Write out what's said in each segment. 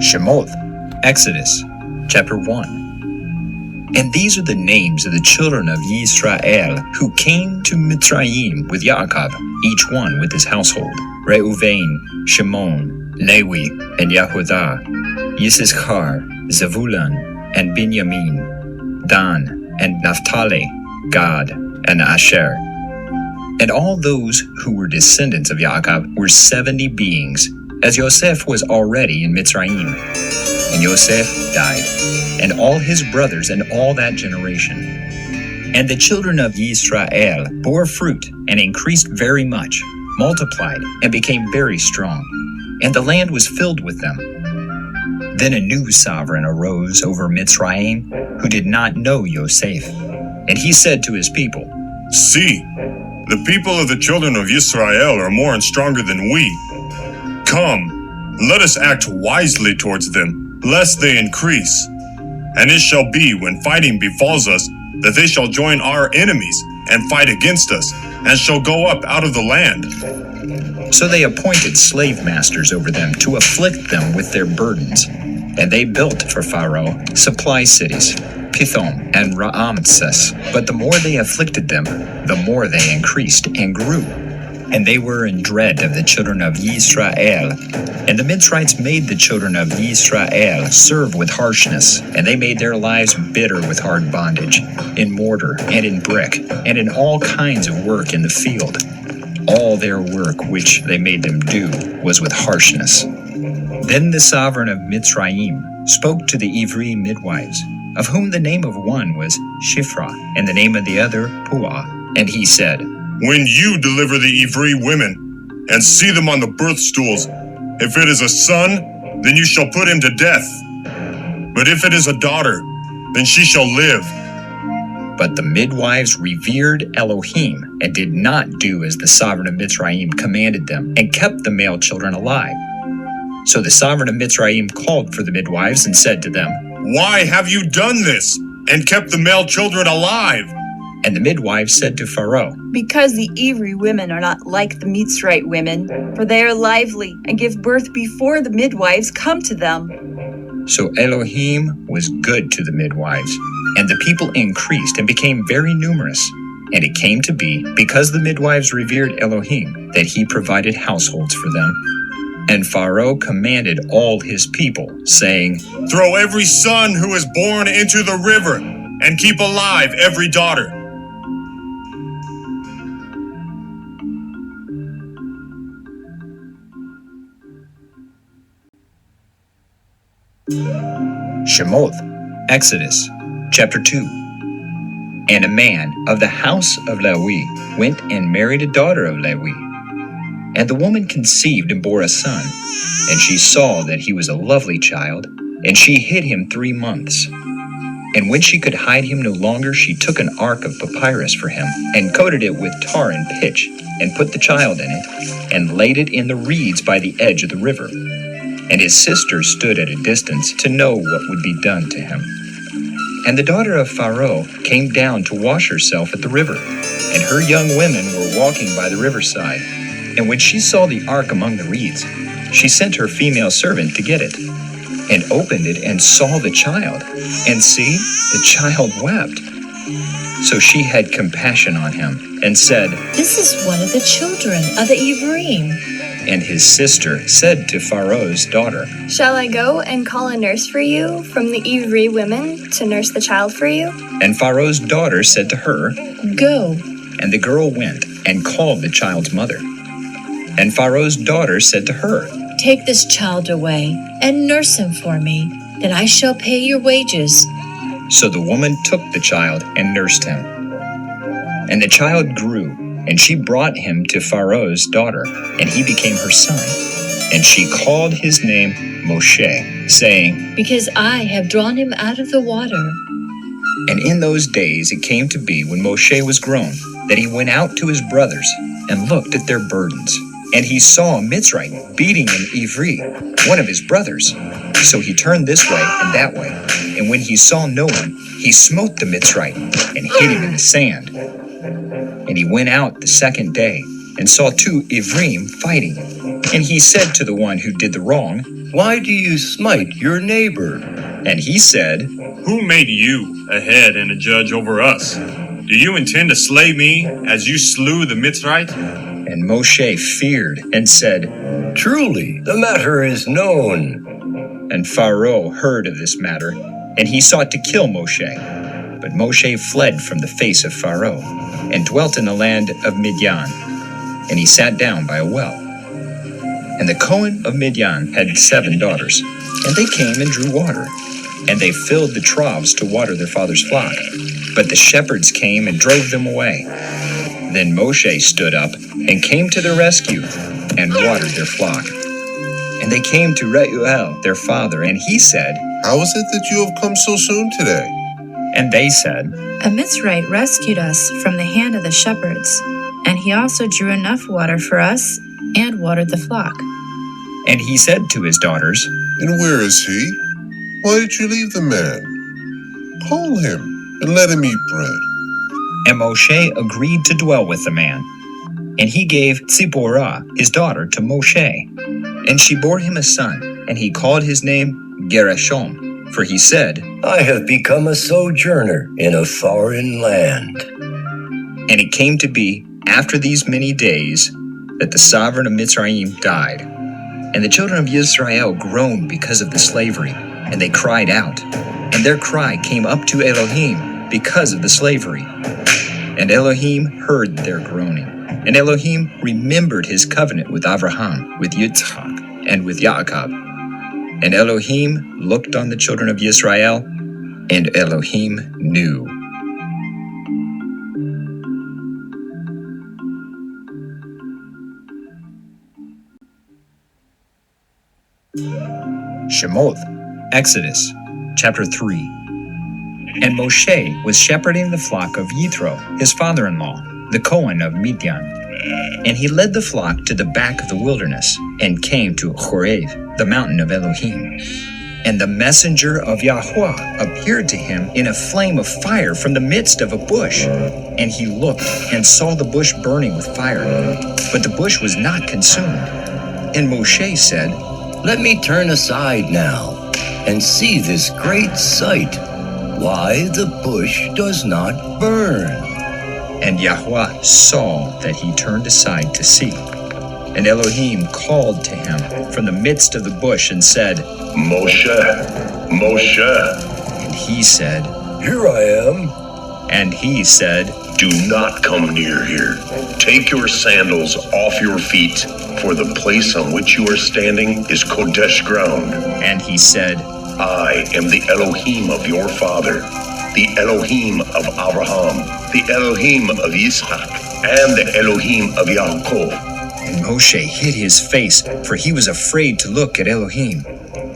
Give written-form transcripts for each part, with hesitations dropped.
Shemoth, Exodus, chapter 1. And these are the names of the children of Yisrael who came to Mitzrayim with Yaakov, each one with his household: Reuven, Shimon, Levi, and Yehudah, Yisachar, Zebulun, and Binyamin, Dan, and Naphtali, Gad, and Asher. And all those who were descendants of Yaakov were 70 beings, as Yosef was already in Mitzrayim. And Yosef died, and all his brothers and all that generation. And the children of Yisrael bore fruit and increased very much, multiplied and became very strong, and the land was filled with them. Then a new sovereign arose over Mitzrayim who did not know Yosef. And he said to his people, "See, the people of the children of Israel are more and stronger than we. Come, let us act wisely towards them, lest they increase. And it shall be, when fighting befalls us, that they shall join our enemies and fight against us, and shall go up out of the land." So they appointed slave masters over them to afflict them with their burdens. And they built for Pharaoh supply cities, Pithom and Ramses. But the more they afflicted them, the more they increased and grew. And they were in dread of the children of Yisrael. And the Mitzrites made the children of Yisrael serve with harshness, and they made their lives bitter with hard bondage, in mortar and in brick, and in all kinds of work in the field. All their work which they made them do was with harshness. Then the sovereign of Mitzrayim spoke to the Ivri midwives, of whom the name of one was Shiphrah, and the name of the other Puah. And he said, "When you deliver the Ivri women, and see them on the birth stools, if it is a son, then you shall put him to death. But if it is a daughter, then she shall live." But the midwives revered Elohim, and did not do as the sovereign of Mitzrayim commanded them, and kept the male children alive. So the sovereign of Mitzrayim called for the midwives and said to them, "Why have you done this, and kept the male children alive?" And the midwives said to Pharaoh, "Because the Ivri women are not like the Mitzrite women, for they are lively and give birth before the midwives come to them." So Elohim was good to the midwives, and the people increased and became very numerous. And it came to be, because the midwives revered Elohim, that he provided households for them. And Pharaoh commanded all his people, saying, "Throw every son who is born into the river, and keep alive every daughter." Shemoth, Exodus, chapter 2. And a man of the house of Levi went and married a daughter of Levi. And the woman conceived and bore a son. And she saw that he was a lovely child, and she hid him 3 months. And when she could hide him no longer, she took an ark of papyrus for him, and coated it with tar and pitch, and put the child in it, and laid it in the reeds by the edge of the river. And his sister stood at a distance to know what would be done to him. And the daughter of Pharaoh came down to wash herself at the river, and her young women were walking by the riverside. And when she saw the ark among the reeds, she sent her female servant to get it, and opened it and saw the child. And see, the child wept. So she had compassion on him, and said, "This is one of the children of the Ivrim." And his sister said to Pharaoh's daughter, "Shall I go and call a nurse for you from the Ivri women to nurse the child for you?" And Pharaoh's daughter said to her, "Go." And the girl went and called the child's mother. And Pharaoh's daughter said to her, "Take this child away and nurse him for me, then I shall pay your wages." So the woman took the child and nursed him. And the child grew, and she brought him to Pharaoh's daughter, and he became her son. And she called his name Moshe, saying, "Because I have drawn him out of the water." And in those days it came to be, when Moshe was grown, that he went out to his brothers and looked at their burdens. And he saw a Mitzrite beating an Ivri, one of his brothers. So he turned this way and that way. And when he saw no one, he smote the Mitzrite and hid him in the sand. And he went out the second day and saw 2 Ivrim fighting. And he said to the one who did the wrong, Why do you smite your neighbor? and he said, Who made you a head and a judge over us? Do you intend to slay me as you slew the Mitzrite? and Moshe feared and said, Truly, the matter is known. and Pharaoh heard of this matter, and he sought to kill Moshe. But Moshe fled from the face of Pharaoh, and dwelt in the land of Midian, and he sat down by a well. And the Cohen of Midian had 7 daughters, and they came and drew water, and they filled the troughs to water their father's flock. But the shepherds came and drove them away. Then Moshe stood up and came to their rescue, and watered their flock. And they came to Reuel, their father, and he said, How is it that you have come so soon today? and they said, A Mitzrite rescued us from the hand of the shepherds, and he also drew enough water for us and watered the flock. and he said to his daughters, And where is he? Why did you leave the man? Call him and let him eat bread. and Moshe agreed to dwell with the man. And he gave Zipporah, his daughter, to Moshe. And she bore him a son, and he called his name Gershom, for he said, I have become a sojourner in a foreign land. And it came to be, after these many days, that the sovereign of Mitzrayim died. And the children of Israel groaned because of the slavery, and they cried out. And their cry came up to Elohim because of the slavery. And Elohim heard their groaning. And Elohim remembered his covenant with Abraham, with Yitzchak, and with Yaakov. And Elohim looked on the children of Israel, and Elohim knew. Shemoth, Exodus, chapter 3. And Moshe was shepherding the flock of Yithro, his father-in-law, the Cohen of Midian. And he led the flock to the back of the wilderness, and came to Horeb, the mountain of Elohim. And the messenger of Yahuwah appeared to him in a flame of fire from the midst of a bush. And he looked, and saw the bush burning with fire, but the bush was not consumed. And Moshe said, Let me turn aside now and see this great sight, why the bush does not burn. And Yahuwah saw that he turned aside to see. And Elohim called to him from the midst of the bush and said, Moshe, Moshe. And he said, Here I am. and he said, Do not come near here. Take your sandals off your feet, for the place on which you are standing is Kodesh ground. and he said, I am the Elohim of your father, the Elohim of Abraham, the Elohim of Yitzchak, and the Elohim of Yaakov. And Moshe hid his face, for he was afraid to look at Elohim.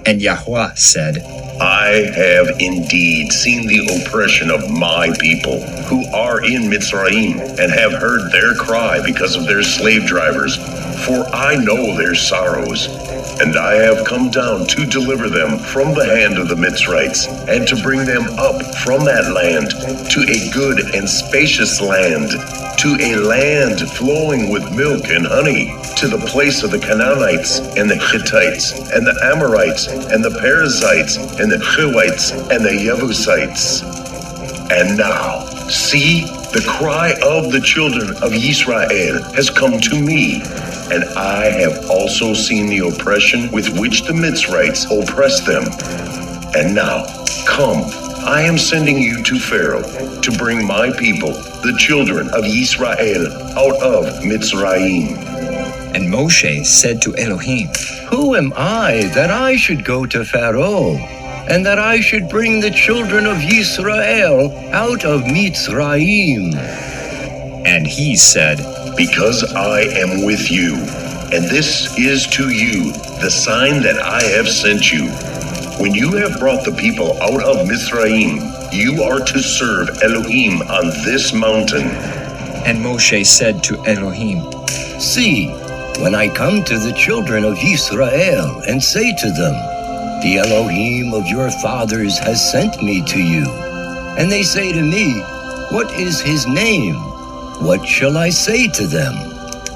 And Yahuwah said, I have indeed seen the oppression of my people, who are in Mitzrayim, and have heard their cry because of their slave drivers. For I know their sorrows, and I have come down to deliver them from the hand of the Mitzrites, and to bring them up from that land to a good and spacious land, to a land flowing with milk and honey, to the place of the Canaanites, and the Hittites, and the Amorites, and the Perizzites, and the Hivites, and the Jebusites. And now, see, the cry of the children of Israel has come to me, and I have also seen the oppression with which the Mitzrites oppress them. And now, come, I am sending you to Pharaoh to bring my people, the children of Israel, out of Mitzrayim. And Moshe said to Elohim, Who am I that I should go to Pharaoh, and that I should bring the children of Israel out of Mitzrayim? and he said, Because I am with you, and this is to you the sign that I have sent you. When you have brought the people out of Mitzrayim, you are to serve Elohim on this mountain. And Moshe said to Elohim, See, when I come to the children of Israel and say to them, The Elohim of your fathers has sent me to you, and they say to me, What is his name? What shall I say to them?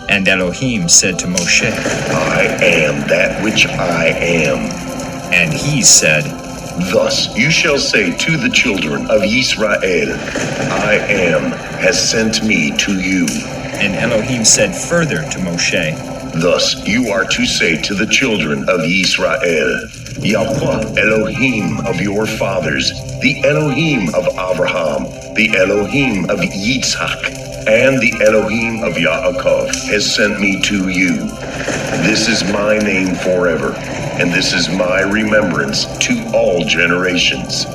And Elohim said to Moshe, I am that which I am. And he said, Thus you shall say to the children of Israel, I am has sent me to you. And Elohim said further to Moshe, Thus you are to say to the children of Israel, Yahuwah Elohim of your fathers, the Elohim of Abraham, the Elohim of Yitzhak, and the Elohim of Yaakov has sent me to you. This is my name forever, and this is my remembrance to all generations.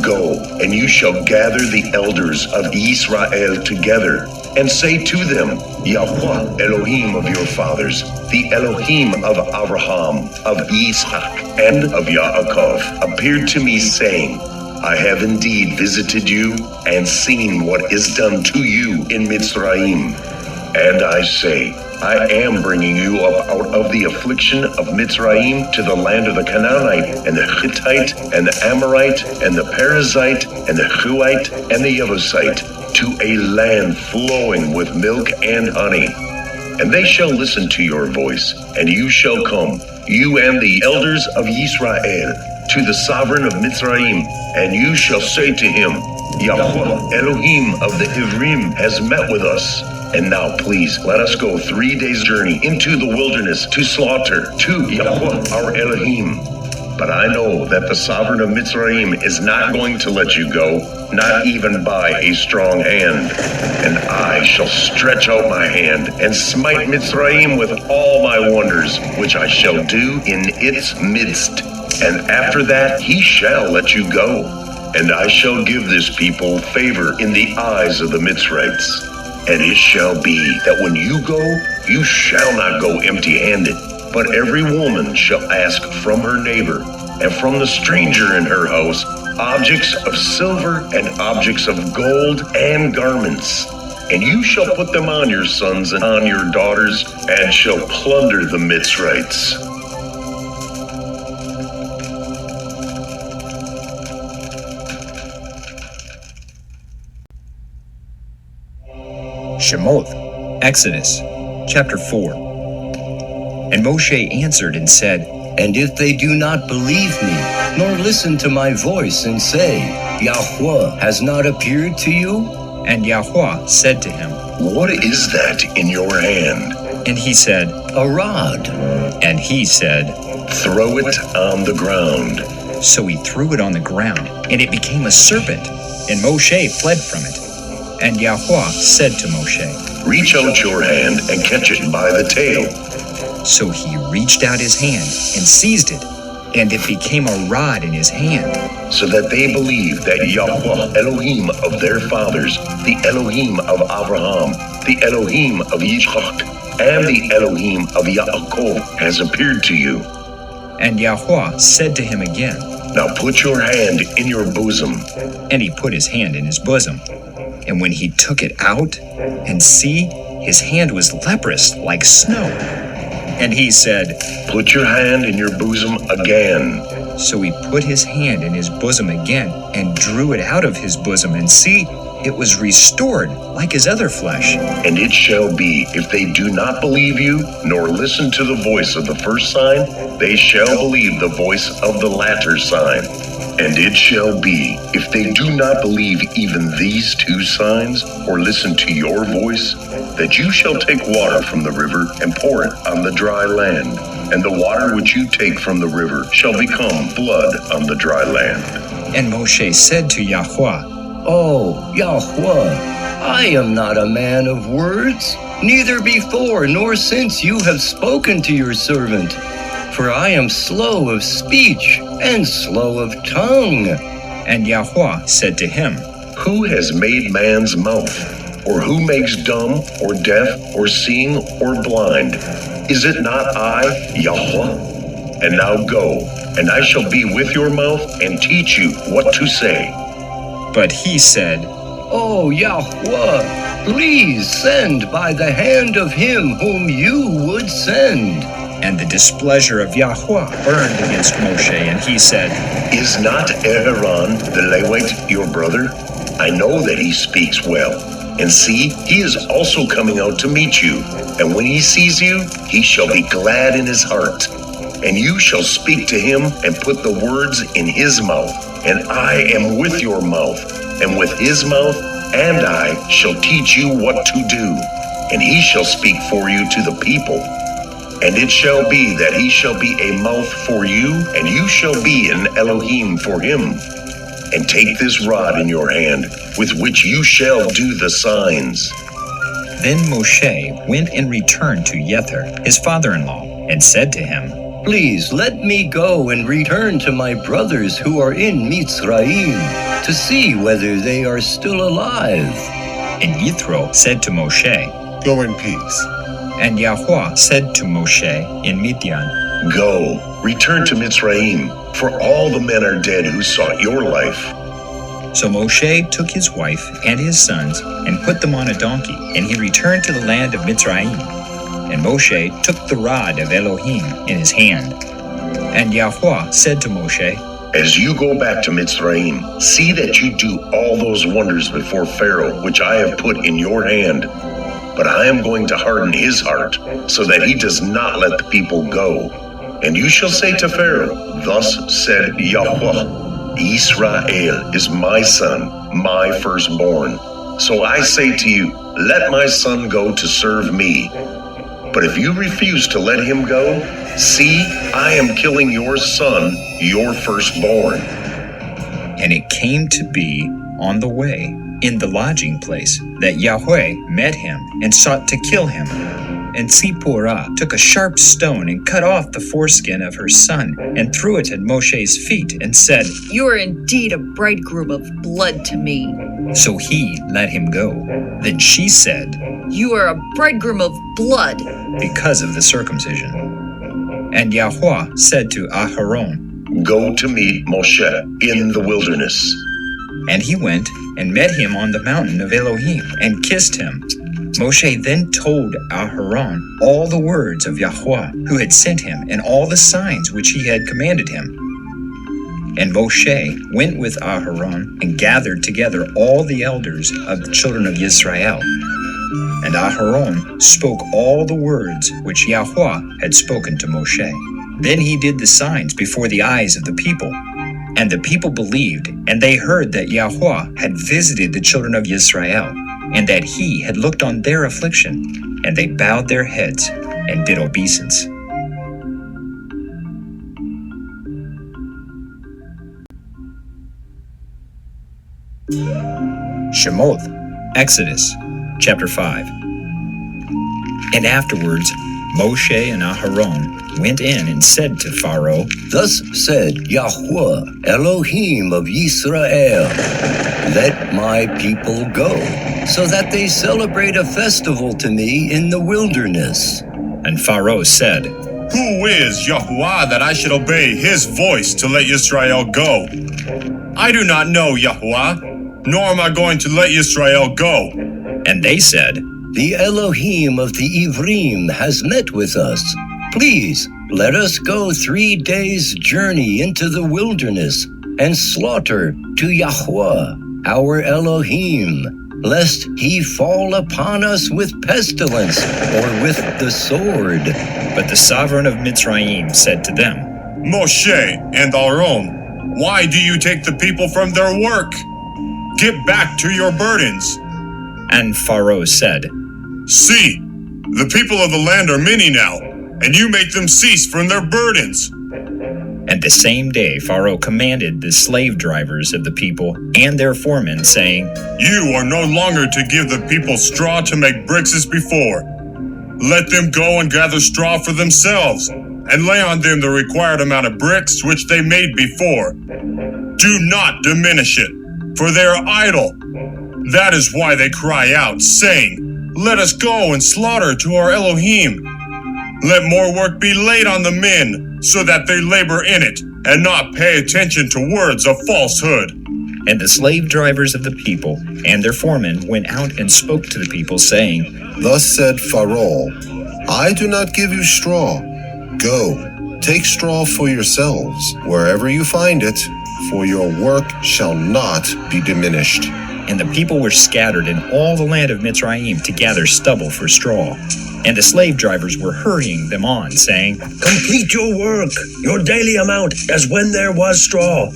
Go, and you shall gather the elders of Israel together, and say to them, Yahuwah Elohim of your fathers, the Elohim of Abraham, of Yitzhak, and of Yaakov, appeared to me, saying, I have indeed visited you and seen what is done to you in Mitzrayim. And I say, I am bringing you up out of the affliction of Mitzrayim to the land of the Canaanite, and the Hittite, and the Amorite, and the Perizzite, and the Huite, and the Jebusite, to a land flowing with milk and honey. And they shall listen to your voice, and you shall come, you and the elders of Israel, to the sovereign of Mitzrayim, and you shall say to him, Yahuwah Elohim of the Ivrim has met with us. And now please let us go 3 days' journey into the wilderness to slaughter to Yahuwah our Elohim. But I know that the sovereign of Mitzrayim is not going to let you go, not even by a strong hand. And I shall stretch out my hand and smite Mitzrayim with all my wonders, which I shall do in its midst. And after that he shall let you go. And I shall give this people favor in the eyes of the Mitzrites. And it shall be that when you go, you shall not go empty-handed, but every woman shall ask from her neighbor and from the stranger in her house objects of silver and objects of gold and garments. And you shall put them on your sons and on your daughters, and shall plunder the Mitzrites. Shemoth, Exodus, chapter 4. And Moshe answered and said, And if they do not believe me, nor listen to my voice, and say, Yahuwah has not appeared to you? And Yahuwah said to him, What is that in your hand? And he said, A rod. And he said, Throw it on the ground. So he threw it on the ground, and it became a serpent, and Moshe fled from it. And Yahuwah said to Moshe, Reach out your hand and catch it by the tail. So he reached out his hand and seized it, and it became a rod in his hand. So that they believe that Yahuwah Elohim of their fathers, the Elohim of Abraham, the Elohim of Yitzhak, and the Elohim of Yaakov has appeared to you. And Yahuwah said to him again, Now put your hand in your bosom. And he put his hand in his bosom. And when he took it out, and see, his hand was leprous like snow. And he said, Put your hand in your bosom again. So he put his hand in his bosom again, and drew it out of his bosom, and see, it was restored like his other flesh. And it shall be, if they do not believe you, nor listen to the voice of the first sign, they shall believe the voice of the latter sign. And it shall be, if they do not believe even these two signs, or listen to your voice, that you shall take water from the river and pour it on the dry land. And the water which you take from the river shall become blood on the dry land. And Moshe said to Yahuwah, Oh, Yahuwah, I am not a man of words, neither before nor since you have spoken to your servant. For I am slow of speech and slow of tongue. And Yahuwah said to him, Who has made man's mouth? Or who makes dumb, or deaf, or seeing, or blind? Is it not I, Yahuwah? And now go, and I shall be with your mouth and teach you what to say. But he said, Oh, Yahuwah, please send by the hand of him whom you would send. And the displeasure of Yahuwah burned against Moshe, and he said, Is not Aaron the Levite your brother? I know that he speaks well. And see, he is also coming out to meet you. And when he sees you, he shall be glad in his heart. And you shall speak to him and put the words in his mouth. And I am with your mouth, and with his mouth, and I shall teach you what to do. And he shall speak for you to the people. And it shall be that he shall be a mouth for you, and you shall be an Elohim for him. And take this rod in your hand, with which you shall do the signs. Then Moshe went and returned to Yethro, his father-in-law, and said to him, Please let me go and return to my brothers who are in Mitzrayim, to see whether they are still alive. And Yethro said to Moshe, Go in peace. And Yahuwah said to Moshe in Midian, Go, return to Mitzrayim, for all the men are dead who sought your life. So Moshe took his wife and his sons and put them on a donkey, and he returned to the land of Mitzrayim. And Moshe took the rod of Elohim in his hand. And Yahuwah said to Moshe, As you go back to Mitzrayim, see that you do all those wonders before Pharaoh, which I have put in your hand. But I am going to harden his heart, so that he does not let the people go. And you shall say to Pharaoh, Thus said Yahuwah, Israel is my son, my firstborn. So I say to you, let my son go to serve me. But if you refuse to let him go, see, I am killing your son, your firstborn. And it came to be on the way, in the lodging place, that Yahweh met him and sought to kill him. And Zipporah took a sharp stone and cut off the foreskin of her son and threw it at Moshe's feet and said, You are indeed a bridegroom of blood to me. So he let him go. Then she said, You are a bridegroom of blood. Because of the circumcision. And Yahuwah said to Aharon, Go to meet Moshe in the wilderness. And he went and met him on the mountain of Elohim and kissed him. Moshe then told Aharon all the words of Yahuwah who had sent him and all the signs which he had commanded him. And Moshe went with Aharon and gathered together all the elders of the children of Israel. And Aharon spoke all the words which Yahuwah had spoken to Moshe. Then he did the signs before the eyes of the people. And the people believed, and they heard that Yahuwah had visited the children of Israel, and that he had looked on their affliction, and they bowed their heads and did obeisance. Shemoth, Exodus, chapter 5. And afterwards, Moshe and Aharon went in and said to Pharaoh, Thus said Yahuwah, Elohim of Yisrael, Let my people go, so that they celebrate a festival to me in the wilderness. And Pharaoh said, Who is Yahuwah that I should obey his voice to let Israel go? I do not know Yahuwah, nor am I going to let Israel go. And they said, The Elohim of the Ivrim has met with us. Please, let us go 3 days' journey into the wilderness and slaughter to Yahuwah, our Elohim, lest he fall upon us with pestilence or with the sword. But the sovereign of Mitzrayim said to them, Moshe and Aaron, why do you take the people from their work? Get back to your burdens. And Pharaoh said, See, the people of the land are many now, and you make them cease from their burdens. And the same day Pharaoh commanded the slave drivers of the people and their foremen, saying, You are no longer to give the people straw to make bricks as before. Let them go and gather straw for themselves, and lay on them the required amount of bricks which they made before. Do not diminish it, for they are idle. That is why they cry out, saying, Let us go and slaughter to our Elohim. Let more work be laid on the men, so that they labor in it, and not pay attention to words of falsehood. And the slave drivers of the people and their foremen went out and spoke to the people, saying, Thus said Pharaoh, I do not give you straw. Go, take straw for yourselves, wherever you find it, for your work shall not be diminished. And the people were scattered in all the land of Mitzrayim to gather stubble for straw. And the slave drivers were hurrying them on, saying, Complete your work, your daily amount, as when there was straw.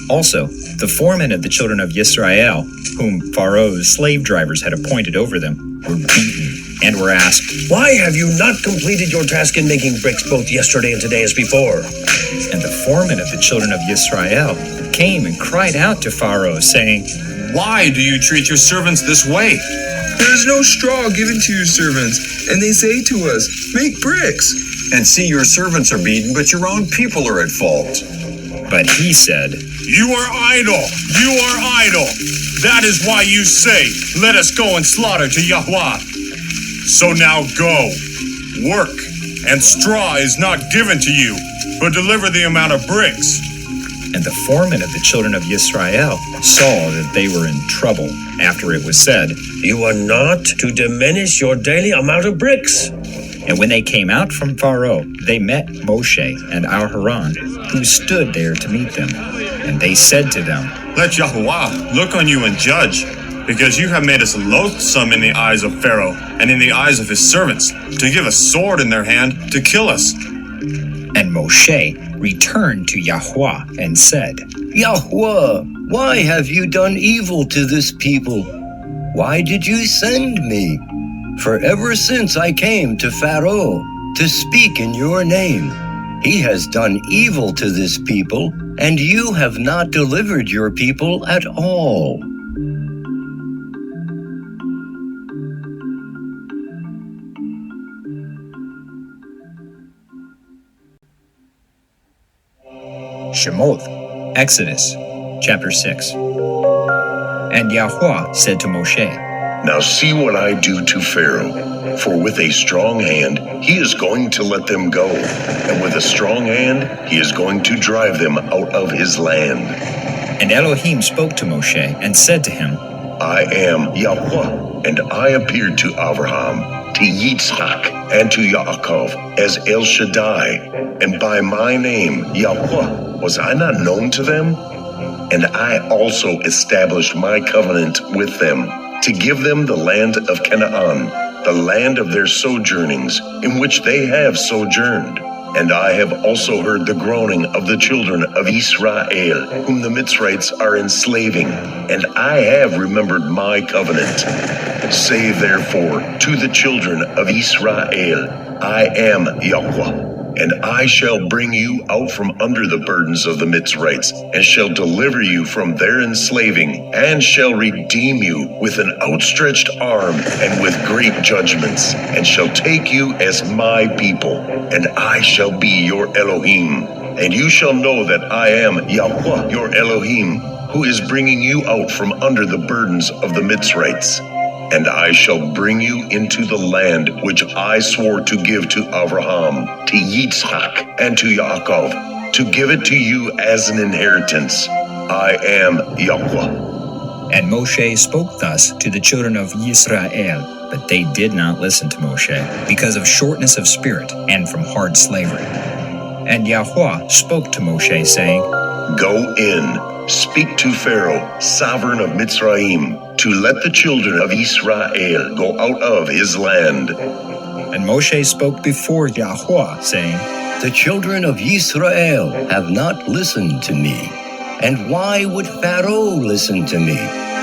Also, the foremen of the children of Israel, whom Pharaoh's slave drivers had appointed over them, were beaten and were asked, Why have you not completed your task in making bricks both yesterday and today as before? And the foreman of the children of Israel came and cried out to Pharaoh, saying, Why do you treat your servants this way? There is no straw given to your servants, and they say to us, Make bricks. And see, your servants are beaten, but your own people are at fault. But he said, You are idle! You are idle! That is why you say, Let us go and slaughter to Yahuwah. So now go, work, and straw is not given to you, but deliver the amount of bricks. And the foreman of the children of Israel saw that they were in trouble after it was said, You are not to diminish your daily amount of bricks. And when they came out from Pharaoh, they met Moshe and Aharon, who stood there to meet them. And they said to them, Let Yahuwah look on you and judge, because you have made us loathsome in the eyes of Pharaoh and in the eyes of his servants, to give a sword in their hand to kill us. And Moshe returned to Yahuwah and said, Yahuwah, why have you done evil to this people? Why did you send me? For ever since I came to Pharaoh to speak in your name, he has done evil to this people, and you have not delivered your people at all. Shemot, Exodus, chapter 6. And Yahuwah said to Moshe, Now see what I do to Pharaoh, for with a strong hand he is going to let them go, and with a strong hand he is going to drive them out of his land. And Elohim spoke to Moshe and said to him, I am Yahuwah, and I appeared to Abraham, to Yitzhak, and to Yaakov as El Shaddai, and by my name, Yahuwah, was I not known to them? And I also established my covenant with them, to give them the land of Canaan, the land of their sojournings, in which they have sojourned. And I have also heard the groaning of the children of Israel, whom the Mitzrites are enslaving, and I have remembered my covenant. Say therefore to the children of Israel, I am Yahuwah, and I shall bring you out from under the burdens of the Mitzrites, and shall deliver you from their enslaving, and shall redeem you with an outstretched arm and with great judgments, and shall take you as my people, and I shall be your Elohim. And you shall know that I am Yahuwah, your Elohim, who is bringing you out from under the burdens of the Mitzrites. And I shall bring you into the land which I swore to give to Abraham, to Yitzhak, and to Yaakov, to give it to you as an inheritance. I am Yahuwah. And Moshe spoke thus to the children of Israel, but they did not listen to Moshe, because of shortness of spirit and from hard slavery. And Yahuwah spoke to Moshe, saying, Go in, speak to Pharaoh, sovereign of Mitzrayim, to let the children of Israel go out of his land. And Moshe spoke before Yahuwah, saying, The children of Israel have not listened to me. And why would Pharaoh listen to me?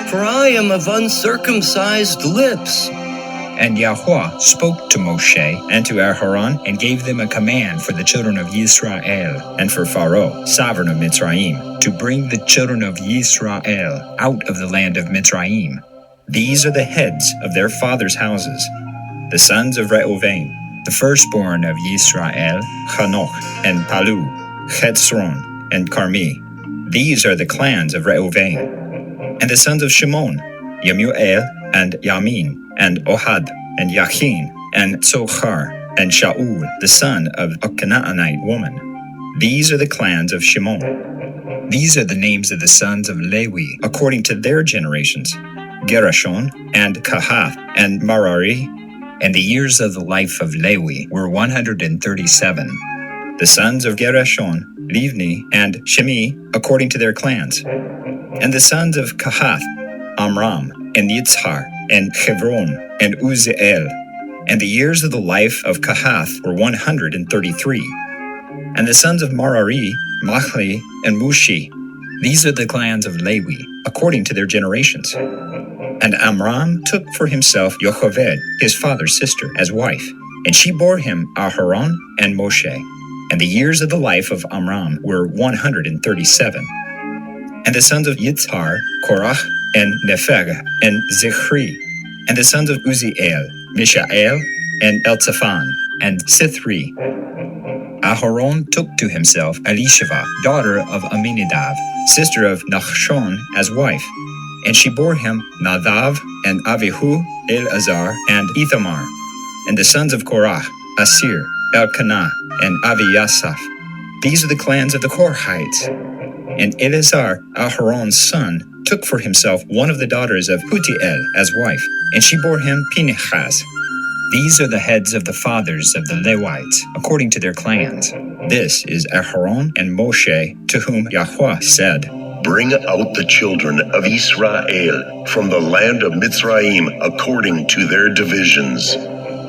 For I am of uncircumcised lips. And Yahuwah spoke to Moshe and to Aharon, and gave them a command for the children of Israel, and for Pharaoh, sovereign of Mitzrayim, to bring the children of Israel out of the land of Mitzrayim. These are the heads of their fathers' houses. The sons of Reuven, the firstborn of Israel, Hanoch, and Palu, Hezron, and Carmi. These are the clans of Reuven. And the sons of Shimon, Yemuel, and Yamin, and Ohad, and Yachin, and Tzochar, and Shaul, the son of a Canaanite woman. These are the clans of Shimon. These are the names of the sons of Lewi, according to their generations, Gerashon, and Kahath, and Merari. And the years of the life of Lewi were 137. The sons of Gerashon, Livni, and Shimi, according to their clans. And the sons of Kahath, Amram, and Yitzhar, and Hebron, and Uzziel. And the years of the life of Kahath were 133. And the sons of Merari, Mahli, and Mushi. These are the clans of Lewi, according to their generations. And Amram took for himself Yocheved, his father's sister, as wife, and she bore him Aharon and Moshe. And the years of the life of Amram were 137. And the sons of Yitzhar, Korach, and Nepheg, and Zichri. And the sons of Uzziel, Mishael, and Eltzaphan, and Sithri. Aharon took to himself Elisheva, daughter of Aminadab, sister of Nachshon, as wife. And she bore him Nadav, and Avihu, Eleazar, and Ithamar. And the sons of Korah, Asir, Elkanah, and Aviasaph. These are the clans of the Korhites. And Eleazar, Aharon's son, took for himself one of the daughters of Putiel as wife, and she bore him Pinchas. These are the heads of the fathers of the Levites, according to their clans. This is Aharon and Moshe, to whom Yahuwah said, Bring out the children of Israel from the land of Mitzrayim according to their divisions.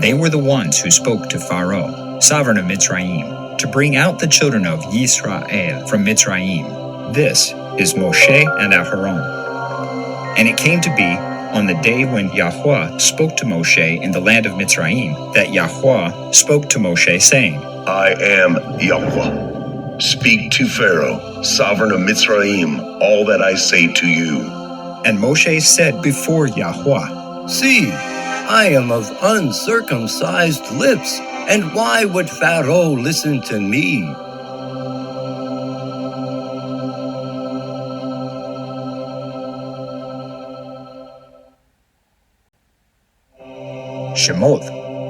They were the ones who spoke to Pharaoh, sovereign of Mitzrayim, to bring out the children of Yisrael from Mitzrayim. This is Moshe and Aharon. And it came to be, on the day when Yahuwah spoke to Moshe in the land of Mitzrayim, that Yahuwah spoke to Moshe, saying, I am Yahuwah. Speak to Pharaoh, sovereign of Mitzrayim, all that I say to you. And Moshe said before Yahuwah, See, I am of uncircumcised lips, and why would Pharaoh listen to me? Shemot,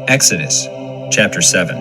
Exodus, chapter 7.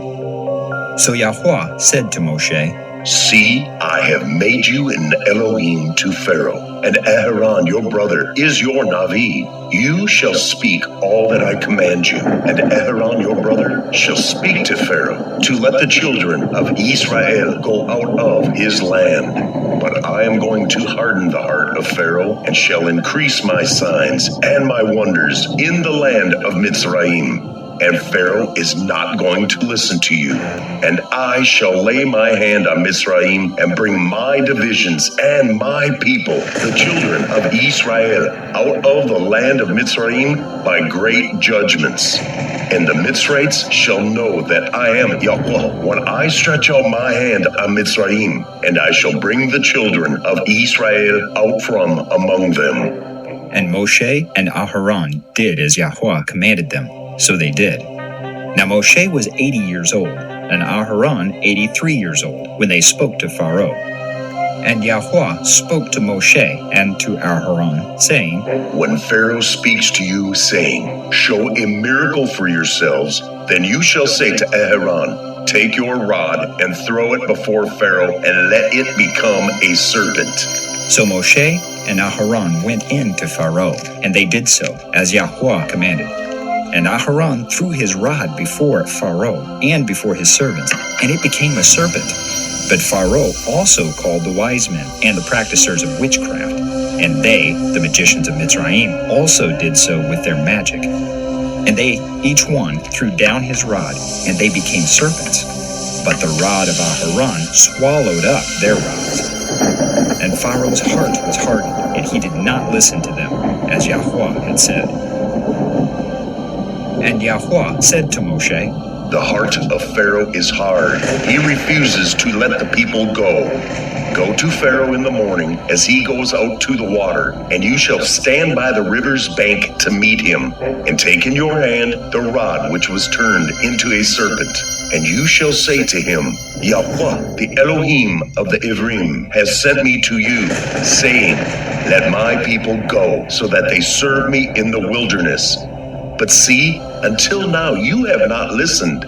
So Yahuwah said to Moshe, See, I have made you an Elohim to Pharaoh, and Aharon your brother is your Navi. You shall speak all that I command you, and Aharon your brother shall speak to Pharaoh, to let the children of Israel go out of his land. But I am going to harden the heart of Pharaoh, and shall increase my signs and my wonders in the land of Mitzrayim. And Pharaoh is not going to listen to you. And I shall lay my hand on Mitzrayim and bring my divisions and my people, the children of Israel, out of the land of Mitzrayim by great judgments. And the Mitzrites shall know that I am Yahuwah when I stretch out my hand on Mitzrayim, and I shall bring the children of Israel out from among them. And Moshe and Aharon did as Yahuwah commanded them. So they did. Now Moshe was 80 years old, and Aharon 83 years old, when they spoke to Pharaoh. And Yahuwah spoke to Moshe and to Aharon, saying, When Pharaoh speaks to you, saying, Show a miracle for yourselves, then you shall say to Aharon, Take your rod and throw it before Pharaoh, and let it become a serpent. So Moshe and Aharon went in to Pharaoh, and they did so, as Yahuwah commanded. And Aharon threw his rod before Pharaoh and before his servants, and it became a serpent. But Pharaoh also called the wise men and the practicers of witchcraft, and they, the magicians of Mitzrayim, also did so with their magic. And they, each one, threw down his rod, and they became serpents. But the rod of Aharon swallowed up their rods. And Pharaoh's heart was hardened, and he did not listen to them, as Yahuwah had said. And Yahuwah said to Moshe, The heart of Pharaoh is hard. He refuses to let the people go. Go to Pharaoh in the morning as he goes out to the water, and you shall stand by the river's bank to meet him, and take in your hand the rod which was turned into a serpent. And you shall say to him, Yahuwah, the Elohim of the Ivrim, has sent me to you, saying, Let my people go, so that they serve me in the wilderness. But see, until now you have not listened.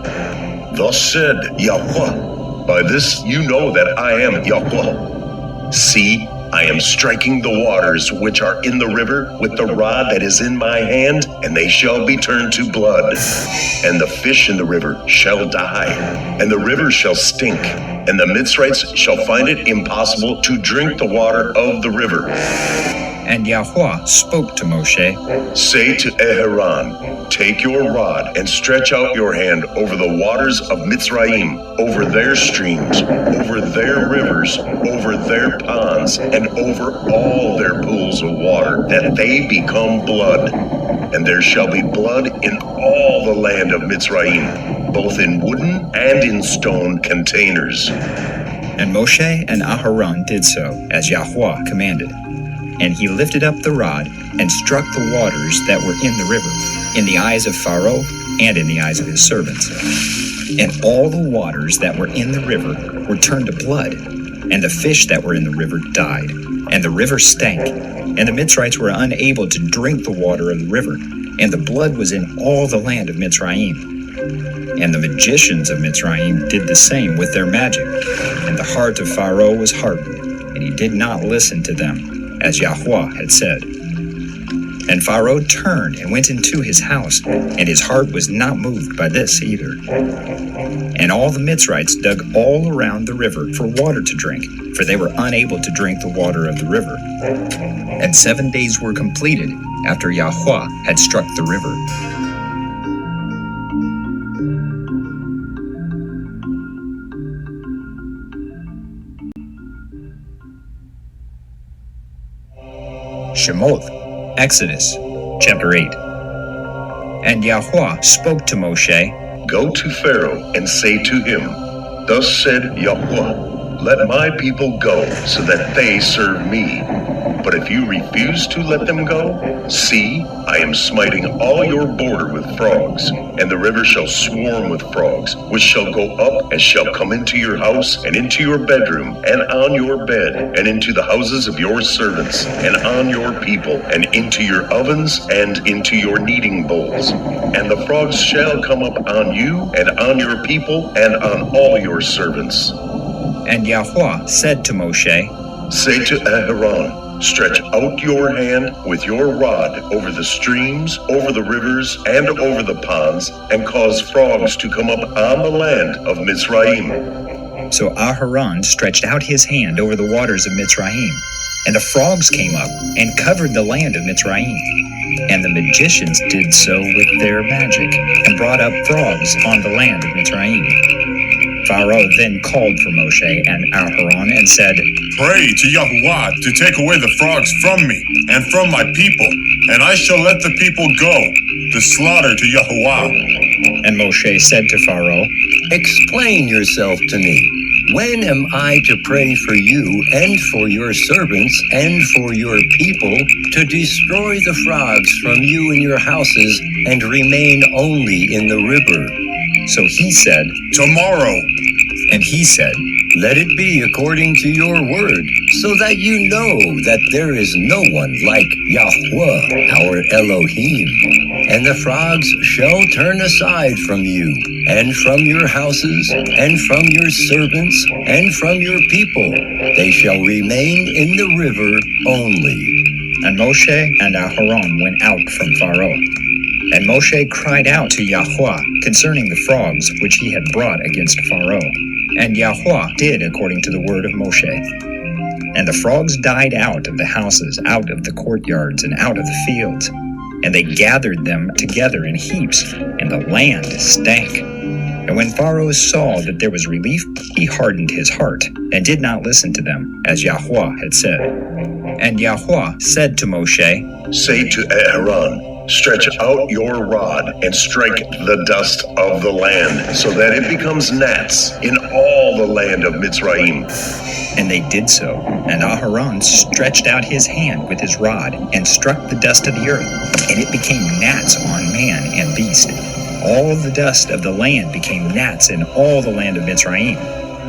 Thus said Yahuwah, by this you know that I am Yahuwah. See, I am striking the waters which are in the river with the rod that is in my hand, and they shall be turned to blood. And the fish in the river shall die, and the river shall stink, and the Mitzrites shall find it impossible to drink the water of the river. And Yahuwah spoke to Moshe, Say to Aharon, take your rod and stretch out your hand over the waters of Mitzrayim, over their streams, over their rivers, over their ponds, and over all their pools of water, that they become blood. And there shall be blood in all the land of Mitzrayim, both in wooden and in stone containers. And Moshe and Aharon did so, as Yahuwah commanded. And he lifted up the rod and struck the waters that were in the river, in the eyes of Pharaoh and in the eyes of his servants. And all the waters that were in the river were turned to blood, and the fish that were in the river died, and the river stank, and the Mitzrites were unable to drink the water of the river, and the blood was in all the land of Mitzrayim. And the magicians of Mitzrayim did the same with their magic, and the heart of Pharaoh was hardened, and he did not listen to them, as Yahuwah had said. And Pharaoh turned and went into his house, and his heart was not moved by this either. And all the Mitzrites dug all around the river for water to drink, for they were unable to drink the water of the river. And 7 days were completed after Yahuwah had struck the river. Shemoth, Exodus, chapter 8. And Yahuwah spoke to Moshe, Go to Pharaoh and say to him, Thus said Yahuwah, let my people go, so that they serve me. But if you refuse to let them go, see, I am smiting all your border with frogs, and the river shall swarm with frogs, which shall go up and shall come into your house, and into your bedroom, and on your bed, and into the houses of your servants, and on your people, and into your ovens, and into your kneading bowls. And the frogs shall come up on you, and on your people, and on all your servants. And Yahuwah said to Moshe, Say to Aharon, Stretch out your hand with your rod over the streams, over the rivers, and over the ponds, and cause frogs to come up on the land of Mitzrayim. So Aharon stretched out his hand over the waters of Mitzrayim, and the frogs came up and covered the land of Mitzrayim. And the magicians did so with their magic, and brought up frogs on the land of Mitzrayim. Pharaoh then called for Moshe and Aharon and said, Pray to Yahuwah to take away the frogs from me and from my people, and I shall let the people go to slaughter to Yahuwah. And Moshe said to Pharaoh, Explain yourself to me. When am I to pray for you and for your servants and for your people to destroy the frogs from you and your houses and remain only in the river? So he said, Tomorrow. And he said, Let it be according to your word, so that you know that there is no one like Yahuwah, our Elohim. And the frogs shall turn aside from you, and from your houses, and from your servants, and from your people. They shall remain in the river only. And Moshe and Aharon went out from Pharaoh. And Moshe cried out to Yahuwah concerning the frogs which he had brought against Pharaoh. And Yahuwah did according to the word of Moshe. And the frogs died out of the houses, out of the courtyards, and out of the fields. And they gathered them together in heaps, and the land stank. And when Pharaoh saw that there was relief, he hardened his heart, and did not listen to them, as Yahuwah had said. And Yahuwah said to Moshe, Say to Aharon, Stretch out your rod and strike the dust of the land, so that it becomes gnats in all the land of Mitzrayim. And they did so. And Aharon stretched out his hand with his rod, and struck the dust of the earth, and it became gnats on man and beast. All the dust of the land became gnats in all the land of Mitzrayim.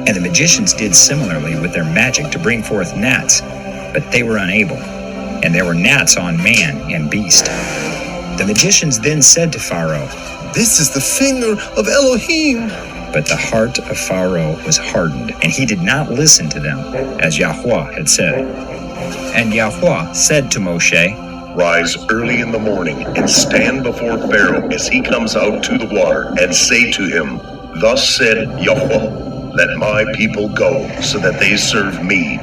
And the magicians did similarly with their magic to bring forth gnats, but they were unable. And there were gnats on man and beast. The magicians then said to Pharaoh, This is the finger of Elohim. But the heart of Pharaoh was hardened, and he did not listen to them, as Yahuwah had said. And Yahuwah said to Moshe, Rise early in the morning and stand before Pharaoh as he comes out to the water, and say to him, Thus said Yahuwah, let my people go, so that they serve me.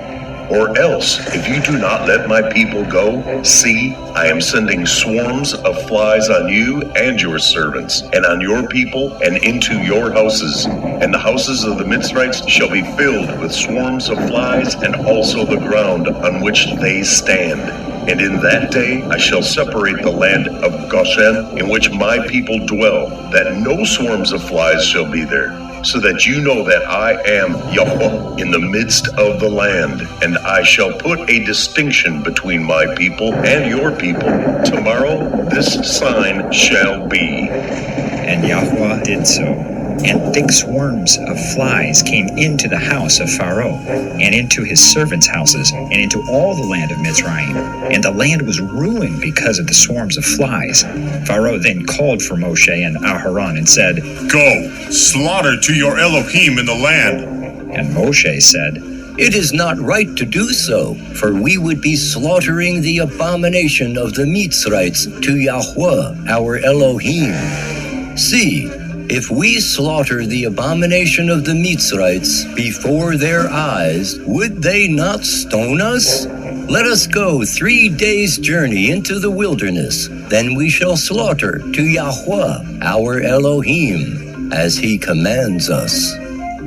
Or else, if you do not let my people go, see, I am sending swarms of flies on you and your servants, and on your people, and into your houses. And the houses of the Mitzrites shall be filled with swarms of flies, and also the ground on which they stand. And in that day I shall separate the land of Goshen, in which my people dwell, that no swarms of flies shall be there, so that you know that I am Yahuwah in the midst of the land. And I shall put a distinction between my people and your people. Tomorrow this sign shall be. And Yahuwah did so. And thick swarms of flies came into the house of Pharaoh, and into his servants' houses, and into all the land of Mitzrayim. And the land was ruined because of the swarms of flies. Pharaoh then called for Moshe and Aharon and said, Go, slaughter to your Elohim in the land. And Moshe said, It is not right to do so, for we would be slaughtering the abomination of the Mitzrites to Yahuwah, our Elohim. See, if we slaughter the abomination of the Mitzrites before their eyes, would they not stone us? Let us go 3 days' journey into the wilderness, then we shall slaughter to Yahuwah, our Elohim, as he commands us.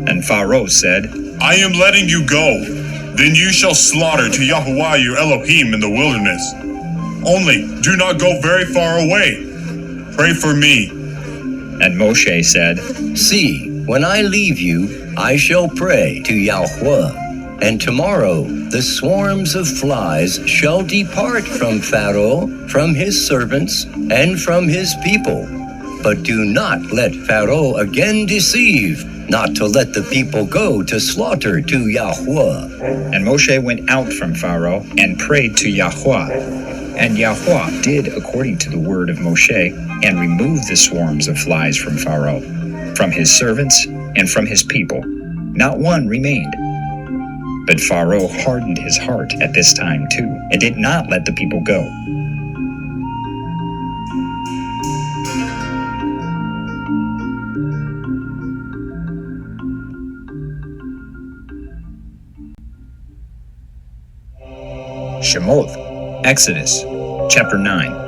And Pharaoh said, I am letting you go. Then you shall slaughter to Yahuwah your Elohim in the wilderness. Only do not go very far away. Pray for me. And Moshe said, See, when I leave you, I shall pray to Yahuwah. And tomorrow the swarms of flies shall depart from Pharaoh, from his servants, and from his people. But do not let Pharaoh again deceive, not to let the people go to slaughter to Yahuwah. And Moshe went out from Pharaoh and prayed to Yahuwah. And Yahuwah did according to the word of Moshe, and removed the swarms of flies from Pharaoh, from his servants, and from his people. Not one remained. But Pharaoh hardened his heart at this time too, and did not let the people go. Shemoth, Exodus, chapter 9.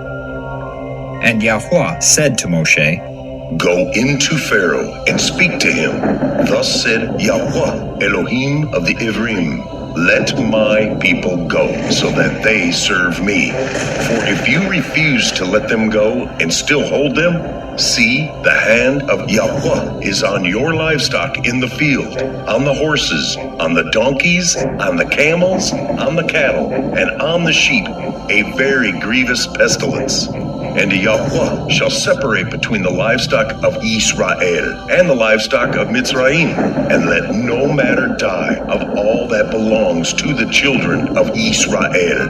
And Yahuwah said to Moshe, Go into Pharaoh and speak to him. Thus said Yahuwah, Elohim of the Ivrim, let my people go, so that they serve me. For if you refuse to let them go and still hold them, see, the hand of Yahuwah is on your livestock in the field, on the horses, on the donkeys, on the camels, on the cattle, and on the sheep, a very grievous pestilence. And Yahuwah shall separate between the livestock of Israel and the livestock of Mitzrayim, and let no matter die of all that belongs to the children of Israel.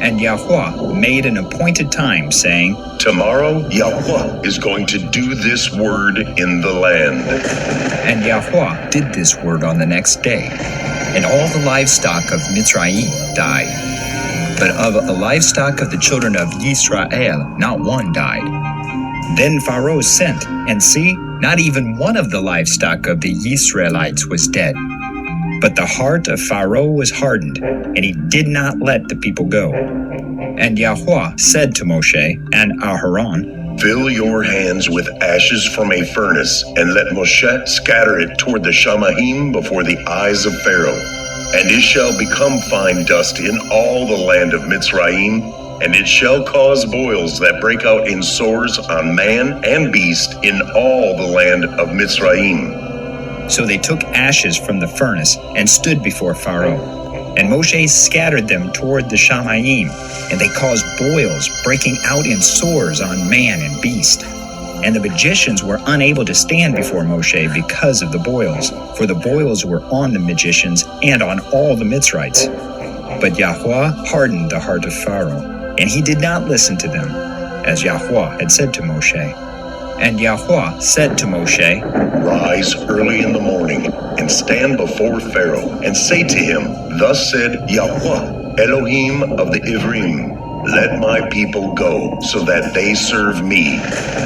And Yahuwah made an appointed time, saying, Tomorrow Yahuwah is going to do this word in the land. And Yahuwah did this word on the next day, and all the livestock of Mitzrayim died. But of the livestock of the children of Israel, not one died. Then Pharaoh sent, and see, not even one of the livestock of the Israelites was dead. But the heart of Pharaoh was hardened, and he did not let the people go. And Yahuwah said to Moshe and Aharon, Fill your hands with ashes from a furnace, and let Moshe scatter it toward the Shamahim before the eyes of Pharaoh. And it shall become fine dust in all the land of Mitzrayim, and it shall cause boils that break out in sores on man and beast in all the land of Mitzrayim. So they took ashes from the furnace and stood before Pharaoh. And Moshe scattered them toward the Shamayim, and they caused boils breaking out in sores on man and beast. And the magicians were unable to stand before Moshe because of the boils, for the boils were on the magicians and on all the Mitzrites. But Yahuwah hardened the heart of Pharaoh, and he did not listen to them, as Yahuwah had said to Moshe. And Yahuwah said to Moshe, Rise early in the morning, and stand before Pharaoh, and say to him, Thus said Yahuwah, Elohim of the Ivrim, let my people go, so that they serve me.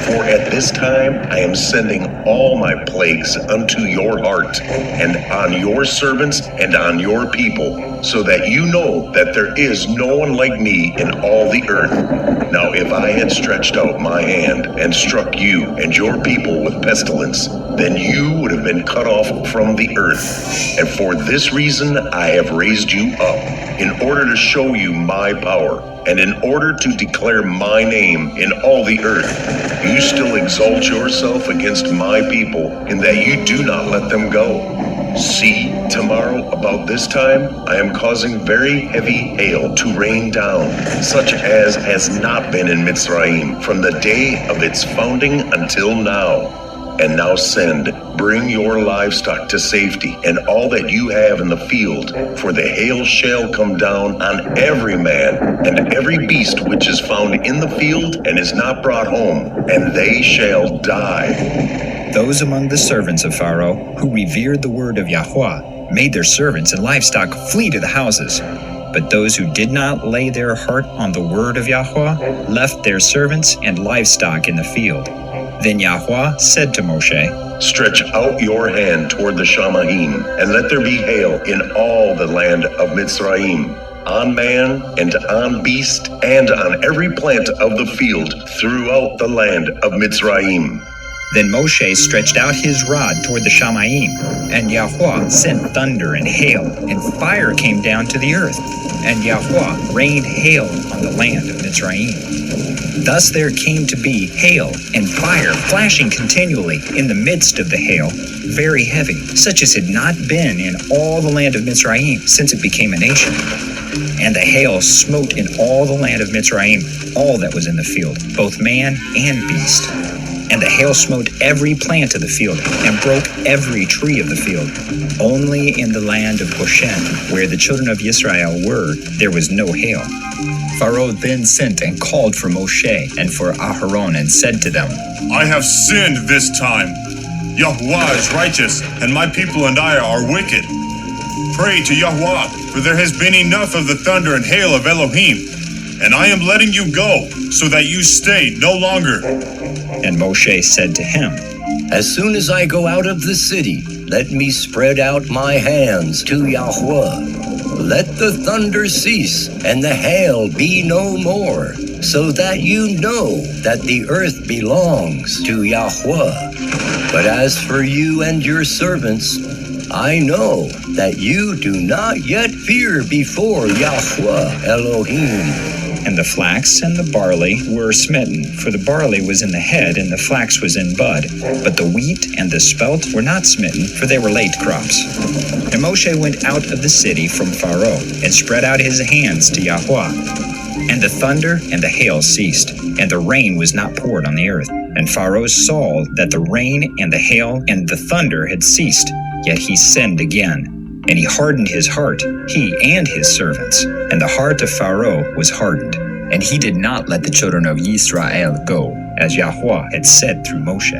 For at this time I am sending all my plagues unto your heart, and on your servants and on your people, so that you know that there is no one like me in all the earth. Now if I had stretched out my hand and struck you and your people with pestilence, then you would have been cut off from the earth. And for this reason I have raised you up, in order to show you my power, and in order to declare my name in all the earth. You still exalt yourself against my people, in that you do not let them go. See, tomorrow about this time, I am causing very heavy hail to rain down, such as has not been in Mitzrayim from the day of its founding until now. And now bring your livestock to safety, and all that you have in the field, for the hail shall come down on every man, and every beast which is found in the field, and is not brought home, and they shall die. Those among the servants of Pharaoh who revered the word of Yahuwah made their servants and livestock flee to the houses. But those who did not lay their heart on the word of Yahuwah left their servants and livestock in the field. Then Yahuwah said to Moshe, Stretch out your hand toward the Shamaim, and let there be hail in all the land of Mitzrayim, on man and on beast, and on every plant of the field throughout the land of Mitzrayim. Then Moshe stretched out his rod toward the Shamaim, and Yahuwah sent thunder and hail, and fire came down to the earth, and Yahuwah rained hail on the land of Mitzrayim. Thus there came to be hail and fire flashing continually in the midst of the hail, very heavy, such as had not been in all the land of Mitzrayim since it became a nation. And the hail smote in all the land of Mitzrayim all that was in the field, both man and beast. And the hail smote every plant of the field, and broke every tree of the field. Only in the land of Goshen, where the children of Israel were, there was no hail. Pharaoh then sent and called for Moshe and for Aharon, and said to them, I have sinned this time. Yahuwah is righteous, and my people and I are wicked. Pray to Yahuwah, for there has been enough of the thunder and hail of Elohim, and I am letting you go, so that you stay no longer. And Moshe said to him, As soon as I go out of the city, let me spread out my hands to Yahuwah. Let the thunder cease, and the hail be no more, so that you know that the earth belongs to Yahuwah. But as for you and your servants, I know that you do not yet fear before Yahuwah Elohim. And the flax and the barley were smitten, for the barley was in the head and the flax was in bud. But the wheat and the spelt were not smitten, for they were late crops. And Moshe went out of the city from Pharaoh, and spread out his hands to Yahuwah. And the thunder and the hail ceased, and the rain was not poured on the earth. And Pharaoh saw that the rain and the hail and the thunder had ceased, yet he sinned again. And he hardened his heart, he and his servants. And the heart of Pharaoh was hardened. And he did not let the children of Israel go, as Yahuwah had said through Moshe.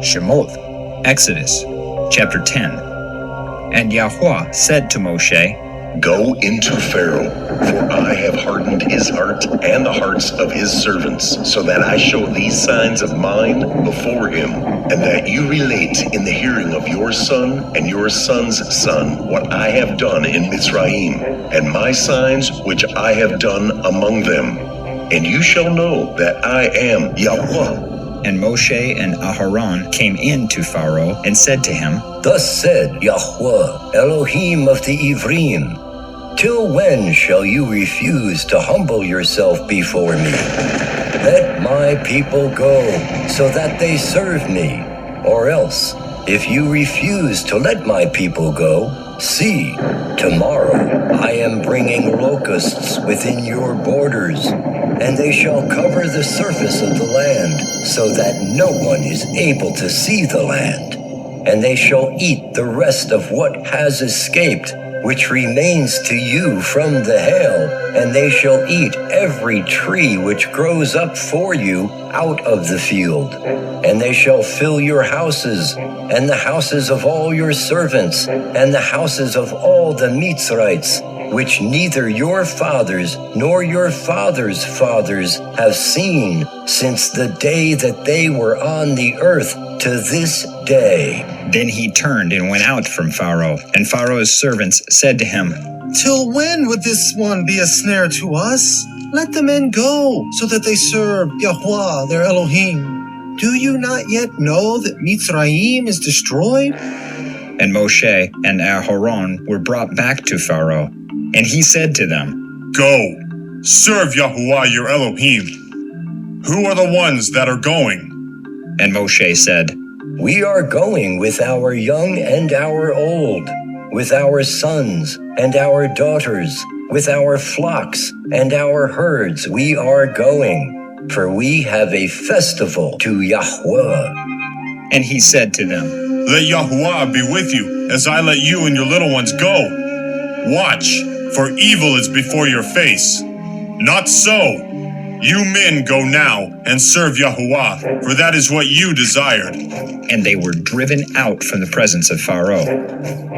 Shemoth, Exodus, chapter 10. And Yahuwah said to Moshe, Go into Pharaoh, for I have hardened his heart and the hearts of his servants, so that I show these signs of mine before him, and that you relate in the hearing of your son and your son's son what I have done in Mitzrayim, and my signs which I have done among them. And you shall know that I am Yahuwah. And Moshe and Aharon came in to Pharaoh and said to him, Thus said Yahuwah, Elohim of the Ivrim, Till when shall you refuse to humble yourself before me? Let my people go, so that they serve me. Or else, if you refuse to let my people go, see, tomorrow I am bringing locusts within your borders, and they shall cover the surface of the land, so that no one is able to see the land. And they shall eat the rest of what has escaped, which remains to you from the hail, and they shall eat every tree which grows up for you out of the field. And they shall fill your houses, and the houses of all your servants, and the houses of all the Mitzrites, which neither your fathers nor your fathers' fathers have seen since the day that they were on the earth to this day. Then he turned and went out from Pharaoh, and Pharaoh's servants said to him, Till when would this one be a snare to us? Let the men go, so that they serve Yahuwah, their Elohim. Do you not yet know that Mitzrayim is destroyed? And Moshe and Aharon were brought back to Pharaoh, and he said to them, Go, serve Yahuwah your Elohim. Who are the ones that are going? And Moshe said, We are going with our young and our old, with our sons and our daughters, with our flocks and our herds we are going, for we have a festival to Yahuwah. And he said to them, Let Yahuwah be with you, as I let you and your little ones go. Watch, for evil is before your face. Not so. You men go now and serve Yahuwah, for that is what you desired. And they were driven out from the presence of Pharaoh.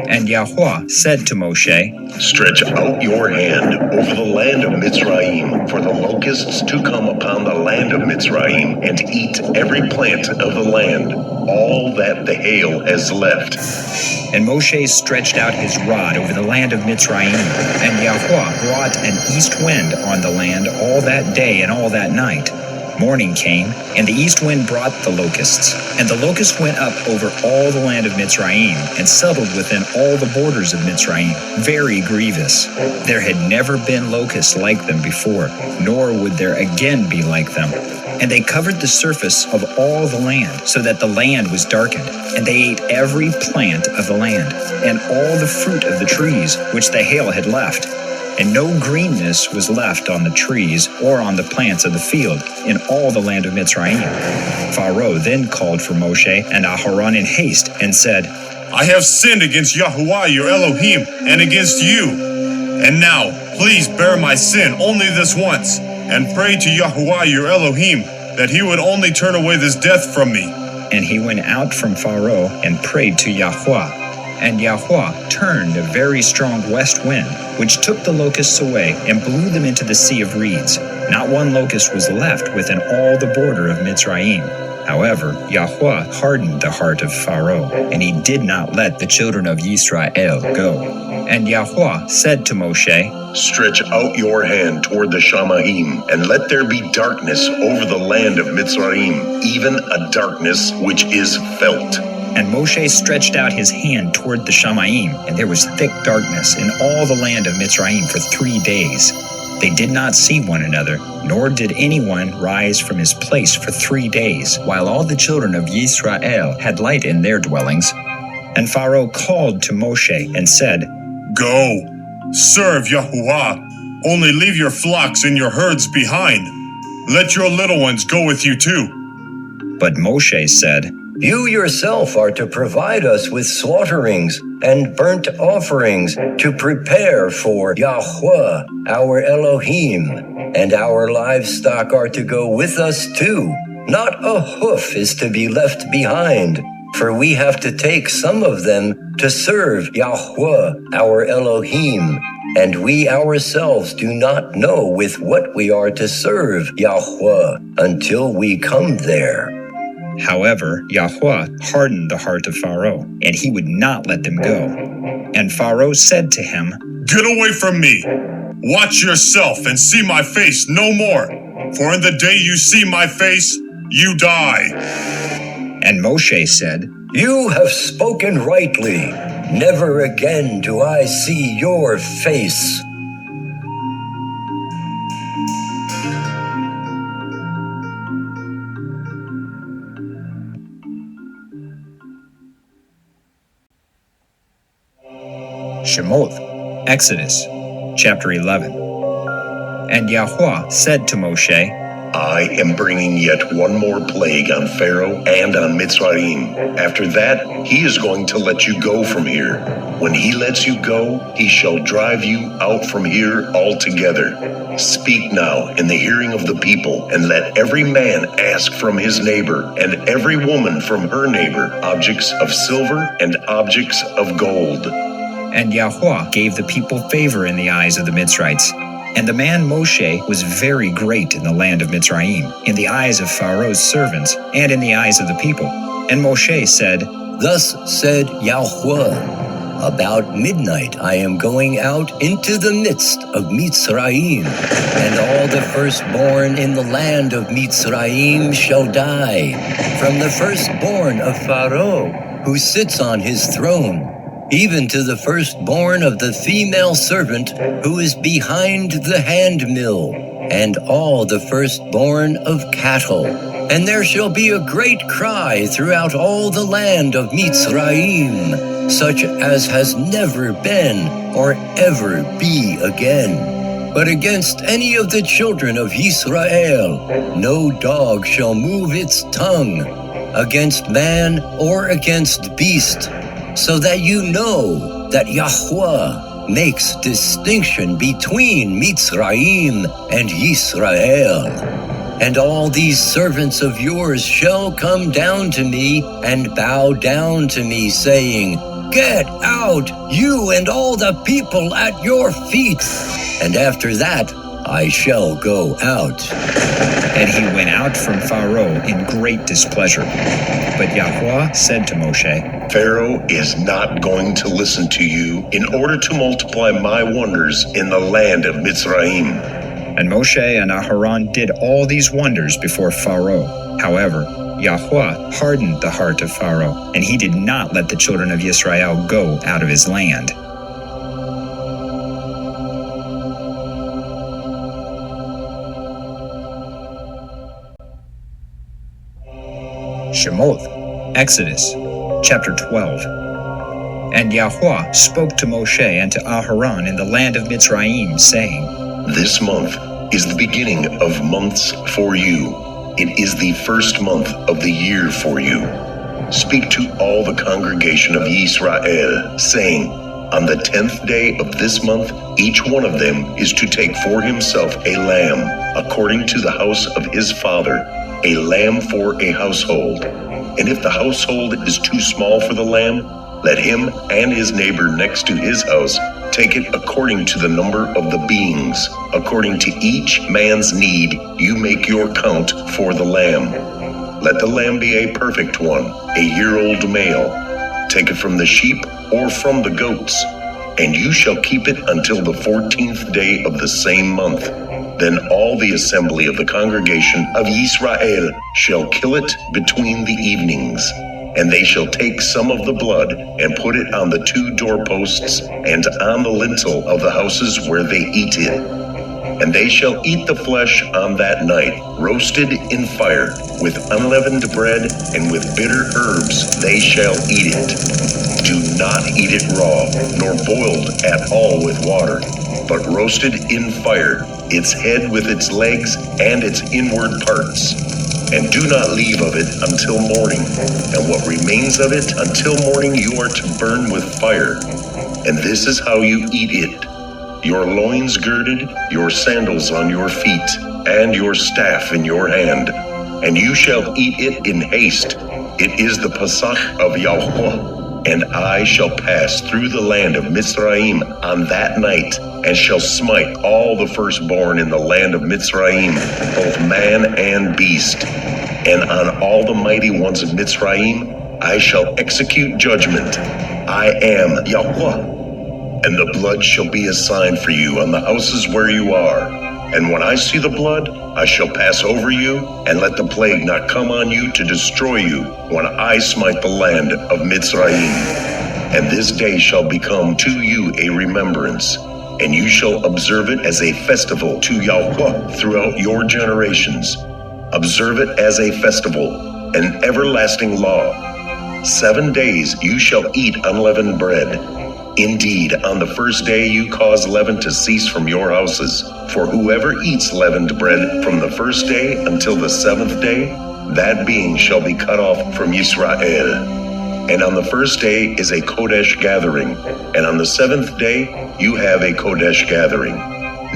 And Yahuwah said to Moshe, Stretch out your hand over the land of Mitzrayim, for the locusts to come upon the land of Mitzrayim and eat every plant of the land, all that the hail has left. And Moshe stretched out his rod over the land of Mitzrayim, and Yahuwah brought an east wind on the land all that day and all that night. Morning came, and the east wind brought the locusts. And the locusts went up over all the land of Mitzrayim, and settled within all the borders of Mitzrayim, very grievous. There had never been locusts like them before, nor would there again be like them. And they covered the surface of all the land, so that the land was darkened. And they ate every plant of the land, and all the fruit of the trees which the hail had left. And no greenness was left on the trees or on the plants of the field in all the land of Mitzrayim. Pharaoh then called for Moshe and Aharon in haste and said, I have sinned against Yahuwah your Elohim and against you. And now, please bear my sin only this once, and pray to Yahuwah your Elohim that he would only turn away this death from me. And he went out from Pharaoh and prayed to Yahuwah. And Yahuwah turned a very strong west wind, which took the locusts away and blew them into the sea of reeds. Not one locust was left within all the border of Mitzrayim. However, Yahuwah hardened the heart of Pharaoh, and he did not let the children of Israel go. And Yahuwah said to Moshe, Stretch out your hand toward the Shamaim, and let there be darkness over the land of Mitzrayim, even a darkness which is felt. And Moshe stretched out his hand toward the Shamaim, and there was thick darkness in all the land of Mitzrayim for 3 days. They did not see one another, nor did anyone rise from his place for 3 days, while all the children of Israel had light in their dwellings. And Pharaoh called to Moshe and said, Go, serve Yahuwah, only leave your flocks and your herds behind. Let your little ones go with you too. But Moshe said, You yourself are to provide us with slaughterings and burnt offerings to prepare for Yahuwah, our Elohim, and our livestock are to go with us too. Not a hoof is to be left behind, for we have to take some of them to serve Yahuwah, our Elohim, and we ourselves do not know with what we are to serve Yahuwah until we come there. However, Yahuwah hardened the heart of Pharaoh, and he would not let them go. And Pharaoh said to him, Get away from me! Watch yourself and see my face no more, for in the day you see my face, you die. And Moshe said, You have spoken rightly. Never again do I see your face. Exodus, chapter 11. And Yahuwah said to Moshe, I am bringing yet one more plague on Pharaoh and on Mitzrayim. After that, he is going to let you go from here. When he lets you go, he shall drive you out from here altogether. Speak now in the hearing of the people, and let every man ask from his neighbor, and every woman from her neighbor, objects of silver and objects of gold. And Yahuwah gave the people favor in the eyes of the Mitzrites. And the man Moshe was very great in the land of Mitzrayim, in the eyes of Pharaoh's servants, and in the eyes of the people. And Moshe said, Thus said Yahuwah, about midnight I am going out into the midst of Mitzrayim, and all the firstborn in the land of Mitzrayim shall die, from the firstborn of Pharaoh, who sits on his throne, even to the firstborn of the female servant who is behind the handmill, and all the firstborn of cattle. And there shall be a great cry throughout all the land of Mitzrayim, such as has never been or ever be again. But against any of the children of Israel, no dog shall move its tongue, against man or against beast, so that you know that Yahuwah makes distinction between Mitzrayim and Yisrael. And all these servants of yours shall come down to me and bow down to me, saying, Get out, you and all the people at your feet. And after that, I shall go out. And he went out from Pharaoh in great displeasure. But Yahuwah said to Moshe, Pharaoh is not going to listen to you in order to multiply my wonders in the land of Mitzrayim. And Moshe and Aharon did all these wonders before Pharaoh. However, Yahuwah hardened the heart of Pharaoh, and he did not let the children of Israel go out of his land. Shemoth, Exodus, chapter 12. And Yahuwah spoke to Moshe and to Aharon in the land of Mitzrayim, saying, This month is the beginning of months for you. It is the first month of the year for you. Speak to all the congregation of Yisrael, saying, On the 10th day of this month, each one of them is to take for himself a lamb, according to the house of his father, a lamb for a household. And if the household is too small for the lamb, let him and his neighbor next to his house take it according to the number of the beings. According to each man's need, you make your count for the lamb. Let the lamb be a perfect one, a year-old male. Take it from the sheep or from the goats, and you shall keep it until the 14th day of the same month. Then all the assembly of the congregation of Yisrael shall kill it between the evenings. And they shall take some of the blood and put it on the 2 doorposts and on the lintel of the houses where they eat it. And they shall eat the flesh on that night, roasted in fire, with unleavened bread and with bitter herbs they shall eat it. Do not eat it raw, nor boiled at all with water, but roasted in fire, its head with its legs and its inward parts. And do not leave of it until morning, and what remains of it until morning you are to burn with fire. And this is how you eat it: your loins girded, your sandals on your feet, and your staff in your hand. And you shall eat it in haste. It is the Pesach of Yahuwah. And I shall pass through the land of Mitzrayim on that night, and shall smite all the firstborn in the land of Mitzrayim, both man and beast. And on all the mighty ones of Mitzrayim I shall execute judgment. I am Yahuwah. And the blood shall be a sign for you on the houses where you are. And when I see the blood, I shall pass over you, and let the plague not come on you to destroy you, when I smite the land of Mitzrayim. And this day shall become to you a remembrance, and you shall observe it as a festival to Yahuwah throughout your generations. Observe it as a festival, an everlasting law. 7 days you shall eat unleavened bread. Indeed, on the first day you cause leaven to cease from your houses. For whoever eats leavened bread from the first day until the seventh day, that being shall be cut off from Israel. And on the first day is a Kodesh gathering, and on the seventh day you have a Kodesh gathering.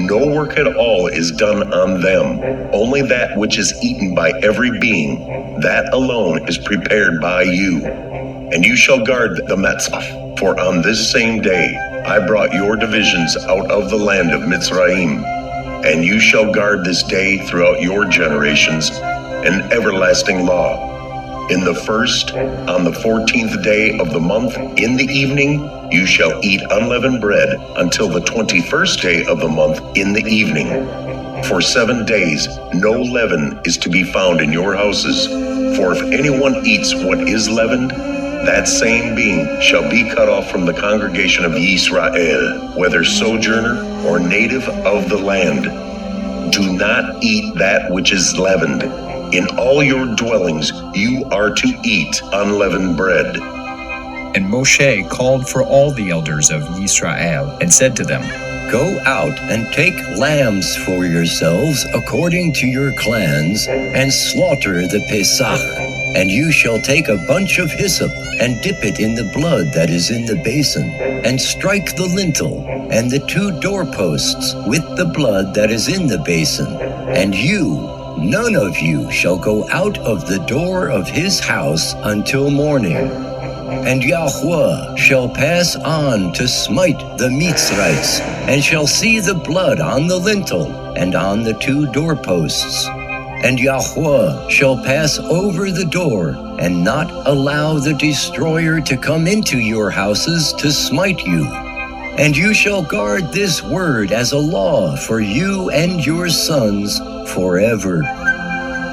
No work at all is done on them, only that which is eaten by every being, that alone is prepared by you. And you shall guard the Matzah. For on this same day I brought your divisions out of the land of Mitzrayim, and you shall guard this day throughout your generations, an everlasting law. In the first, on the 14th day of the month, in the evening, you shall eat unleavened bread until the 21st day of the month in the evening. For 7 days no leaven is to be found in your houses, for if anyone eats what is leavened, that same being shall be cut off from the congregation of Israel, whether sojourner or native of the land. Do not eat that which is leavened. In all your dwellings you are to eat unleavened bread. And Moshe called for all the elders of Israel and said to them, Go out and take lambs for yourselves according to your clans, and slaughter the Pesach. And you shall take a bunch of hyssop, and dip it in the blood that is in the basin, and strike the lintel, and the 2 doorposts with the blood that is in the basin. And none of you shall go out of the door of his house until morning. And Yahuwah shall pass on to smite the Mitzrites, and shall see the blood on the lintel and on the 2 doorposts. And Yahuwah shall pass over the door, and not allow the destroyer to come into your houses to smite you. And you shall guard this word as a law for you and your sons forever.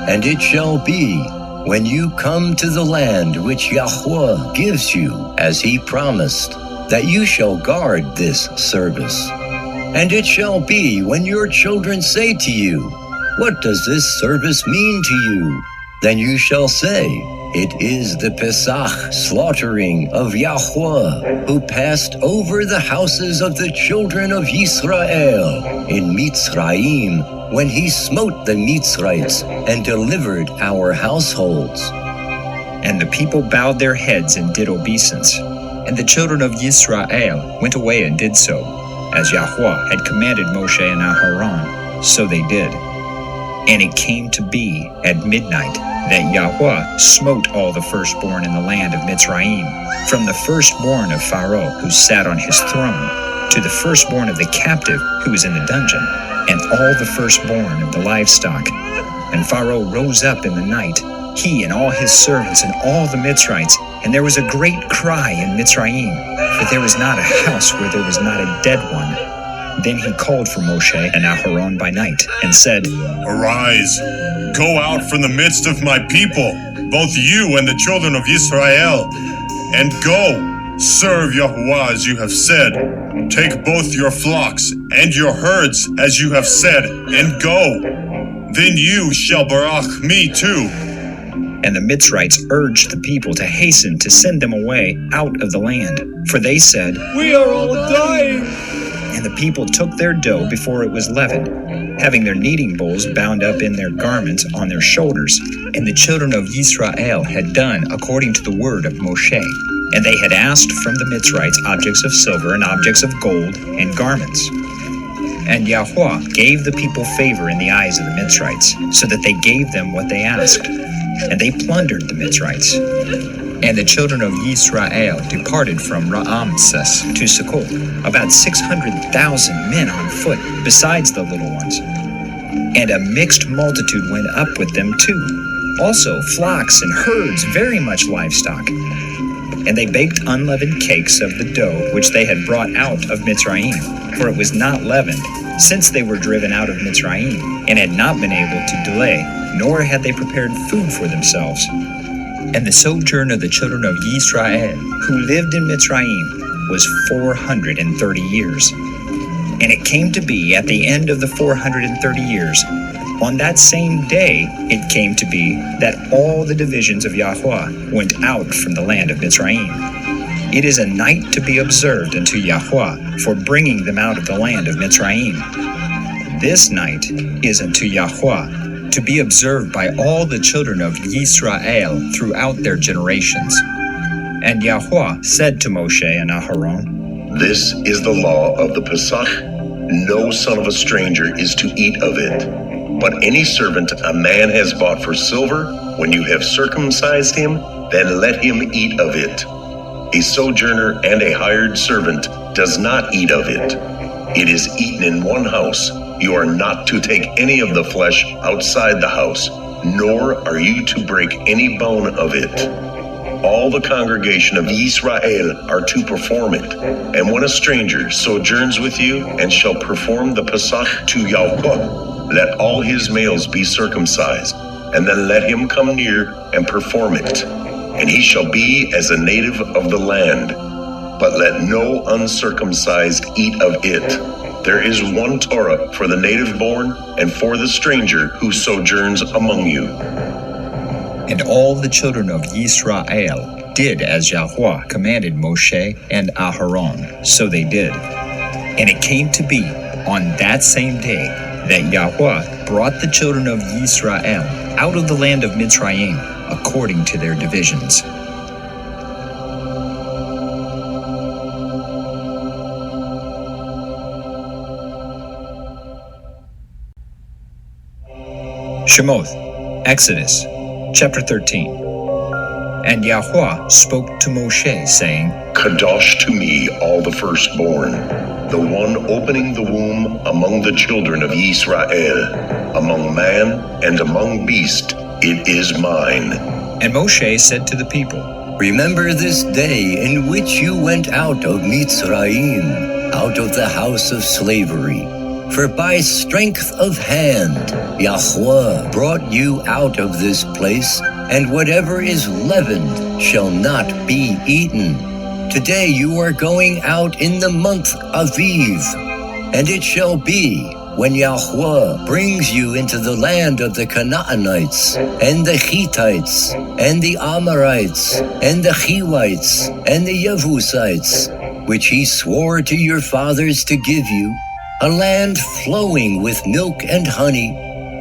And it shall be, when you come to the land which Yahuwah gives you, as he promised, that you shall guard this service. And it shall be, when your children say to you, What does this service mean to you? Then you shall say, It is the Pesach slaughtering of Yahuwah, who passed over the houses of the children of Israel in Mitzrayim, when he smote the Mitzrites and delivered our households. And the people bowed their heads and did obeisance. And the children of Israel went away and did so. As Yahuwah had commanded Moshe and Aharon, so they did. And it came to be at midnight that Yahuwah smote all the firstborn in the land of Mitzrayim, from the firstborn of Pharaoh, who sat on his throne, to the firstborn of the captive who was in the dungeon, and all the firstborn of the livestock. And Pharaoh rose up in the night, he and all his servants and all the Mitzrites, and there was a great cry in Mitzrayim, for there was not a house where there was not a dead one. Then he called for Moshe and Aharon by night, and said, Arise, go out from the midst of my people, both you and the children of Israel, and go, serve Yahuwah as you have said. Take both your flocks and your herds as you have said, and go. Then you shall barach me too. And the Mitzrites urged the people to hasten to send them away out of the land, for they said, We are all dying. And the people took their dough before it was leavened, having their kneading bowls bound up in their garments on their shoulders. And the children of Israel had done according to the word of Moshe. And they had asked from the Mitzrites objects of silver and objects of gold and garments. And Yahuwah gave the people favor in the eyes of the Mitzrites, so that they gave them what they asked. And they plundered the Mitzrites. And the children of Israel departed from Ramses to Succoth, about 600,000 men on foot, besides the little ones. And a mixed multitude went up with them too, also flocks and herds, very much livestock. And they baked unleavened cakes of the dough which they had brought out of Mitzrayim, for it was not leavened, since they were driven out of Mitzrayim, and had not been able to delay, nor had they prepared food for themselves. And the sojourn of the children of Israel, who lived in Mitzrayim, was 430 years. And it came to be at the end of the 430 years, on that same day it came to be that all the divisions of Yahuwah went out from the land of Mitzrayim. It is a night to be observed unto Yahuwah for bringing them out of the land of Mitzrayim. This night is unto Yahuwah to be observed by all the children of Yisrael throughout their generations. And Yahuwah said to Moshe and Aharon, This is the law of the Pesach. No son of a stranger is to eat of it. But any servant a man has bought for silver, when you have circumcised him, then let him eat of it. A sojourner and a hired servant does not eat of it. It is eaten in one house. You are not to take any of the flesh outside the house, nor are you to break any bone of it. All the congregation of Israel are to perform it. And when a stranger sojourns with you and shall perform the Pesach to Yahuwah, let all his males be circumcised, and then let him come near and perform it. And he shall be as a native of the land, but let no uncircumcised eat of it. There is one Torah for the native born and for the stranger who sojourns among you. And all the children of Yisrael did as Yahuwah commanded Moshe and Aharon, so they did. And it came to be on that same day that Yahuwah brought the children of Yisrael out of the land of Mitzrayim according to their divisions. Shemoth, Exodus, chapter 13. And Yahuwah spoke to Moshe, saying, Kadosh to me all the firstborn, the one opening the womb among the children of Israel, among man and among beast, it is mine. And Moshe said to the people, Remember this day in which you went out of Mitzrayim, out of the house of slavery. For by strength of hand Yahuwah brought you out of this place, and whatever is leavened shall not be eaten. Today you are going out in the month Aviv, and it shall be, when Yahuwah brings you into the land of the Canaanites, and the Hittites, and the Amorites, and the Hivites, and the Jebusites, which he swore to your fathers to give you, a land flowing with milk and honey,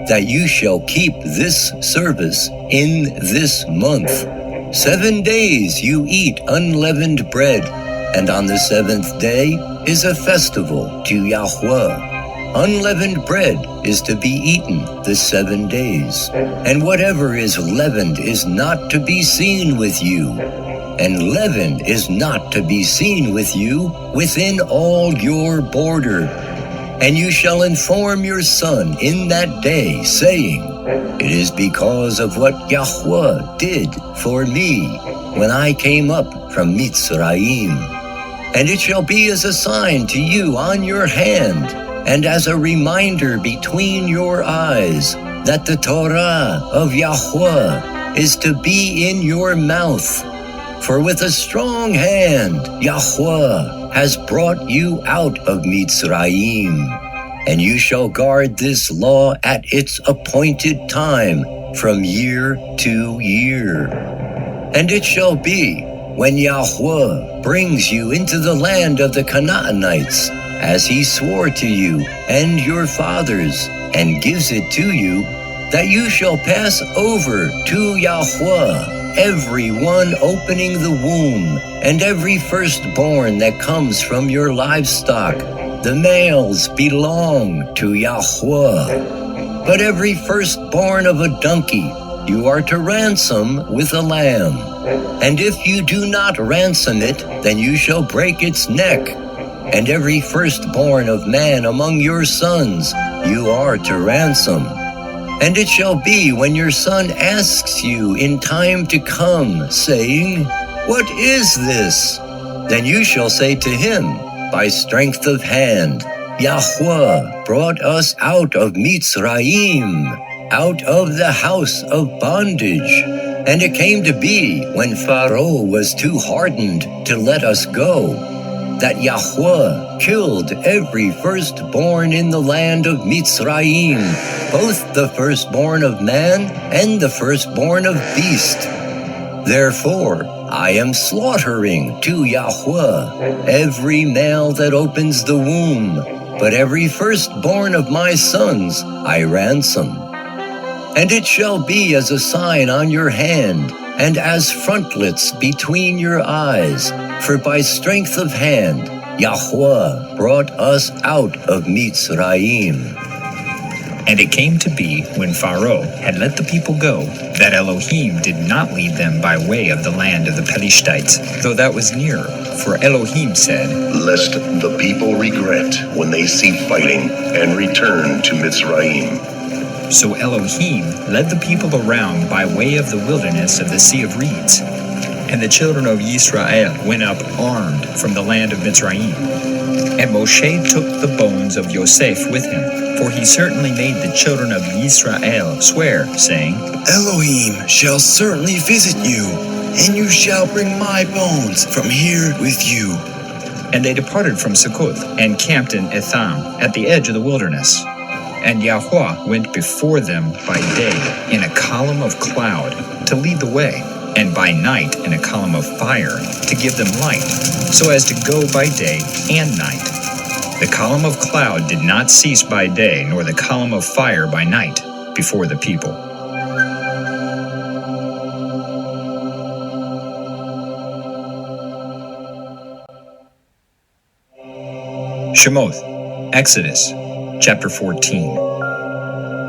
that you shall keep this service in this month. 7 days you eat unleavened bread, and on the 7th day is a festival to Yahuwah. Unleavened bread is to be eaten the 7 days, and whatever is leavened is not to be seen with you, and leaven is not to be seen with you within all your border. And you shall inform your son in that day, saying, It is because of what Yahuwah did for me when I came up from Mitzrayim. And it shall be as a sign to you on your hand, and as a reminder between your eyes, that the Torah of Yahuwah is to be in your mouth. For with a strong hand Yahuwah has brought you out of Mitzrayim, and you shall guard this law at its appointed time from year to year. And it shall be, when Yahuwah brings you into the land of the Canaanites, as he swore to you and your fathers, and gives it to you, that you shall pass over to Yahuwah, every one opening the womb, and every firstborn that comes from your livestock. The males belong to Yahuwah. But every firstborn of a donkey you are to ransom with a lamb. And if you do not ransom it, then you shall break its neck. And every firstborn of man among your sons you are to ransom. And it shall be, when your son asks you in time to come, saying, What is this? Then you shall say to him, By strength of hand, Yahuwah brought us out of Mitzrayim, out of the house of bondage. And it came to be, when Pharaoh was too hardened to let us go, that Yahuwah killed every firstborn in the land of Mitzrayim, both the firstborn of man and the firstborn of beast. Therefore, I am slaughtering to Yahuwah every male that opens the womb, but every firstborn of my sons I ransom. And it shall be as a sign on your hand, and as frontlets between your eyes, for by strength of hand Yahuwah brought us out of Mitzrayim. And it came to be, when Pharaoh had let the people go, that Elohim did not lead them by way of the land of the Pelishtites, though that was nearer. For Elohim said, Lest the people regret when they see fighting and return to Mitzrayim. So Elohim led the people around by way of the wilderness of the Sea of Reeds. And the children of Israel went up armed from the land of Mitzrayim. And Moshe took the bones of Yosef with him, for he certainly made the children of Israel swear, saying, Elohim shall certainly visit you, and you shall bring my bones from here with you. And they departed from Succoth, and camped in Etham, at the edge of the wilderness. And Yahuwah went before them by day in a column of cloud to lead the way, and by night in a column of fire to give them light, so as to go by day and night. The column of cloud did not cease by day, nor the column of fire by night, before the people. Shemoth, Exodus, chapter 14.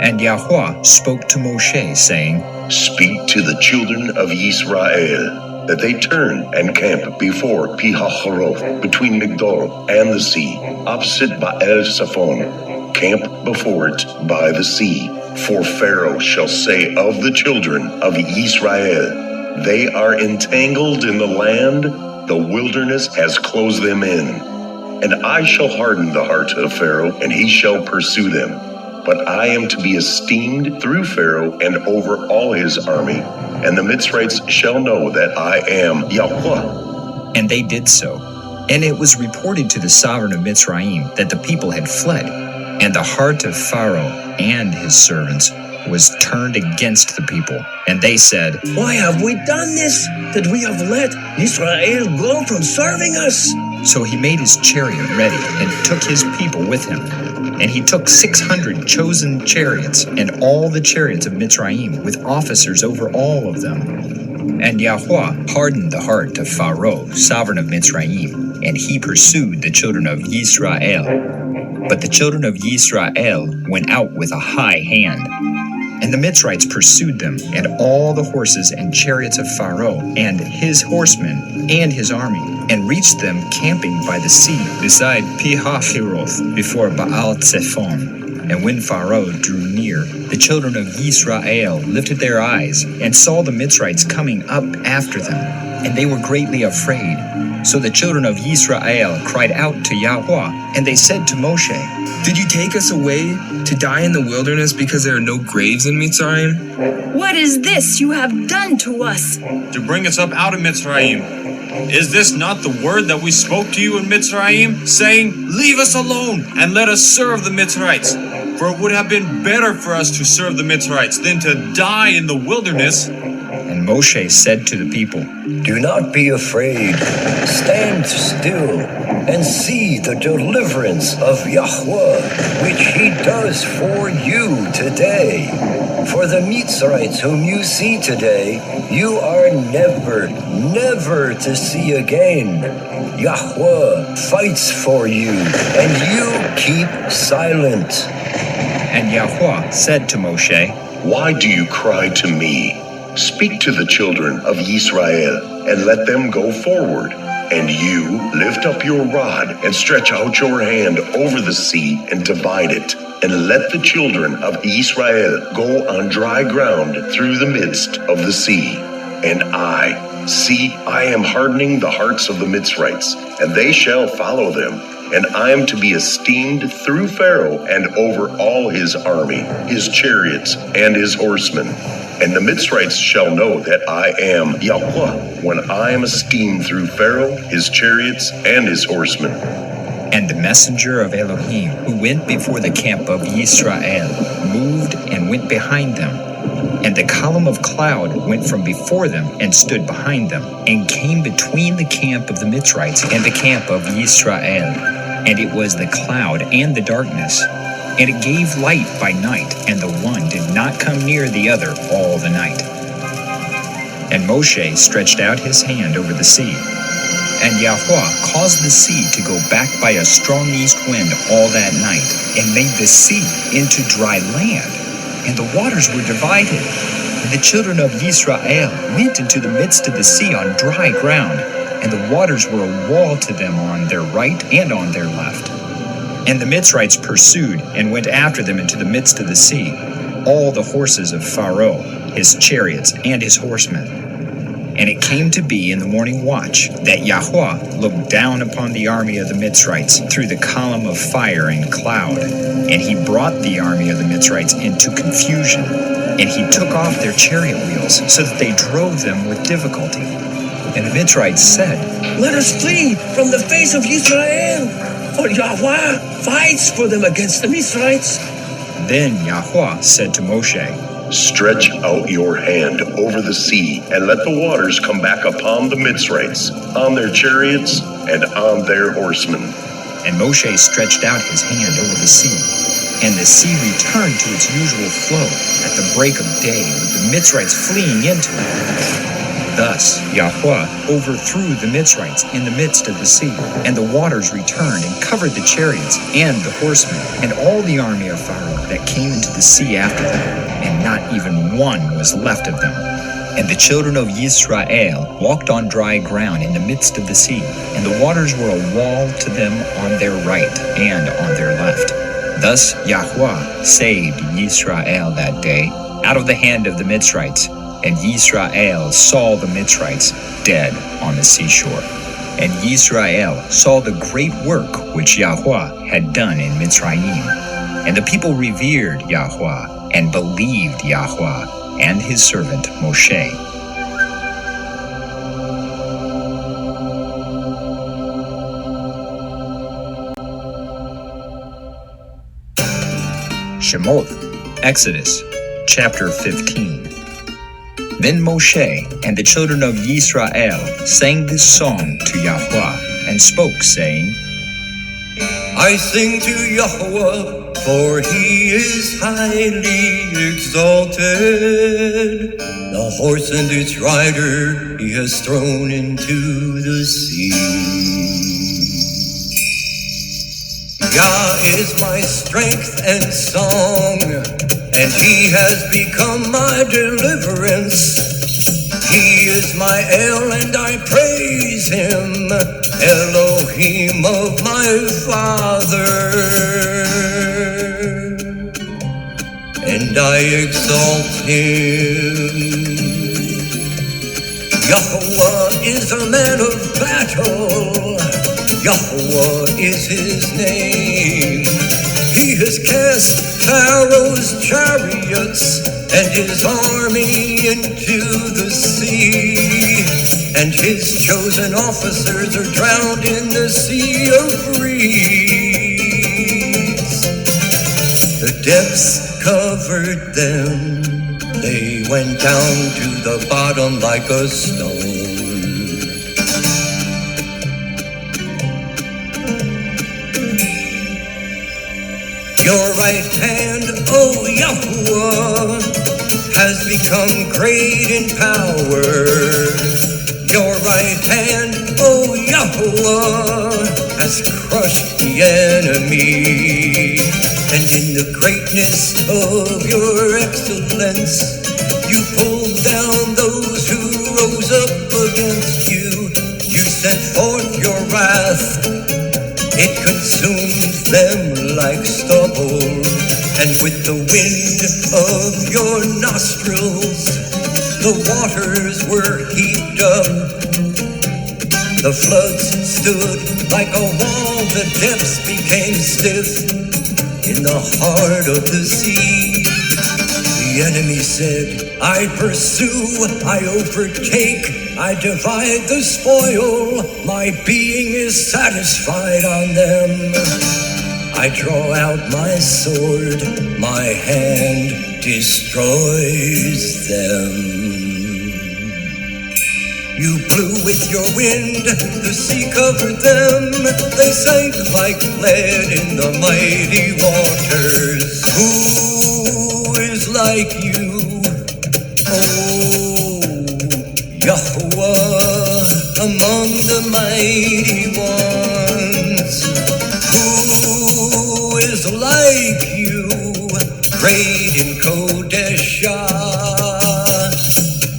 And Yahuwah spoke to Moshe, saying, Speak to the children of Israel, that they turn and camp before Pi-hahiroth, between Migdol and the sea, opposite Baal-Zephon. Camp before it by the sea. For Pharaoh shall say of the children of Israel, They are entangled in the land, the wilderness has closed them in. And I shall harden the heart of Pharaoh, and he shall pursue them. But I am to be esteemed through Pharaoh and over all his army, and the Mitzrites shall know that I am Yahuwah. And they did so. And it was reported to the sovereign of Mitzrayim that the people had fled, and the heart of Pharaoh and his servants was turned against the people. And they said, Why have we done this, that we have let Israel go from serving us? So he made his chariot ready, and took his people with him. And he took 600 chosen chariots, and all the chariots of Mitzrayim, with officers over all of them. And Yahuwah hardened the heart of Pharaoh, sovereign of Mitzrayim, and he pursued the children of Israel. But the children of Israel went out with a high hand. And the Mitzrites pursued them, and all the horses and chariots of Pharaoh, and his horsemen, and his army, and reached them camping by the sea, beside Pi-hahiroth, before Baal-Zephon. And when Pharaoh drew near, the children of Israel lifted their eyes, and saw the Mitzrites coming up after them, and they were greatly afraid. So the children of Israel cried out to Yahuwah, and they said to Moshe, Did you take us away to die in the wilderness because there are no graves in Mitzrayim? What is this you have done to us? To bring us up out of Mitzrayim. Is this not the word that we spoke to you in Mitzrayim, saying, Leave us alone, and let us serve the Mitzrites? For it would have been better for us to serve the Mitzrites than to die in the wilderness. And Moshe said to the people, Do not be afraid. Stand still and see the deliverance of Yahuwah, which he does for you today. For the Mitzrites whom you see today, you are never to see again. Yahuwah fights for you, and you keep silent. And Yahuwah said to Moshe, Why do you cry to me? Speak to the children of Israel, and let them go forward. And you lift up your rod, and stretch out your hand over the sea, and divide it. And let the children of Israel go on dry ground through the midst of the sea. And I am hardening the hearts of the Mitzrites, and they shall follow them. And I am to be esteemed through Pharaoh and over all his army, his chariots, and his horsemen. And the Mitzrites shall know that I am Yahuwah, when I am esteemed through Pharaoh, his chariots, and his horsemen. And the messenger of Elohim, who went before the camp of Israel, moved and went behind them. And the column of cloud went from before them and stood behind them, and came between the camp of the Mitzrites and the camp of Yisrael. And it was the cloud and the darkness. And it gave light by night, and the one did not come near the other all the night. And Moshe stretched out his hand over the sea. And Yahuwah caused the sea to go back by a strong east wind all that night, and made the sea into dry land. And the waters were divided. And the children of Yisrael went into the midst of the sea on dry ground, and the waters were a wall to them on their right and on their left. And the Mitzrites pursued and went after them into the midst of the sea, all the horses of Pharaoh, his chariots, and his horsemen. And it came to be in the morning watch that Yahuwah looked down upon the army of the Mitzrites through the column of fire and cloud. And he brought the army of the Mitzrites into confusion. And he took off their chariot wheels so that they drove them with difficulty. And the Mitzrites said, "Let us flee from the face of Israel, for Yahuwah fights for them against the Mitzrites." Then Yahuwah said to Moshe, "Stretch out your hand over the sea, and let the waters come back upon the Mitzrites, on their chariots, and on their horsemen." And Moshe stretched out his hand over the sea, and the sea returned to its usual flow at the break of day, with the Mitzrites fleeing into it. Thus Yahuwah overthrew the Mitzrites in the midst of the sea, and the waters returned and covered the chariots and the horsemen, and all the army of Pharaoh that came into the sea after them, and not even one was left of them. And the children of Yisrael walked on dry ground in the midst of the sea, and the waters were a wall to them on their right and on their left. Thus Yahuwah saved Yisrael that day out of the hand of the Mitzrites, and Yisrael saw the Mitzrites dead on the seashore. And Yisrael saw the great work which Yahuwah had done in Mitzrayim. And the people revered Yahuwah and believed Yahuwah and his servant Moshe. Shemot, Exodus, chapter 15. Then Moshe and the children of Yisrael sang this song to Yahuwah and spoke, saying, I sing to Yahuwah, for he is highly exalted. The horse and its rider he has thrown into the sea. Yah is my strength and song, and he has become my deliverance. He is my El, and I praise him, Elohim of my father. And I exalt him. Yahuwah is a man of battle. Yahuwah is his name. He has cast Pharaoh's chariots and his army into the sea, and his chosen officers are drowned in the sea of reeds. The depths covered them, they went down to the bottom like a stone. Your right hand, O Yahuwah, has become great in power. Your right hand, O Yahuwah, has crushed the enemy. And in the greatness of your excellence, you pulled down those who rose up against you. You sent forth your wrath. It consumes them like stubble, and with the wind of your nostrils, the waters were heaped up. The floods stood like a wall, the depths became stiff in the heart of the sea. The enemy said, I pursue, I overtake, I divide the spoil, my being is satisfied on them. I draw out my sword, my hand destroys them. You blew with your wind, the sea covered them. They sank like lead in the mighty waters. Who is like you, oh Yahuwah, among the mighty ones? Who is like you, great in Kodeshah,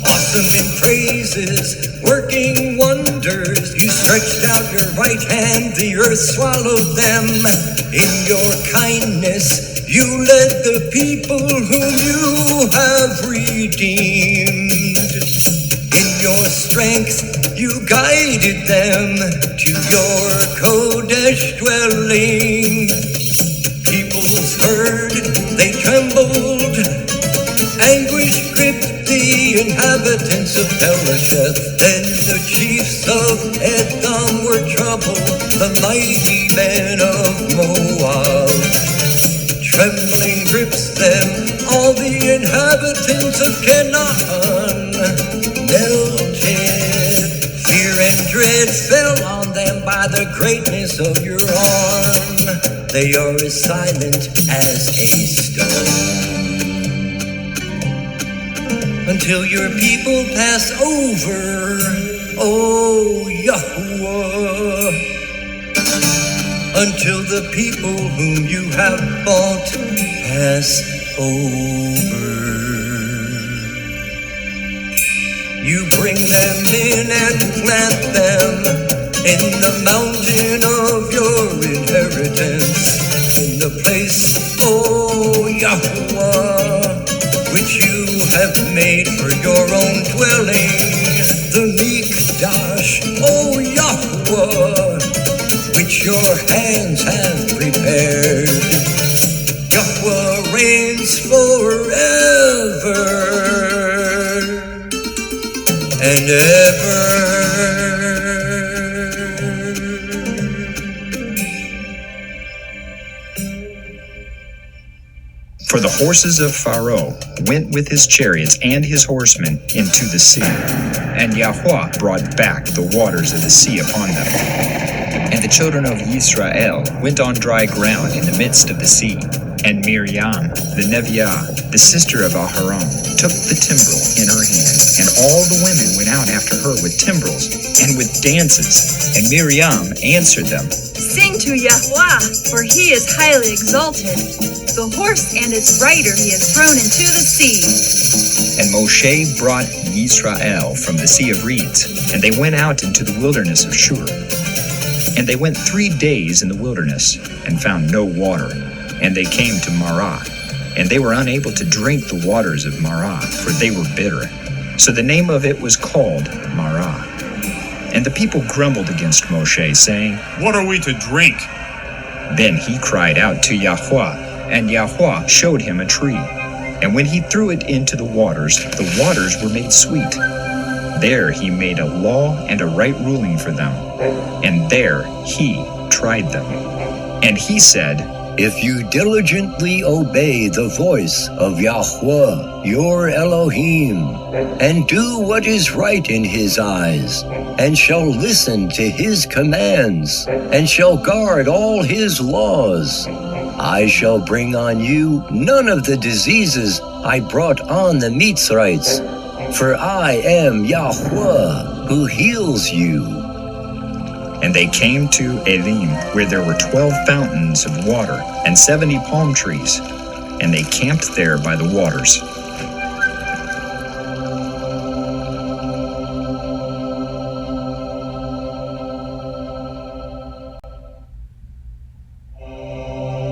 awesome in praises, working wonders? You stretched out your right hand, the earth swallowed them. In your kindness, you led the people whom you have redeemed. In your strength, you guided them to your Kodesh dwelling. Peoples heard, they trembled. Anguish gripped the inhabitants of Pelasheth. Then the chiefs of Edom were troubled, the mighty men of Moab. Trembling grips them, all the inhabitants of Canaan melted. Fear and dread fell on them by the greatness of your arm. They are as silent as a stone. Until your people pass over, oh Yahuwah. Until the people whom you have bought pass over. You bring them in and plant them in the mountain of your inheritance, in the place, oh Yahuwah, which you have made for your own dwelling, the Mikdash, oh Yahuwah, which your hands have prepared. Yahuwah reigns forever and ever. For the horses of Pharaoh went with his chariots and his horsemen into the sea, and Yahuwah brought back the waters of the sea upon them. And the children of Israel went on dry ground in the midst of the sea. And Miriam, the Neviah, the sister of Aharon, took the timbrel in her hand, and all the women went out after her with timbrels and with dances. And Miriam answered them, Sing to Yahuwah, for he is highly exalted. The horse and its rider he has thrown into the sea. And Moshe brought Israel from the Sea of Reeds, and they went out into the wilderness of Shur. And they went 3 days in the wilderness, and found no water. And they came to Marah, and they were unable to drink the waters of Marah, for they were bitter. So the name of it was called Marah. And the people grumbled against Moshe, saying, What are we to drink? Then he cried out to Yahuwah, and Yahuwah showed him a tree. And when he threw it into the waters were made sweet. There he made a law and a right ruling for them, and there he tried them. And he said, If you diligently obey the voice of Yahuwah, your Elohim, and do what is right in his eyes, and shall listen to his commands, and shall guard all his laws, I shall bring on you none of the diseases I brought on the Mitzrites, for I am Yahuwah who heals you. And they came to Elim, where there were 12 fountains of water and 70 palm trees, and they camped there by the waters.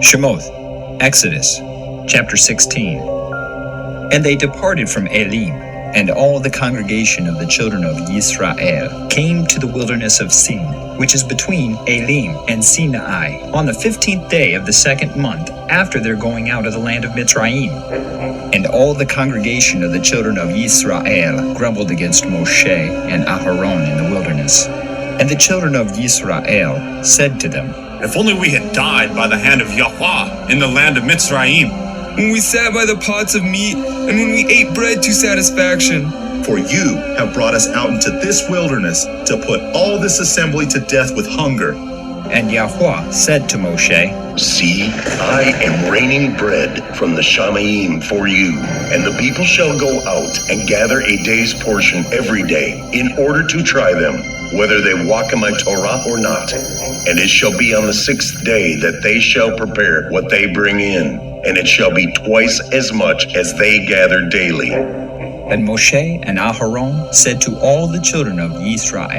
Shemoth, Exodus, chapter 16. And they departed from Elim, and all the congregation of the children of Israel came to the wilderness of Sin, which is between Elim and Sinai, on the 15th day of the 2nd month after their going out of the land of Mitzrayim. And all the congregation of the children of Israel grumbled against Moshe and Aharon in the wilderness. And the children of Israel said to them, If only we had died by the hand of Yahuwah in the land of Mitzrayim, when we sat by the pots of meat, and when we ate bread to satisfaction. For you have brought us out into this wilderness to put all this assembly to death with hunger. And Yahuwah said to Moshe, See, I am raining bread from the Shamayim for you, and the people shall go out and gather a day's portion every day, in order to try them, whether they walk in my Torah or not. And it shall be on the 6th day that they shall prepare what they bring in, and it shall be twice as much as they gather daily. And Moshe and Aharon said to all the children of Israel,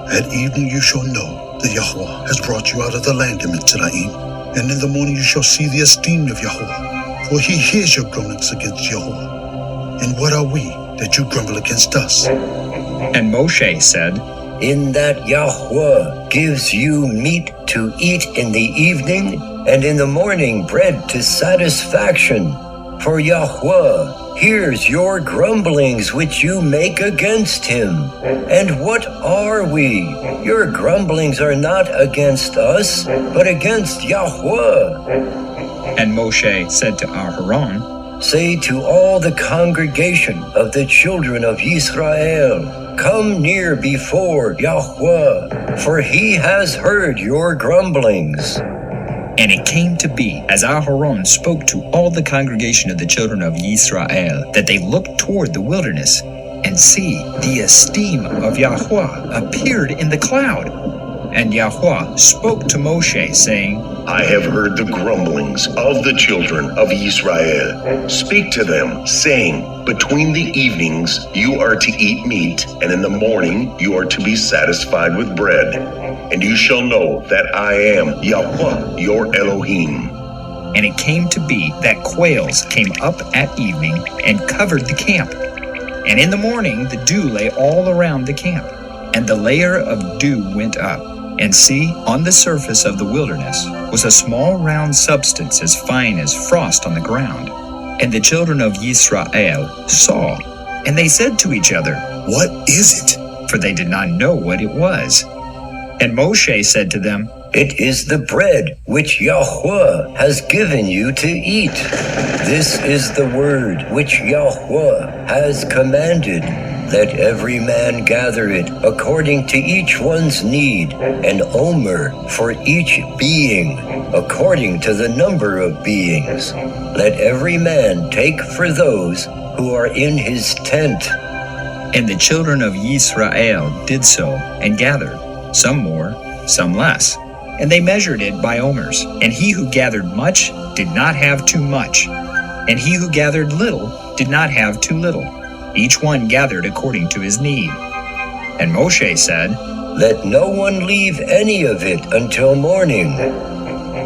At evening you shall know that Yahuwah has brought you out of the land of Mitzrayim, and in the morning you shall see the esteem of Yahuwah, for he hears your groanings against Yahuwah. And what are we that you grumble against us? And Moshe said, In that Yahuwah gives you meat to eat in the evening, and in the morning bread to satisfaction. For Yahuwah hears your grumblings which you make against him. And what are we? Your grumblings are not against us, but against Yahuwah. And Moshe said to Aharon, Say to all the congregation of the children of Israel, Come near before Yahuwah, for he has heard your grumblings. And it came to be, as Aharon spoke to all the congregation of the children of Israel, that they looked toward the wilderness, and see, the esteem of Yahuwah appeared in the cloud. And Yahuwah spoke to Moshe, saying, I have heard the grumblings of the children of Israel. Speak to them, saying, Between the evenings you are to eat meat, and in the morning you are to be satisfied with bread. And you shall know that I am Yahuwah, your Elohim. And it came to be that quails came up at evening and covered the camp. And in the morning the dew lay all around the camp. And the layer of dew went up. And see, on the surface of the wilderness was a small round substance as fine as frost on the ground. And the children of Israel saw, and they said to each other, What is it? For they did not know what it was. And Moshe said to them, It is the bread which Yahuwah has given you to eat. This is the word which Yahuwah has commanded. Let every man gather it according to each one's need, an omer for each being, according to the number of beings. Let every man take for those who are in his tent. And the children of Israel did so, and gathered, some more, some less. And they measured it by omers. And he who gathered much did not have too much, and he who gathered little did not have too little. Each one gathered according to his need. And Moshe said, Let no one leave any of it until morning.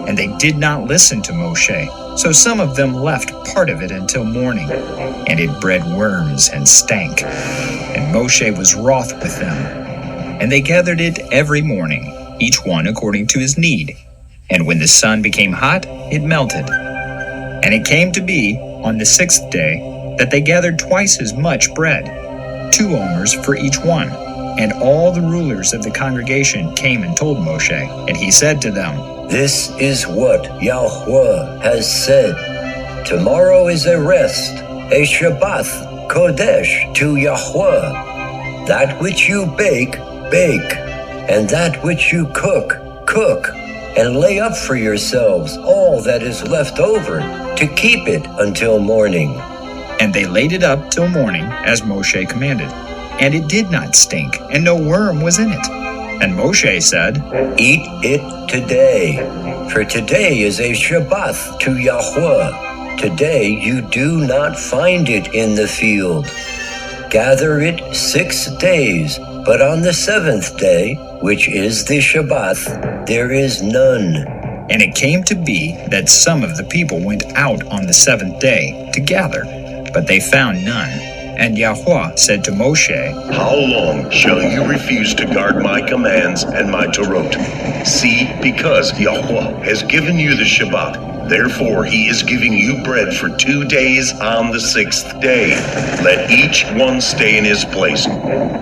And they did not listen to Moshe. So some of them left part of it until morning, and it bred worms and stank. And Moshe was wroth with them. And they gathered it every morning, each one according to his need. And when the sun became hot, it melted. And it came to be, on the 6th day, that they gathered twice as much bread, 2 omers for each one. And all the rulers of the congregation came and told Moshe, and he said to them, This is what Yahuwah has said. Tomorrow is a rest, a Shabbath, Kodesh to Yahuwah. That which you bake, bake, and that which you cook, cook, and lay up for yourselves all that is left over, to keep it until morning. And they laid it up till morning, as Moshe commanded. And it did not stink, and no worm was in it. And Moshe said, Eat it today, for today is a Shabbath to Yahuwah. Today you do not find it in the field. Gather it 6 days, but on the 7th day, which is the Shabbath, there is none. And it came to be that some of the people went out on the 7th day to gather, but they found none. And Yahuwah said to Moshe, How long shall you refuse to guard my commands and my Torot? See, because Yahuwah has given you the Shabbat, therefore he is giving you bread for 2 days on the 6th day. Let each one stay in his place.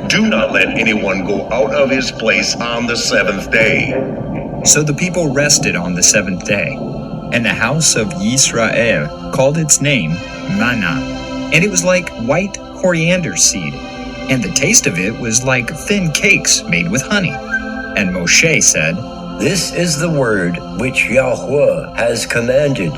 Do not let anyone go out of his place on the 7th day. So the people rested on the 7th day. And the house of Yisrael called its name manna, and it was like white coriander seed, and the taste of it was like thin cakes made with honey. And Moshe said, This is the word which Yahuwah has commanded.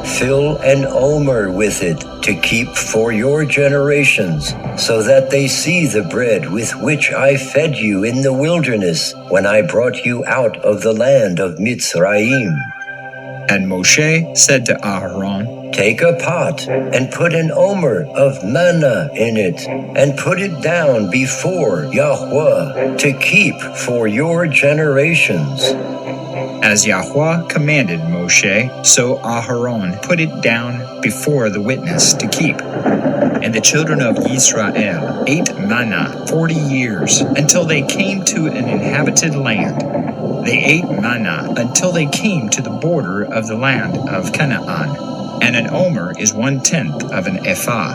Fill an omer with it to keep for your generations, so that they see the bread with which I fed you in the wilderness when I brought you out of the land of Mitzrayim. And Moshe said to Aharon, Take a pot and put an omer of manna in it, and put it down before Yahuwah to keep for your generations. As Yahuwah commanded Moshe, so Aharon put it down before the witness to keep. And the children of Israel ate manna 40 years until they came to an inhabited land. They ate manna until they came to the border of the land of Canaan, and an omer is 1/10 of an ephah.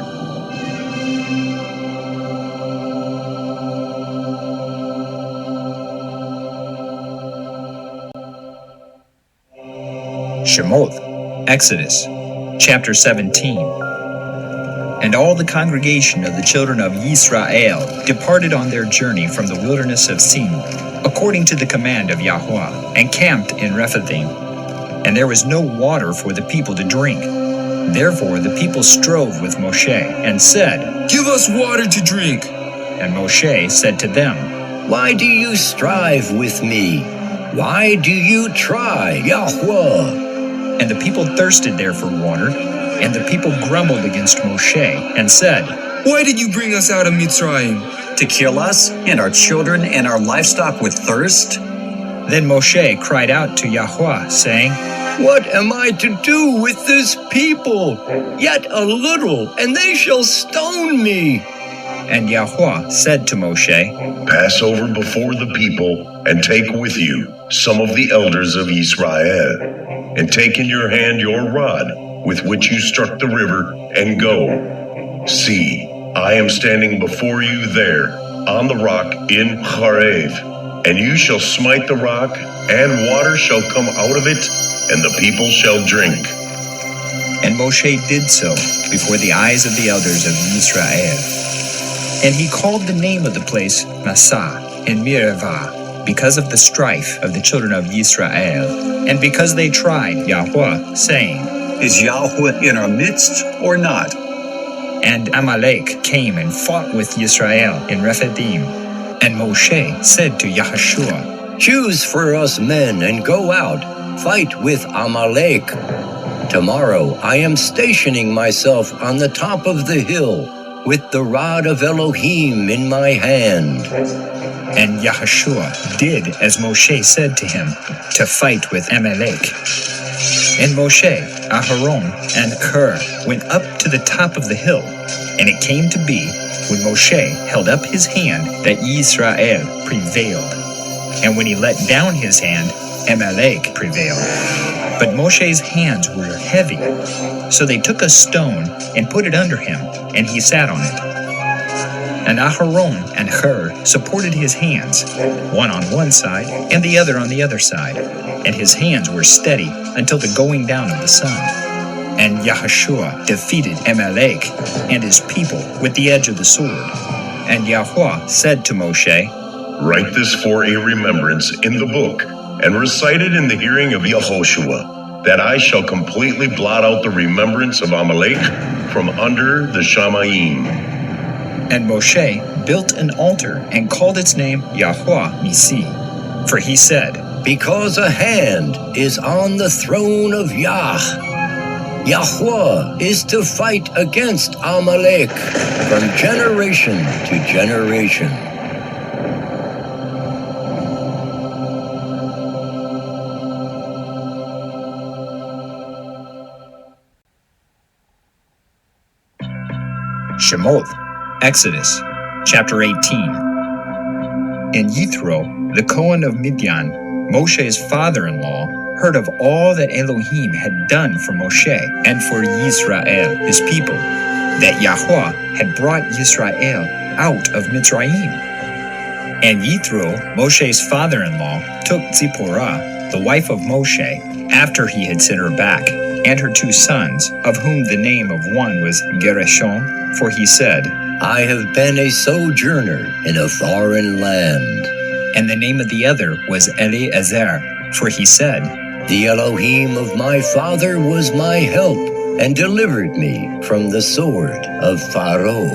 Shemoth, Exodus, chapter 17. And all the congregation of the children of Israel departed on their journey from the wilderness of Sin, according to the command of Yahuwah, and camped in Rephidim. And there was no water for the people to drink. Therefore the people strove with Moshe, and said, Give us water to drink. And Moshe said to them, Why do you strive with me? Why do you try Yahuwah? And the people thirsted there for water, and the people grumbled against Moshe, and said, Why did you bring us out of Mitzrayim? To kill us and our children and our livestock with thirst? Then Moshe cried out to Yahuwah, saying, What am I to do with this people? Yet a little, and they shall stone me. And Yahuwah said to Moshe, Pass over before the people, and take with you some of the elders of Israel, and take in your hand your rod, with which you struck the river, and go. See, I am standing before you there, on the rock in Horeb, and you shall smite the rock, and water shall come out of it, and the people shall drink. And Moshe did so before the eyes of the elders of Israel. And he called the name of the place Massah in Meribah, because of the strife of the children of Israel, and because they tried Yahuwah, saying, Is Yahuwah in our midst or not? And Amalek came and fought with Israel in Rephidim. And Moshe said to Yahushua, Choose for us men and go out, fight with Amalek. Tomorrow I am stationing myself on the top of the hill, with the rod of Elohim in my hand. And Yahushua did as Moshe said to him, to fight with Amalek. And Moshe, Aharon, and Hur went up to the top of the hill. And it came to be, when Moshe held up his hand, that Israel prevailed. And when he let down his hand, Amalek prevailed. But Moshe's hands were heavy. So they took a stone and put it under him, and he sat on it. And Aharon and Hur supported his hands, one on one side and the other on the other side. And his hands were steady until the going down of the sun. And Yahushua defeated Amalek and his people with the edge of the sword. And Yahuwah said to Moshe, Write this for a remembrance in the book, and recite it in the hearing of Yehoshua, that I shall completely blot out the remembrance of Amalek from under the Shamayim. And Moshe built an altar and called its name Yahuwah Nisi. For he said, Because a hand is on the throne of Yah. Yahuwah is to fight against Amalek from generation to generation. Shemoth, Exodus, chapter 18. And Yithro, the Cohen of Midian, Moshe's father-in-law, heard of all that Elohim had done for Moshe and for Yisrael, his people, that Yahuwah had brought Yisrael out of Mitzrayim. And Yithro, Moshe's father-in-law, took Zipporah, the wife of Moshe, after he had sent her back, and her 2 sons, of whom the name of one was Gershom, for he said, I have been a sojourner in a foreign land. And the name of the other was Eliezer, for he said, The Elohim of my father was my help, and delivered me from the sword of Pharaoh.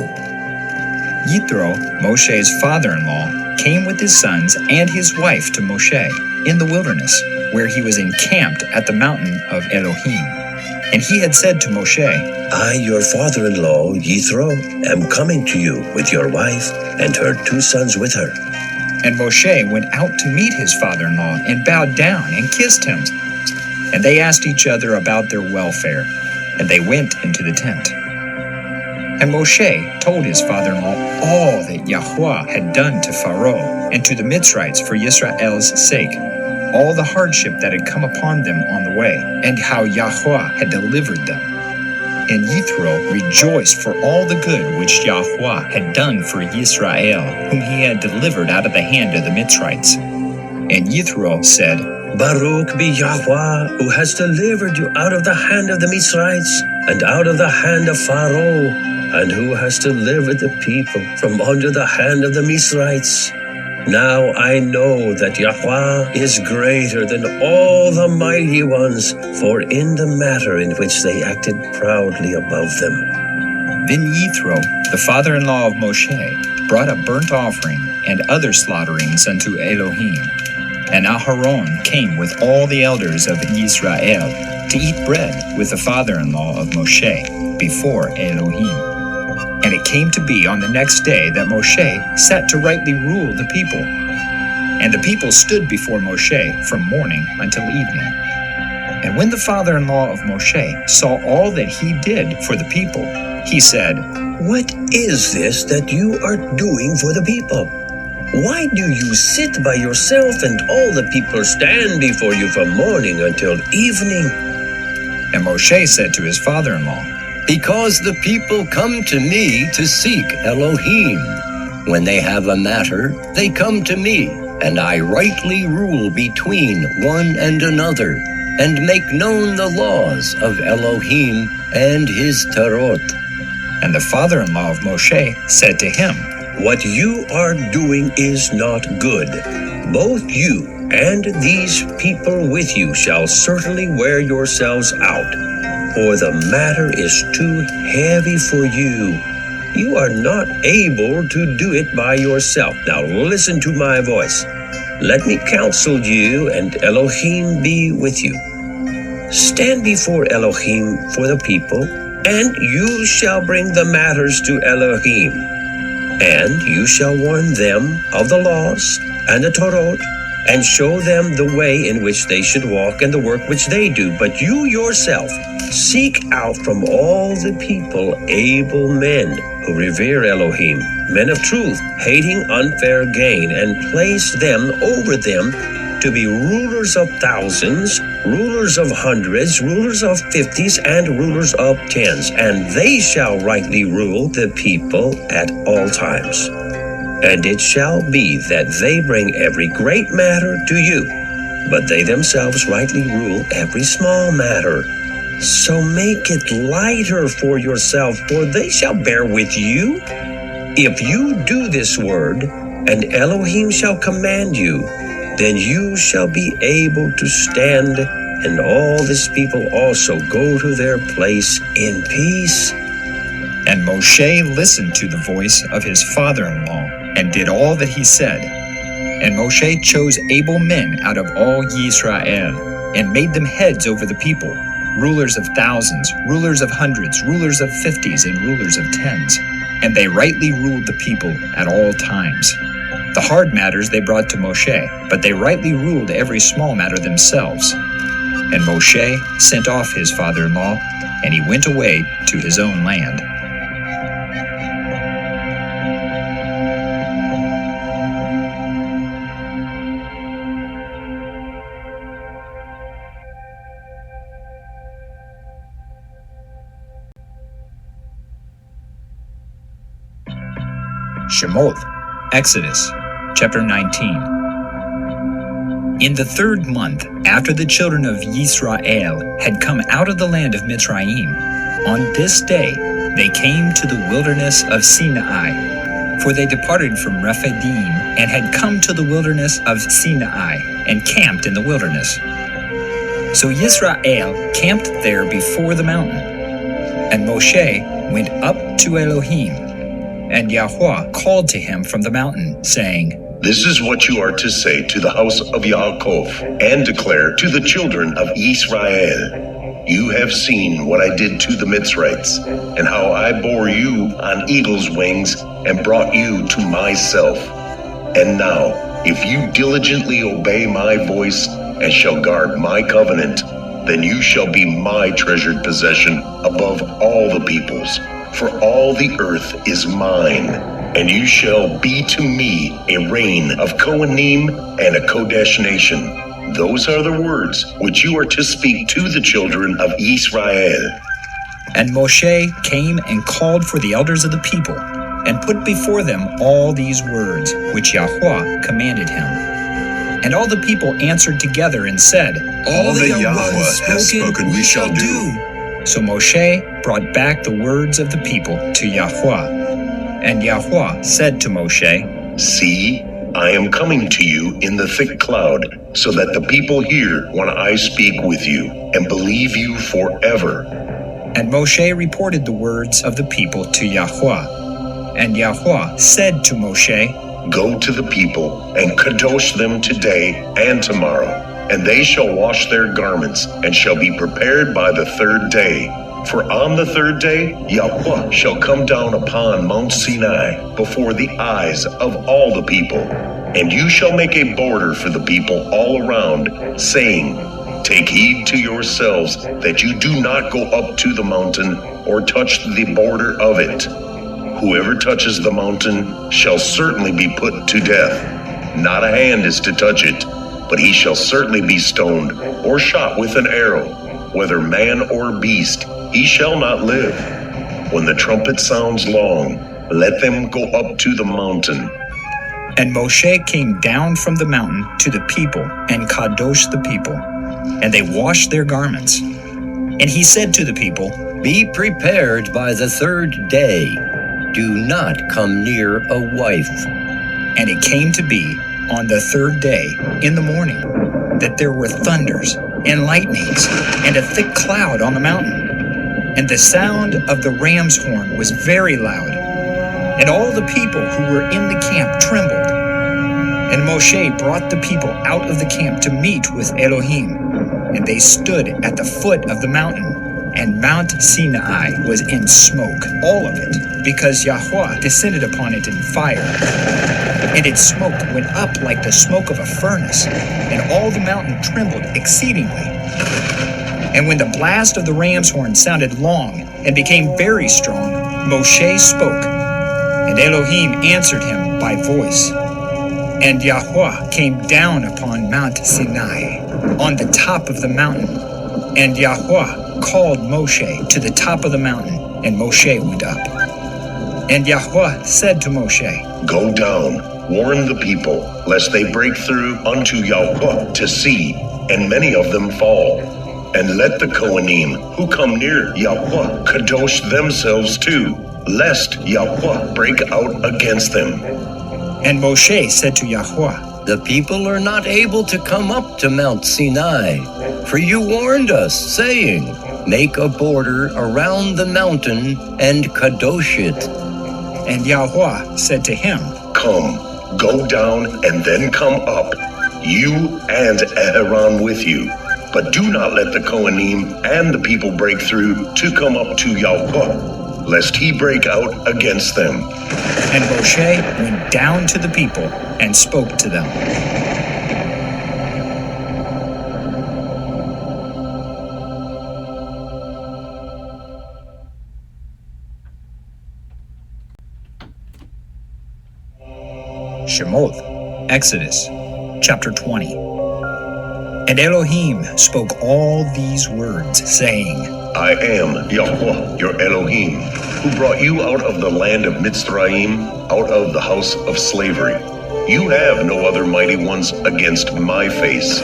Yithro, Moshe's father-in-law, came with his sons and his wife to Moshe in the wilderness, where he was encamped at the mountain of Elohim. And he had said to Moshe, I, your father-in-law, Yithro, am coming to you with your wife and her 2 sons with her. And Moshe went out to meet his father-in-law and bowed down and kissed him. And they asked each other about their welfare, and they went into the tent. And Moshe told his father-in-law all that Yahuwah had done to Pharaoh and to the Mitzrites for Yisrael's sake, all the hardship that had come upon them on the way, and how Yahuwah had delivered them. And Yithro rejoiced for all the good which Yahuwah had done for Yisrael, whom he had delivered out of the hand of the Mitzrites. And Yithro said, Baruch be Yahuwah, who has delivered you out of the hand of the Mitzrites, and out of the hand of Pharaoh, and who has delivered the people from under the hand of the Mitzrites. Now I know that Yahuwah is greater than all the mighty ones, for in the matter in which they acted proudly above them. Then Yithro, the father-in-law of Moshe, brought a burnt offering and other slaughterings unto Elohim. And Aharon came with all the elders of Israel to eat bread with the father-in-law of Moshe before Elohim. And it came to be on the next day that Moshe sat to rightly rule the people. And the people stood before Moshe from morning until evening. And when the father-in-law of Moshe saw all that he did for the people, he said, What is this that you are doing for the people? Why do you sit by yourself and all the people stand before you from morning until evening? And Moshe said to his father-in-law, Because the people come to me to seek Elohim. When they have a matter, they come to me, and I rightly rule between one and another, and make known the laws of Elohim and his Tarot. And the father-in-law of Moshe said to him, What you are doing is not good. Both you and these people with you shall certainly wear yourselves out, for the matter is too heavy for you. You are not able to do it by yourself. Now listen to my voice. Let me counsel you, and Elohim be with you. Stand before Elohim for the people, and you shall bring the matters to Elohim. And you shall warn them of the laws and the Torah, and show them the way in which they should walk and the work which they do. But you yourself seek out from all the people able men who revere Elohim, men of truth, hating unfair gain, and place them over them to be rulers of thousands, rulers of hundreds, rulers of 50s, and rulers of 10s. And they shall rightly rule the people at all times. And it shall be that they bring every great matter to you, but they themselves rightly rule every small matter. So make it lighter for yourself, for they shall bear with you. If you do this word, and Elohim shall command you, then you shall be able to stand, and all this people also go to their place in peace. And Moshe listened to the voice of his father-in-law, and did all that he said. And Moshe chose able men out of all Yisrael, and made them heads over the people, rulers of thousands, rulers of hundreds, rulers of 50s, and rulers of 10s. And they rightly ruled the people at all times. The hard matters they brought to Moshe, but they rightly ruled every small matter themselves. And Moshe sent off his father-in-law, and he went away to his own land. Shemoth, Exodus, chapter 19. In the 3rd month, after the children of Israel had come out of the land of Mitzrayim, on this day they came to the wilderness of Sinai, for they departed from Rephidim and had come to the wilderness of Sinai and camped in the wilderness. So Israel camped there before the mountain, and Moshe went up to Elohim, and Yahuwah called to him from the mountain, saying, This is what you are to say to the house of Yaakov, and declare to the children of Israel. You have seen what I did to the Mitzrites, and how I bore you on eagle's wings and brought you to myself. And now, if you diligently obey my voice and shall guard my covenant, then you shall be my treasured possession above all the peoples, for all the earth is mine. And you shall be to me a reign of Kohanim and a Kodesh nation. Those are the words which you are to speak to the children of Israel. And Moshe came and called for the elders of the people, and put before them all these words which Yahuwah commanded him. And all the people answered together and said, All that Yahuwah has spoken we shall do. So Moshe brought back the words of the people to Yahuwah. And Yahuwah said to Moshe, See, I am coming to you in the thick cloud, so that the people hear when I speak with you, and believe you forever. And Moshe reported the words of the people to Yahuwah. And Yahuwah said to Moshe, Go to the people, and kadosh them today and tomorrow, and they shall wash their garments, and shall be prepared by the 3rd day. For on the 3rd day, Yahuwah shall come down upon Mount Sinai before the eyes of all the people. And you shall make a border for the people all around, saying, Take heed to yourselves that you do not go up to the mountain or touch the border of it. Whoever touches the mountain shall certainly be put to death. Not a hand is to touch it, but he shall certainly be stoned or shot with an arrow, whether man or beast. He shall not live. When the trumpet sounds long, let them go up to the mountain. And Moshe came down from the mountain to the people and kadoshed the people, and they washed their garments. And he said to the people, Be prepared by the 3rd day. Do not come near a wife. And it came to be on the 3rd day in the morning that there were thunders and lightnings and a thick cloud on the mountain. And the sound of the ram's horn was very loud, and all the people who were in the camp trembled. And Moshe brought the people out of the camp to meet with Elohim, and they stood at the foot of the mountain. And Mount Sinai was in smoke, all of it, because Yahuwah descended upon it in fire. And its smoke went up like the smoke of a furnace, and all the mountain trembled exceedingly. And when the blast of the ram's horn sounded long and became very strong, Moshe spoke, and Elohim answered him by voice. And Yahuwah came down upon Mount Sinai, on the top of the mountain. And Yahuwah called Moshe to the top of the mountain, and Moshe went up. And Yahuwah said to Moshe, Go down, warn the people, lest they break through unto Yahuwah to see, and many of them fall. And let the Kohanim who come near Yahuwah kadosh themselves too, lest Yahuwah break out against them. And Moshe said to Yahuwah, The people are not able to come up to Mount Sinai, for you warned us, saying, Make a border around the mountain and kadosh it. And Yahuwah said to him, Come, go down and then come up, you and Aaron with you. But do not let the Kohanim and the people break through to come up to Yahuwah, lest he break out against them. And Moshe went down to the people and spoke to them. Shemot, Exodus, chapter 20. And Elohim spoke all these words, saying, I am Yahuwah, your Elohim, who brought you out of the land of Mitzrayim, out of the house of slavery. You have no other mighty ones against my face.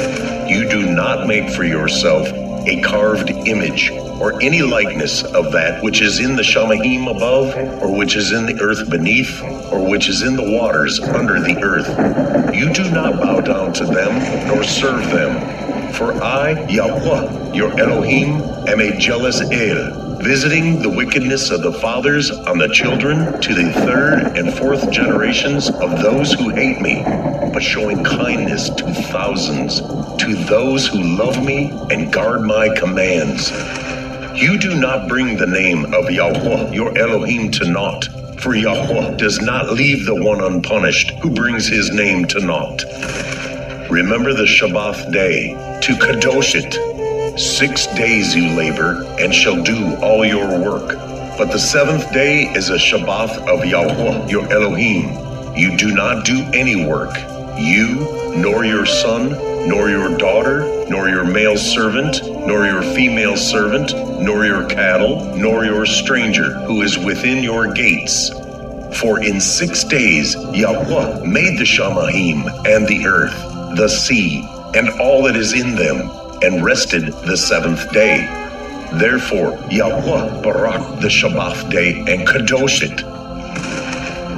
You do not make for yourself a carved image, or any likeness of that which is in the Shamahim above, or which is in the earth beneath, or which is in the waters under the earth. You do not bow down to them, nor serve them. For I, Yahuwah, your Elohim, am a jealous El, visiting the wickedness of the fathers on the children to the third and fourth generations of those who hate me, but showing kindness to thousands, to those who love me and guard my commands. You do not bring the name of Yahuwah, your Elohim, to naught, for Yahuwah does not leave the one unpunished who brings his name to naught. Remember the Shabbath day, to kadosh it. 6 days you labor, and shall do all your work. But the seventh day is a Shabbath of Yahuwah, your Elohim. You do not do any work, you, nor your son, nor your daughter, nor your male servant, nor your female servant, nor your cattle, nor your stranger who is within your gates. For in 6 days Yahuwah made the Shamahim and the earth, the sea, and all that is in them, and rested the seventh day. Therefore Yahuwah barak the Shabbath day and kadosh it.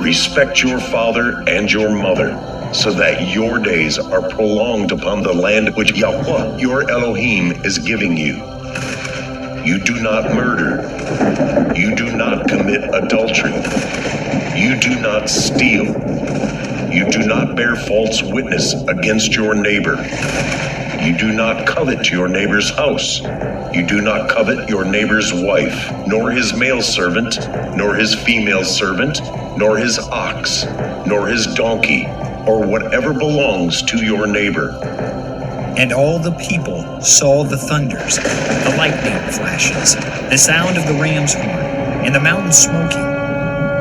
Respect your father and your mother, so that your days are prolonged upon the land which Yahuwah your Elohim is giving you. You do not murder. You do not commit adultery. You do not steal. You do not bear false witness against your neighbor. You do not covet your neighbor's house. You do not covet your neighbor's wife, nor his male servant, nor his female servant, nor his ox, nor his donkey, or whatever belongs to your neighbor. And all the people saw the thunders, the lightning flashes, the sound of the ram's horn, and the mountain smoking.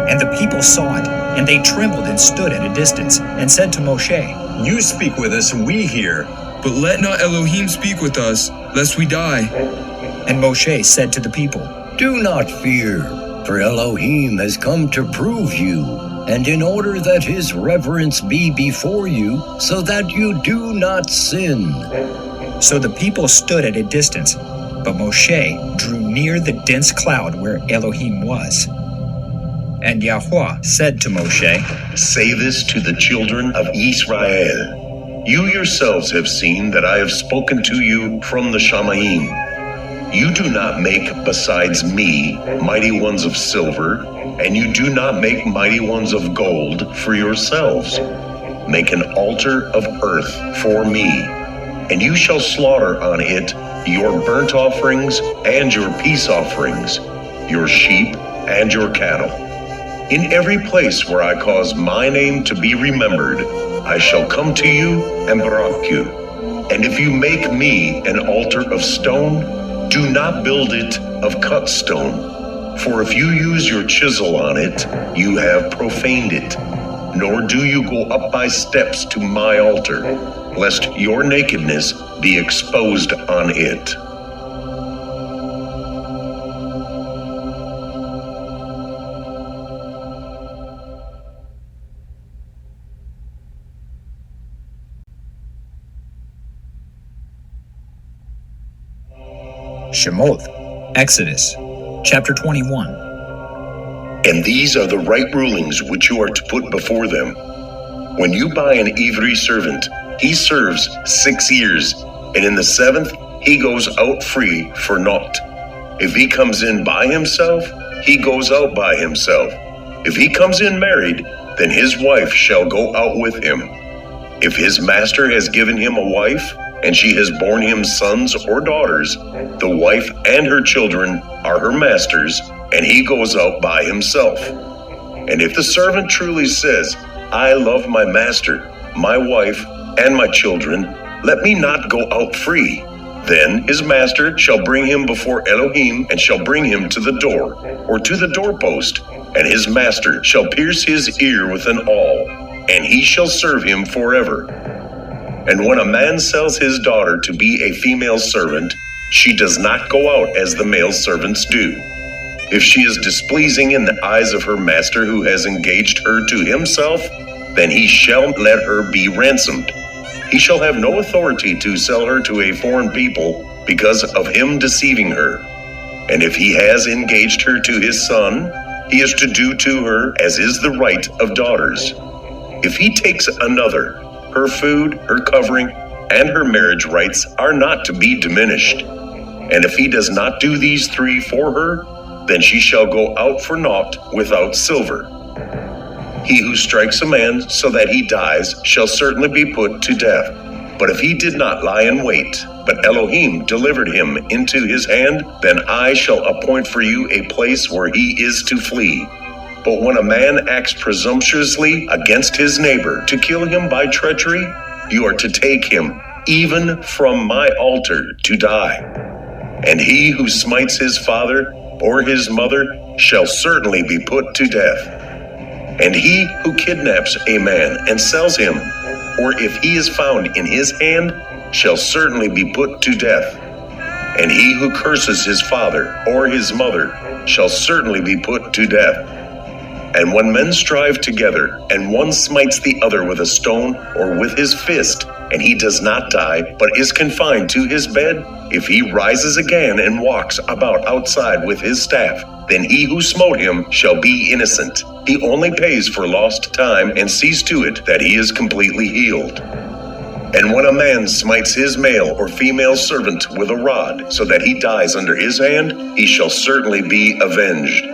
And the people saw it, and they trembled and stood at a distance, and said to Moshe, You speak with us, and we hear. But let not Elohim speak with us, lest we die. And Moshe said to the people, Do not fear, for Elohim has come to prove you, and in order that his reverence be before you, so that you do not sin. So the people stood at a distance, but Moshe drew near the dense cloud where Elohim was. And Yahuwah said to Moshe, Say this to the children of Israel. You yourselves have seen that I have spoken to you from the Shamahim. You do not make besides me mighty ones of silver, and you do not make mighty ones of gold for yourselves. Make an altar of earth for me, and you shall slaughter on it your burnt offerings and your peace offerings, your sheep and your cattle. In every place where I cause my name to be remembered, I shall come to you and barak you. And if you make me an altar of stone, do not build it of cut stone. For if you use your chisel on it, you have profaned it. Nor do you go up by steps to my altar, lest your nakedness be exposed on it. Shemoth, Exodus, chapter 21. And these are the right rulings which you are to put before them. When you buy an Ivri servant, he serves 6 years, and in the 7th he goes out free for naught. If he comes in by himself, he goes out by himself. If he comes in married, then his wife shall go out with him. If his master has given him a wife, and she has borne him sons or daughters, the wife and her children are her master's, and he goes out by himself. And if the servant truly says, I love my master, my wife, and my children, let me not go out free, then his master shall bring him before Elohim, and shall bring him to the door, or to the doorpost, and his master shall pierce his ear with an awl, and he shall serve him forever. And when a man sells his daughter to be a female servant, she does not go out as the male servants do. If she is displeasing in the eyes of her master who has engaged her to himself, then he shall let her be ransomed. He shall have no authority to sell her to a foreign people because of him deceiving her. And if he has engaged her to his son, he is to do to her as is the right of daughters. If he takes another, her food, her covering, and her marriage rights are not to be diminished. And if he does not do these three for her, then she shall go out for naught without silver. He who strikes a man so that he dies shall certainly be put to death. But if he did not lie in wait, but Elohim delivered him into his hand, then I shall appoint for you a place where he is to flee. But when a man acts presumptuously against his neighbor to kill him by treachery, you are to take him, even from my altar, to die. And he who smites his father or his mother shall certainly be put to death. And he who kidnaps a man and sells him, or if he is found in his hand, shall certainly be put to death. And he who curses his father or his mother shall certainly be put to death. And when men strive together, and one smites the other with a stone or with his fist, and he does not die, but is confined to his bed, if he rises again and walks about outside with his staff, then he who smote him shall be innocent. He only pays for lost time and sees to it that he is completely healed. And when a man smites his male or female servant with a rod, so that he dies under his hand, he shall certainly be avenged.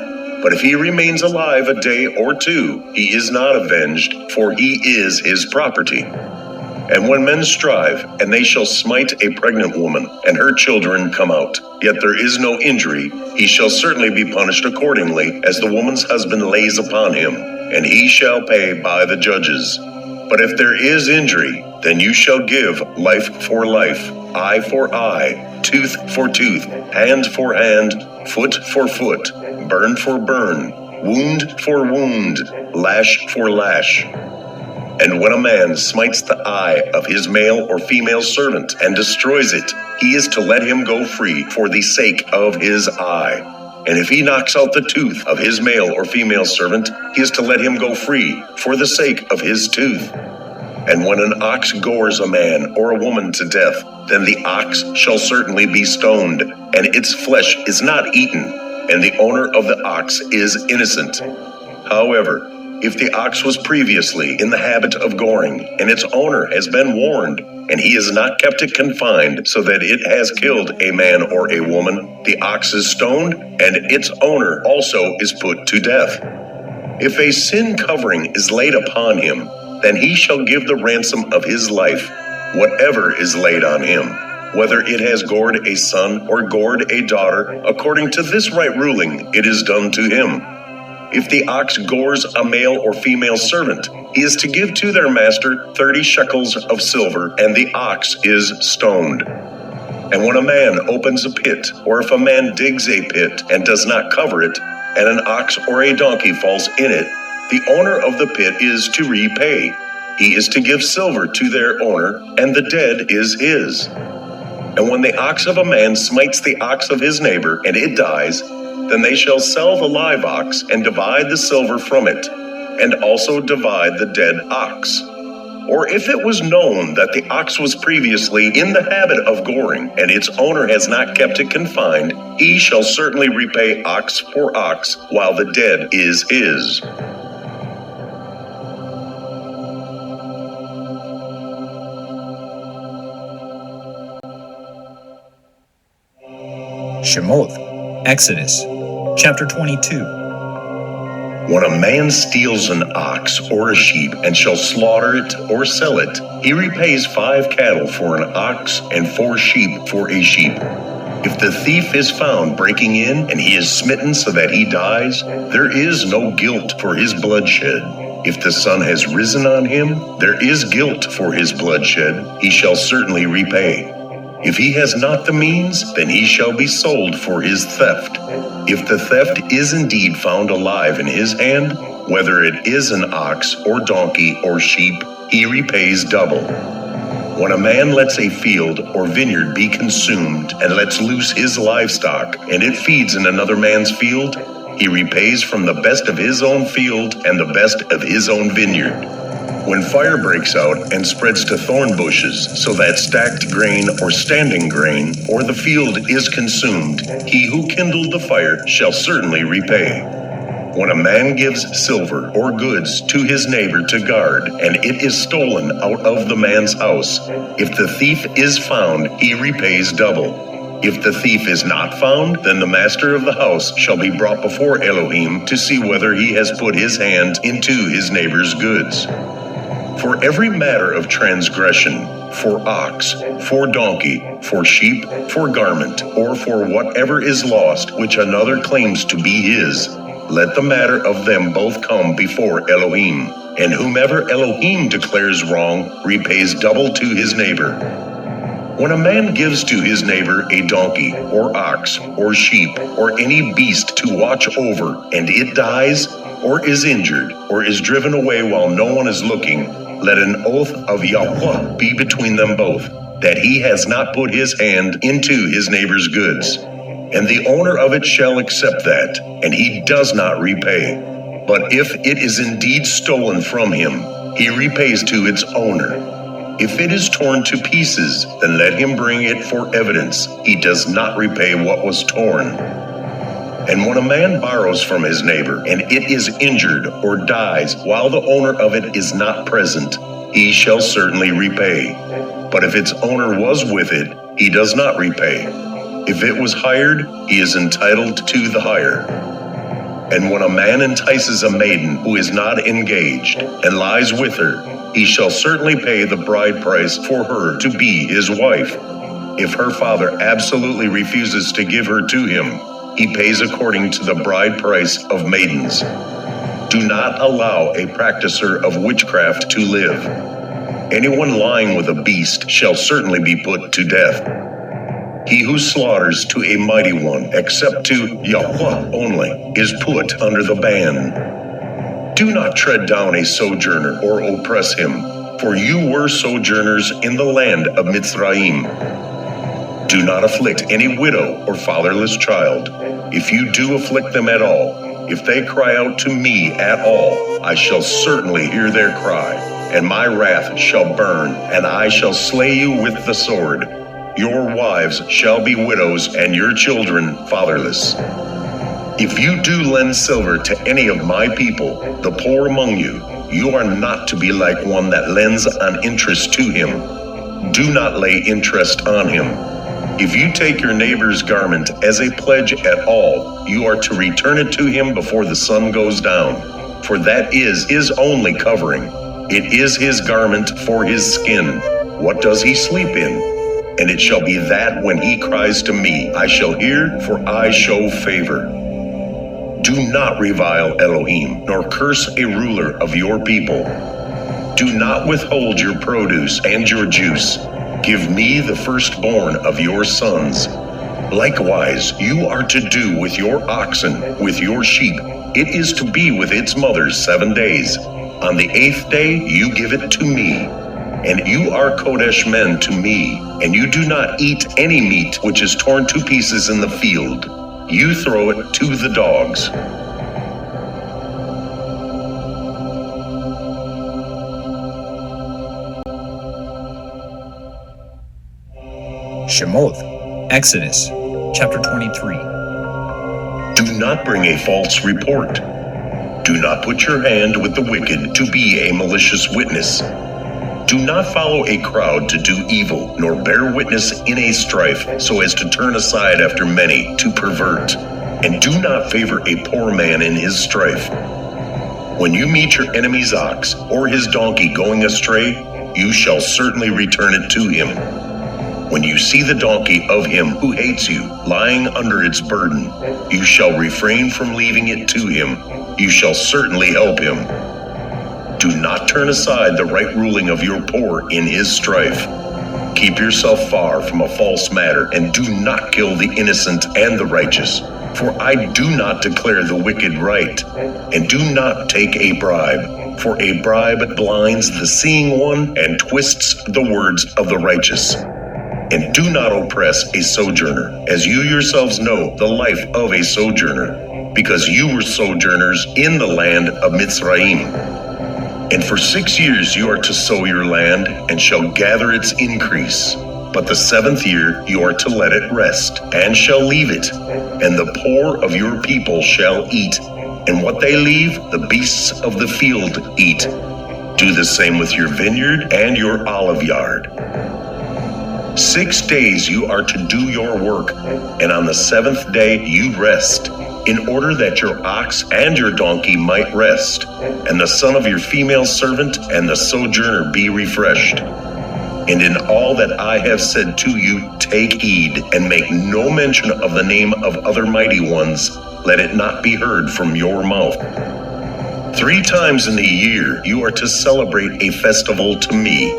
But if he remains alive a day or two, he is not avenged, for he is his property. And when men strive, and they shall smite a pregnant woman, and her children come out, yet there is no injury, he shall certainly be punished accordingly, as the woman's husband lays upon him, and he shall pay by the judges. But if there is injury, then you shall give life for life, eye for eye, tooth for tooth, hand for hand, foot for foot, burn for burn, wound for wound, lash for lash. And when a man smites the eye of his male or female servant and destroys it, he is to let him go free for the sake of his eye. And if he knocks out the tooth of his male or female servant, he is to let him go free for the sake of his tooth. And when an ox gores a man or a woman to death, then the ox shall certainly be stoned, and its flesh is not eaten, and the owner of the ox is innocent. However, if the ox was previously in the habit of goring, and its owner has been warned, and he has not kept it confined so that it has killed a man or a woman, the ox is stoned, and its owner also is put to death. If a sin covering is laid upon him, then he shall give the ransom of his life, whatever is laid on him, whether it has gored a son or gored a daughter. According to this right ruling, it is done to him. If the ox gores a male or female servant, he is to give to their master 30 shekels of silver, and the ox is stoned. And when a man opens a pit, or if a man digs a pit and does not cover it, and an ox or a donkey falls in it, the owner of the pit is to repay. He is to give silver to their owner, and the dead is his. And when the ox of a man smites the ox of his neighbor, and it dies, then they shall sell the live ox and divide the silver from it, and also divide the dead ox. Or if it was known that the ox was previously in the habit of goring, and its owner has not kept it confined, he shall certainly repay ox for ox, while the dead is his. Shemoth, Exodus, chapter 22. When a man steals an ox or a sheep and shall slaughter it or sell it, he repays 5 cattle for an ox and 4 sheep for a sheep. If the thief is found breaking in and he is smitten so that he dies, there is no guilt for his bloodshed. If the sun has risen on him, there is guilt for his bloodshed. He shall certainly repay. If he has not the means, then he shall be sold for his theft. If the theft is indeed found alive in his hand, whether it is an ox or donkey or sheep, he repays double. When a man lets a field or vineyard be consumed and lets loose his livestock, and it feeds in another man's field, he repays from the best of his own field and the best of his own vineyard. When fire breaks out and spreads to thorn bushes, so that stacked grain or standing grain or the field is consumed, he who kindled the fire shall certainly repay. When a man gives silver or goods to his neighbor to guard, and it is stolen out of the man's house, if the thief is found, he repays double. If the thief is not found, then the master of the house shall be brought before Elohim to see whether he has put his hand into his neighbor's goods. For every matter of transgression, for ox, for donkey, for sheep, for garment, or for whatever is lost which another claims to be his, let the matter of them both come before Elohim, and whomever Elohim declares wrong repays double to his neighbor. When a man gives to his neighbor a donkey, or ox, or sheep, or any beast to watch over, and it dies, or is injured, or is driven away while no one is looking, let an oath of Yahuwah be between them both, that he has not put his hand into his neighbor's goods. And the owner of it shall accept that, and he does not repay. But if it is indeed stolen from him, he repays to its owner. If it is torn to pieces, then let him bring it for evidence. He does not repay what was torn. And when a man borrows from his neighbor, and it is injured or dies while the owner of it is not present, he shall certainly repay. But if its owner was with it, he does not repay. If it was hired, he is entitled to the hire. And when a man entices a maiden who is not engaged and lies with her, he shall certainly pay the bride price for her to be his wife. If her father absolutely refuses to give her to him, he pays according to the bride price of maidens. Do not allow a practicer of witchcraft to live. Anyone lying with a beast shall certainly be put to death. He who slaughters to a mighty one, except to Yahuwah only, is put under the ban. Do not tread down a sojourner or oppress him, for you were sojourners in the land of Mitzrayim. Do not afflict any widow or fatherless child. If you do afflict them at all, if they cry out to me at all, I shall certainly hear their cry, and my wrath shall burn, and I shall slay you with the sword. Your wives shall be widows, and your children fatherless. If you do lend silver to any of my people, the poor among you, you are not to be like one that lends on interest to him. Do not lay interest on him. If you take your neighbor's garment as a pledge at all, you are to return it to him before the sun goes down, for that is his only covering. It is his garment for his skin. What does he sleep in? And it shall be that when he cries to me, I shall hear, for I show favor. Do not revile Elohim, nor curse a ruler of your people. Do not withhold your produce and your juice. Give me the firstborn of your sons. Likewise, you are to do with your oxen, with your sheep. It is to be with its mothers 7 days. On the 8th day, you give it to me. And you are Kodesh men to me, and you do not eat any meat which is torn to pieces in the field. You throw it to the dogs. Shemoth, Exodus, chapter 23. Do not bring a false report. Do not put your hand with the wicked to be a malicious witness. Do not follow a crowd to do evil, nor bear witness in a strife, so as to turn aside after many, to pervert. And do not favor a poor man in his strife. When you meet your enemy's ox, or his donkey going astray, you shall certainly return it to him. When you see the donkey of him who hates you, lying under its burden, you shall refrain from leaving it to him. You shall certainly help him. Do not turn aside the right ruling of your poor in his strife. Keep yourself far from a false matter, and do not kill the innocent and the righteous. For I do not declare the wicked right, and do not take a bribe. For a bribe blinds the seeing one and twists the words of the righteous. And do not oppress a sojourner, as you yourselves know the life of a sojourner, because you were sojourners in the land of Mitzrayim. And for 6 years you are to sow your land, and shall gather its increase. But the 7th year you are to let it rest, and shall leave it. And the poor of your people shall eat, and what they leave, the beasts of the field eat. Do the same with your vineyard and your olive yard. 6 days you are to do your work, and on the 7th day you rest, in order that your ox and your donkey might rest, and the son of your female servant and the sojourner be refreshed. And in all that I have said to you, take heed, and make no mention of the name of other mighty ones. Let it not be heard from your mouth. 3 times in the year you are to celebrate a festival to me.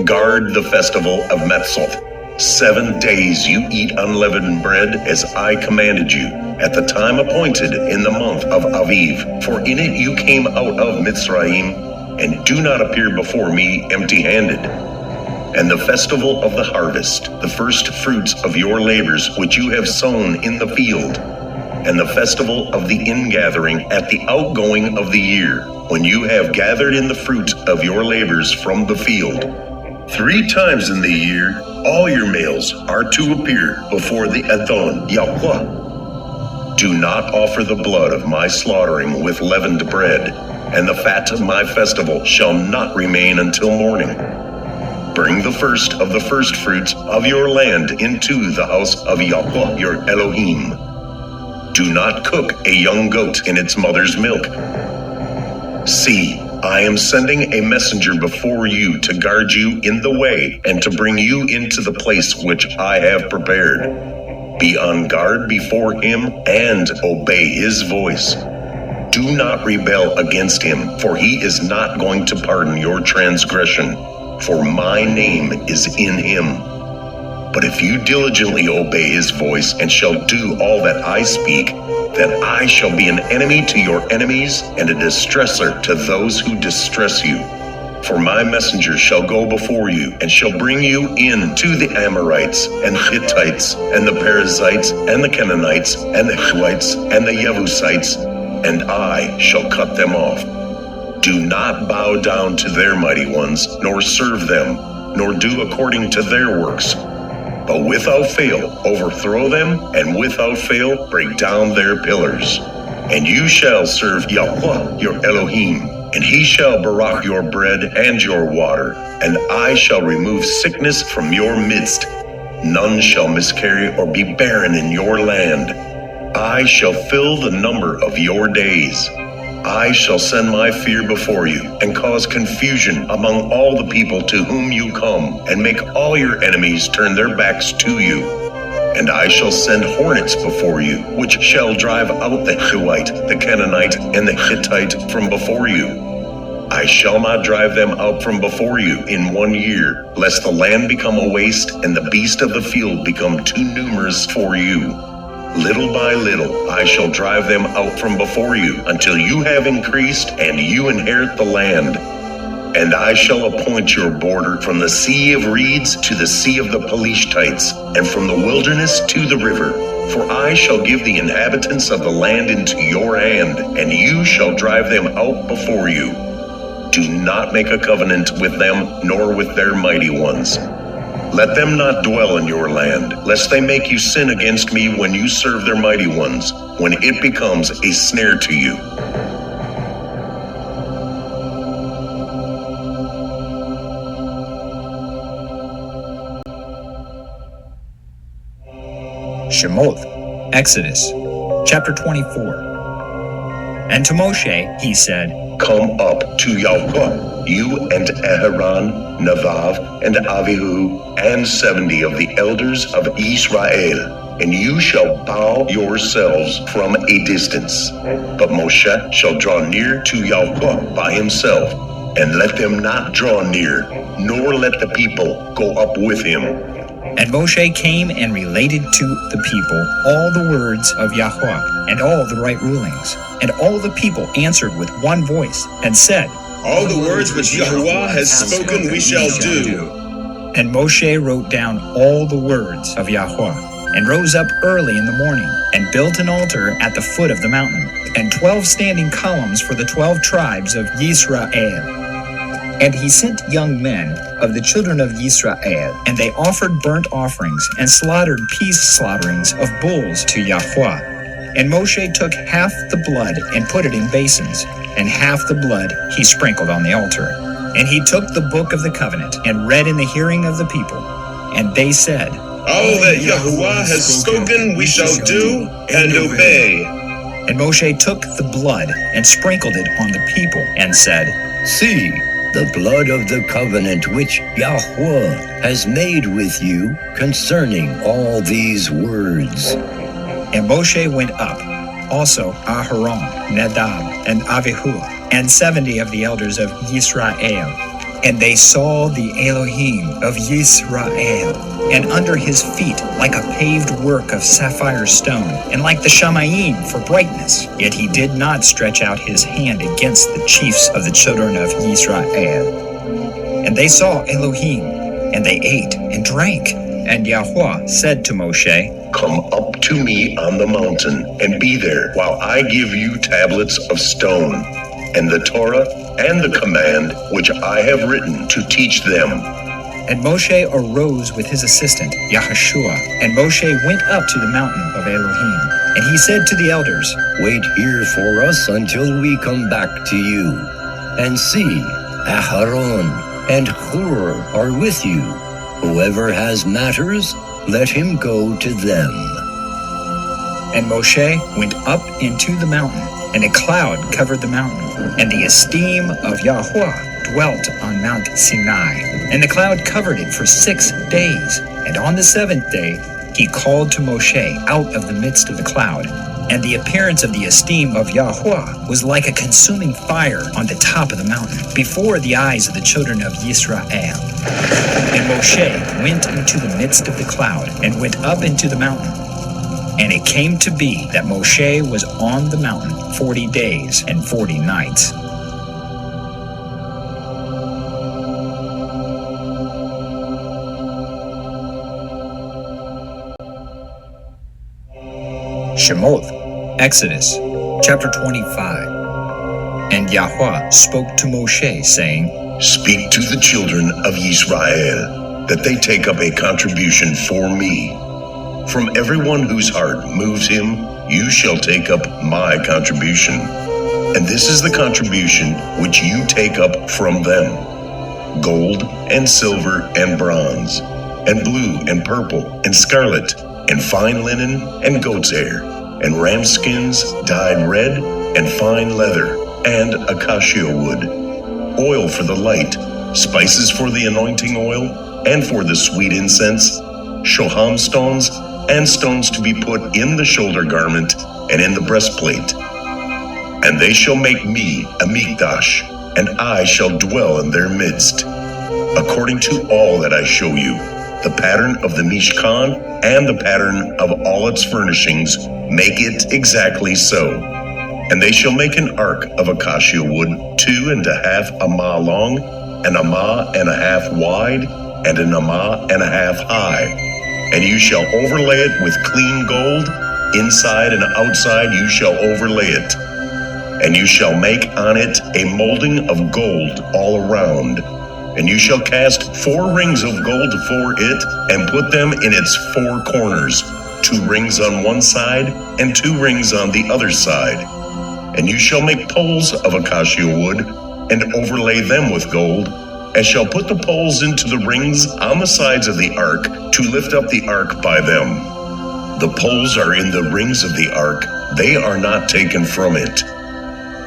Guard the festival of Metzoth. 7 days you eat unleavened bread as I commanded you, at the time appointed in the month of Aviv. For in it you came out of Mitzrayim, and do not appear before me empty-handed. And the festival of the harvest, the first fruits of your labors which you have sown in the field, and the festival of the ingathering at the outgoing of the year, when you have gathered in the fruit of your labors from the field. 3 times in the year, all your males are to appear before the Adon Yahuwah. Do not offer the blood of my slaughtering with leavened bread, and the fat of my festival shall not remain until morning. Bring the first of the first fruits of your land into the house of Yahuwah your Elohim. Do not cook a young goat in its mother's milk. See, I am sending a messenger before you to guard you in the way and to bring you into the place which I have prepared. Be on guard before him and obey his voice. Do not rebel against him, for he is not going to pardon your transgression, for my name is in him. But if you diligently obey his voice and shall do all that I speak, then I shall be an enemy to your enemies and a distresser to those who distress you. For my messenger shall go before you and shall bring you in to the Amorites and Hittites and the Perizzites and the Canaanites and the Hivites and the Jebusites, and I shall cut them off. Do not bow down to their mighty ones, nor serve them, nor do according to their works. But without fail, overthrow them, and without fail, break down their pillars. And you shall serve Yahuwah your Elohim, and he shall barak your bread and your water, and I shall remove sickness from your midst. None shall miscarry or be barren in your land. I shall fill the number of your days. I shall send my fear before you, and cause confusion among all the people to whom you come, and make all your enemies turn their backs to you. And I shall send hornets before you, which shall drive out the Hivite, the Canaanite, and the Hittite from before you. I shall not drive them out from before you in 1 year, lest the land become a waste, and the beast of the field become too numerous for you. Little by little I shall drive them out from before you, until you have increased and you inherit the land. And I shall appoint your border from the sea of reeds to the sea of the Pelishtites, and from the wilderness to the river. For I shall give the inhabitants of the land into your hand, and you shall drive them out before you. Do not make a covenant with them, nor with their mighty ones. Let them not dwell in your land, lest they make you sin against me when you serve their mighty ones, when it becomes a snare to you. Shemoth, Exodus, chapter 24. And to Moshe he said, Come up to Yahuwah, you and Aharon, Nadav, and Avihu, and 70 of the elders of Israel, and you shall bow yourselves from a distance. But Moshe shall draw near to Yahuwah by himself, and let them not draw near, nor let the people go up with him. And Moshe came and related to the people all the words of Yahuwah, and all the right rulings. And all the people answered with one voice, and said, All the words which Yahuwah has spoken we shall do. And Moshe wrote down all the words of Yahuwah. and rose up early in the morning, and built an altar at the foot of the mountain, and 12 standing columns for the 12 tribes of Yisrael. And he sent young men of the children of Yisrael, and they offered burnt offerings and slaughtered peace slaughterings of bulls to Yahuwah. And Moshe took half the blood and put it in basins, and half the blood he sprinkled on the altar. And he took the book of the covenant and read in the hearing of the people. And they said, All that Yahuwah has spoken we shall do and obey. And Moshe took the blood and sprinkled it on the people and said, See, the blood of the covenant which Yahuwah has made with you concerning all these words. And Moshe went up, also Aharon, Nadab, and Avihu, and 70 of the elders of Yisrael. And they saw the Elohim of Yisrael, and under his feet like a paved work of sapphire stone, and like the Shamayim for brightness. Yet he did not stretch out his hand against the chiefs of the children of Yisrael. And they saw Elohim, and they ate and drank. And Yahuwah said to Moshe, Come up to me on the mountain, and be there, while I give you tablets of stone, and the Torah, and the command which I have written to teach them. And Moshe arose with his assistant, Yahushua, and Moshe went up to the mountain of Elohim. And he said to the elders, Wait here for us until we come back to you. And see, Aharon and Hur are with you. Whoever has matters, let him go to them. And Moshe went up into the mountain, and a cloud covered the mountain, and the esteem of Yahuwah dwelt on Mount Sinai. And the cloud covered it for 6 days. And on the 7th day he called to Moshe out of the midst of the cloud. And the appearance of the esteem of Yahuwah was like a consuming fire on the top of the mountain, before the eyes of the children of Yisrael. And Moshe went into the midst of the cloud, and went up into the mountain. And it came to be that Moshe was on the mountain 40 days and 40 nights. Shemoth, Exodus, chapter 25. And Yahuwah spoke to Moshe, saying, Speak to the children of Israel, that they take up a contribution for me. From everyone whose heart moves him, you shall take up my contribution. And this is the contribution which you take up from them: gold and silver and bronze, and blue and purple and scarlet, and fine linen and goat's hair, and ram skins dyed red, and fine leather, and acacia wood, oil for the light, spices for the anointing oil, and for the sweet incense, shoham stones, and stones to be put in the shoulder garment and in the breastplate. And they shall make me a mikdash, and I shall dwell in their midst. According to all that I show you, the pattern of the Mishkan and the pattern of all its furnishings, make it exactly so. And they shall make an ark of acacia wood, 2.5 amah long, 1.5 amah wide, and 1.5 amah high. And you shall overlay it with clean gold, inside and outside you shall overlay it. And you shall make on it a molding of gold all around. And you shall cast 4 rings of gold for it, and put them in its 4 corners, 2 rings on one side, and 2 rings on the other side. And you shall make poles of acacia wood, and overlay them with gold, and shall put the poles into the rings on the sides of the ark, to lift up the ark by them. The poles are in the rings of the ark, they are not taken from it.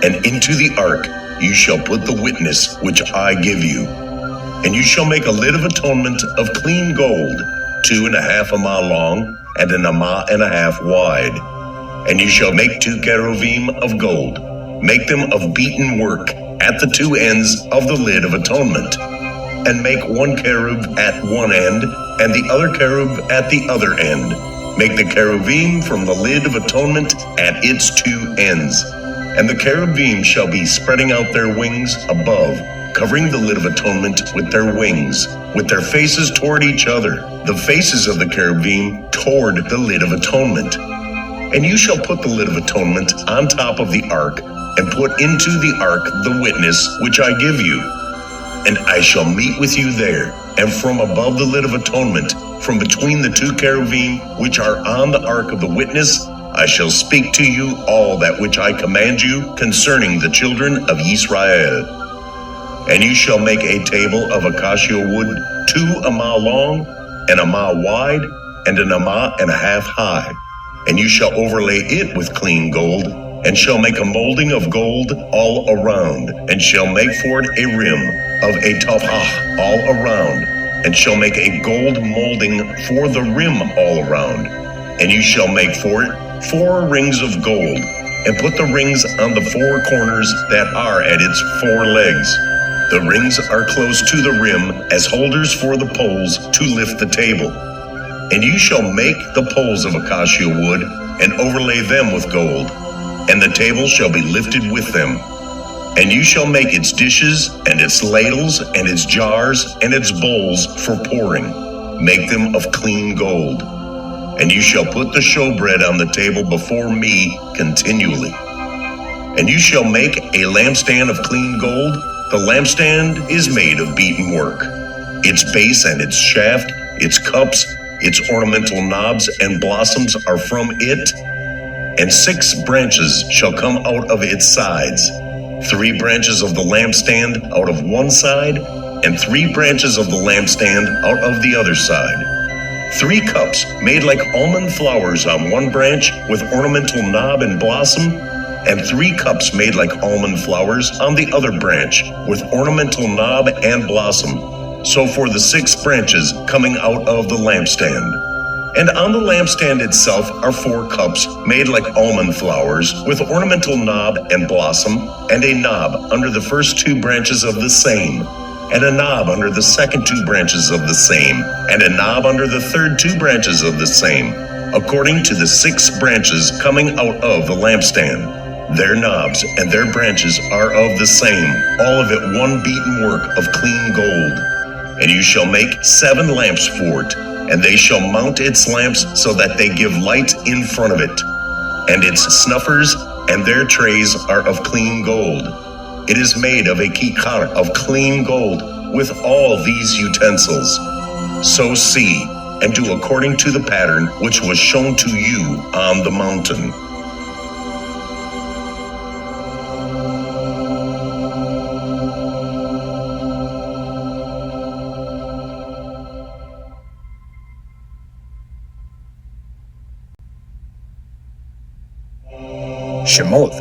And into the ark you shall put the witness which I give you. And you shall make a lid of atonement of clean gold, 2.5 amah long, and 1.5 amah wide. And you shall make 2 cherubim of gold, make them of beaten work, at the 2 ends of the lid of atonement, and make 1 cherub at one end, and the other cherub at the other end. Make the cherubim from the lid of atonement at its 2 ends. And the cherubim shall be spreading out their wings above, covering the lid of atonement with their wings. with their faces toward each other, the faces of the cherubim toward the lid of atonement. And you shall put the lid of atonement on top of the ark, and put into the ark the witness which I give you. And I shall meet with you there, and from above the lid of atonement, from between the two cherubim which are on the ark of the witness, I shall speak to you all that which I command you concerning the children of Israel. And you shall make a table of acacia wood 2 amah long, 1 amah wide, and 1 amah and a half high. And you shall overlay it with clean gold, and shall make a molding of gold all around, and shall make for it a rim of a tafah all around, and shall make a gold molding for the rim all around. And you shall make for it 4 rings of gold, and put the rings on the 4 corners that are at its 4 legs. The rings are close to the rim as holders for the poles to lift the table. And you shall make the poles of acacia wood, and overlay them with gold, and the table shall be lifted with them. And you shall make its dishes, and its ladles, and its jars, and its bowls for pouring. Make them of clean gold. And you shall put the showbread on the table before me continually. And you shall make a lampstand of clean gold. The lampstand is made of beaten work. Its base and its shaft, its cups, its ornamental knobs and blossoms are from it. And 6 branches shall come out of its sides. 3 branches of the lampstand out of one side, and 3 branches of the lampstand out of the other side. 3 cups made like almond flowers on one branch with ornamental knob and blossom, and 3 cups made like almond flowers on the other branch with ornamental knob and blossom. So for the 6 branches coming out of the lampstand. And on the lampstand itself are 4 cups made like almond flowers with ornamental knob and blossom, and a knob under the first 2 branches of the same, and a knob under the second 2 branches of the same, and a knob under the third 2 branches of the same, according to the 6 branches coming out of the lampstand. Their knobs and their branches are of the same, all of it one beaten work of clean gold. And you shall make 7 lamps for it, and they shall mount its lamps so that they give light in front of it. And its snuffers and their trays are of clean gold. It is made of a kikar of clean gold with all these utensils. So see and do according to the pattern which was shown to you on the mountain. Shemoth,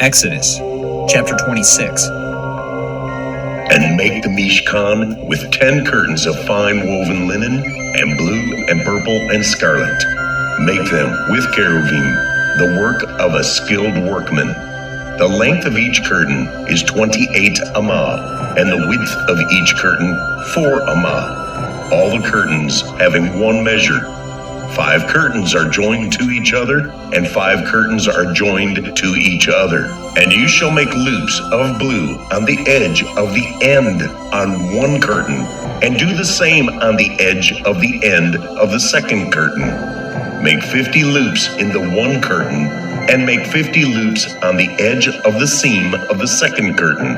Exodus, chapter 26. And make the Mishkan with 10 curtains of fine woven linen, and blue and purple and scarlet. Make them with cherubim, the work of a skilled workman. The length of each curtain is 28 amah, and the width of each curtain 4 amah. All the curtains having one measure. 5 curtains are joined to each other, and 5 curtains are joined to each other. And you shall make loops of blue on the edge of the end on one curtain, and do the same on the edge of the end of the second curtain. Make 50 loops in the one curtain, and make 50 loops on the edge of the seam of the second curtain,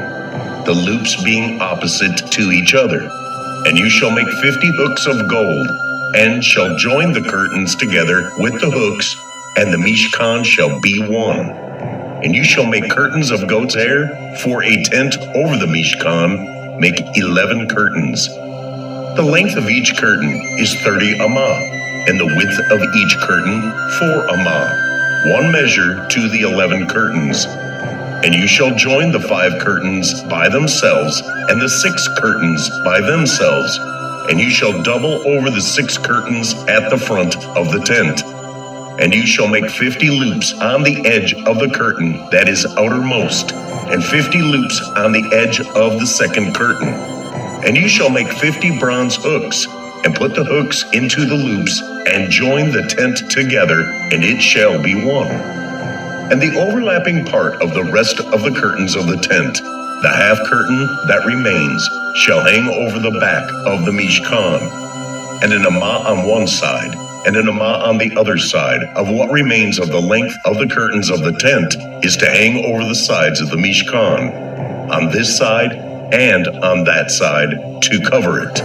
the loops being opposite to each other. And you shall make 50 hooks of gold, and shall join the curtains together with the hooks, and the Mishkan shall be one. And you shall make curtains of goat's hair for a tent over the Mishkan. Make 11 curtains. The length of each curtain is 30 amah, and the width of each curtain 4 amah, one measure to the 11 curtains. And you shall join the 5 curtains by themselves, and the 6 curtains by themselves. And you shall double over the 6 curtains at the front of the tent. And you shall make 50 loops on the edge of the curtain that is outermost, and 50 loops on the edge of the second curtain. And you shall make 50 bronze hooks, and put the hooks into the loops, and join the tent together, and it shall be one. And the overlapping part of the rest of the curtains of the tent, The half curtain that remains shall hang over the back of the Mishkan, and an amah on one side, and an amah on the other side of what remains of the length of the curtains of the tent is to hang over the sides of the Mishkan, on this side and on that side, to cover it.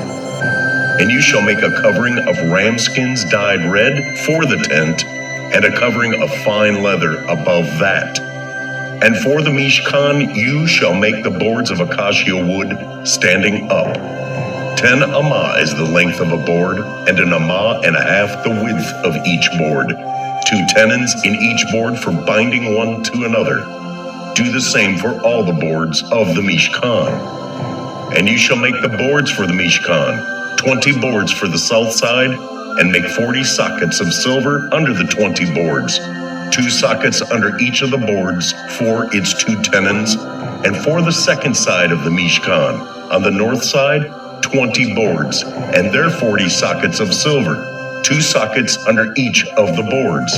And you shall make a covering of ram skins dyed red for the tent, and a covering of fine leather above that. And for the Mishkan you shall make the boards of acacia wood standing up. 10 amah is the length of a board, and an amah and a half the width of each board. 2 tenons in each board for binding one to another. Do the same for all the boards of the Mishkan. And you shall make the boards for the Mishkan, 20 boards for the south side, and make 40 sockets of silver under the 20 boards. 2 sockets under each of the boards for its 2 tenons, and for the second side of the Mishkan, on the north side, 20 boards, and their 40 sockets of silver, 2 sockets under each of the boards.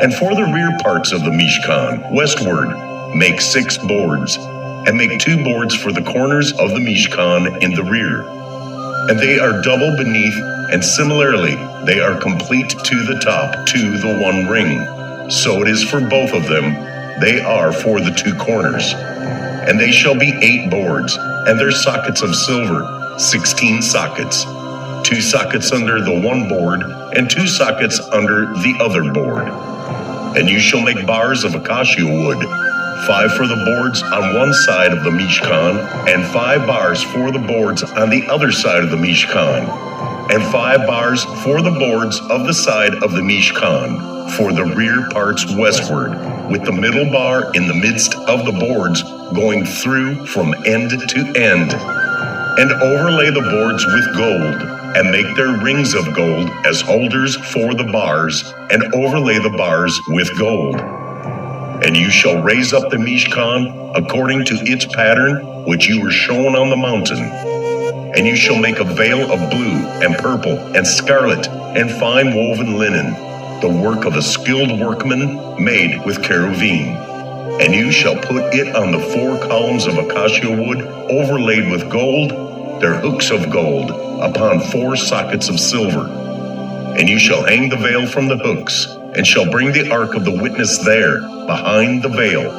And for the rear parts of the Mishkan, westward, make 6 boards, and make 2 boards for the corners of the Mishkan in the rear. And they are double beneath, and similarly, they are complete to the top, to the one ring. So it is for both of them, they are for the 2 corners. And they shall be 8 boards, and their sockets of silver, 16 sockets, 2 sockets under the one board, and 2 sockets under the other board. And you shall make bars of acacia wood, 5 for the boards on one side of the Mishkan, and 5 bars for the boards on the other side of the Mishkan, and 5 bars for the boards of the side of the Mishkan, for the rear parts westward, with the middle bar in the midst of the boards going through from end to end. And overlay the boards with gold, and make their rings of gold as holders for the bars, and overlay the bars with gold. And you shall raise up the Mishkan according to its pattern, which you were shown on the mountain. And you shall make a veil of blue and purple and scarlet and fine woven linen, the work of a skilled workman made with cherubim. And you shall put it on the 4 columns of acacia wood overlaid with gold, their hooks of gold, upon 4 sockets of silver. And you shall hang the veil from the hooks, and shall bring the ark of the witness there, behind the veil.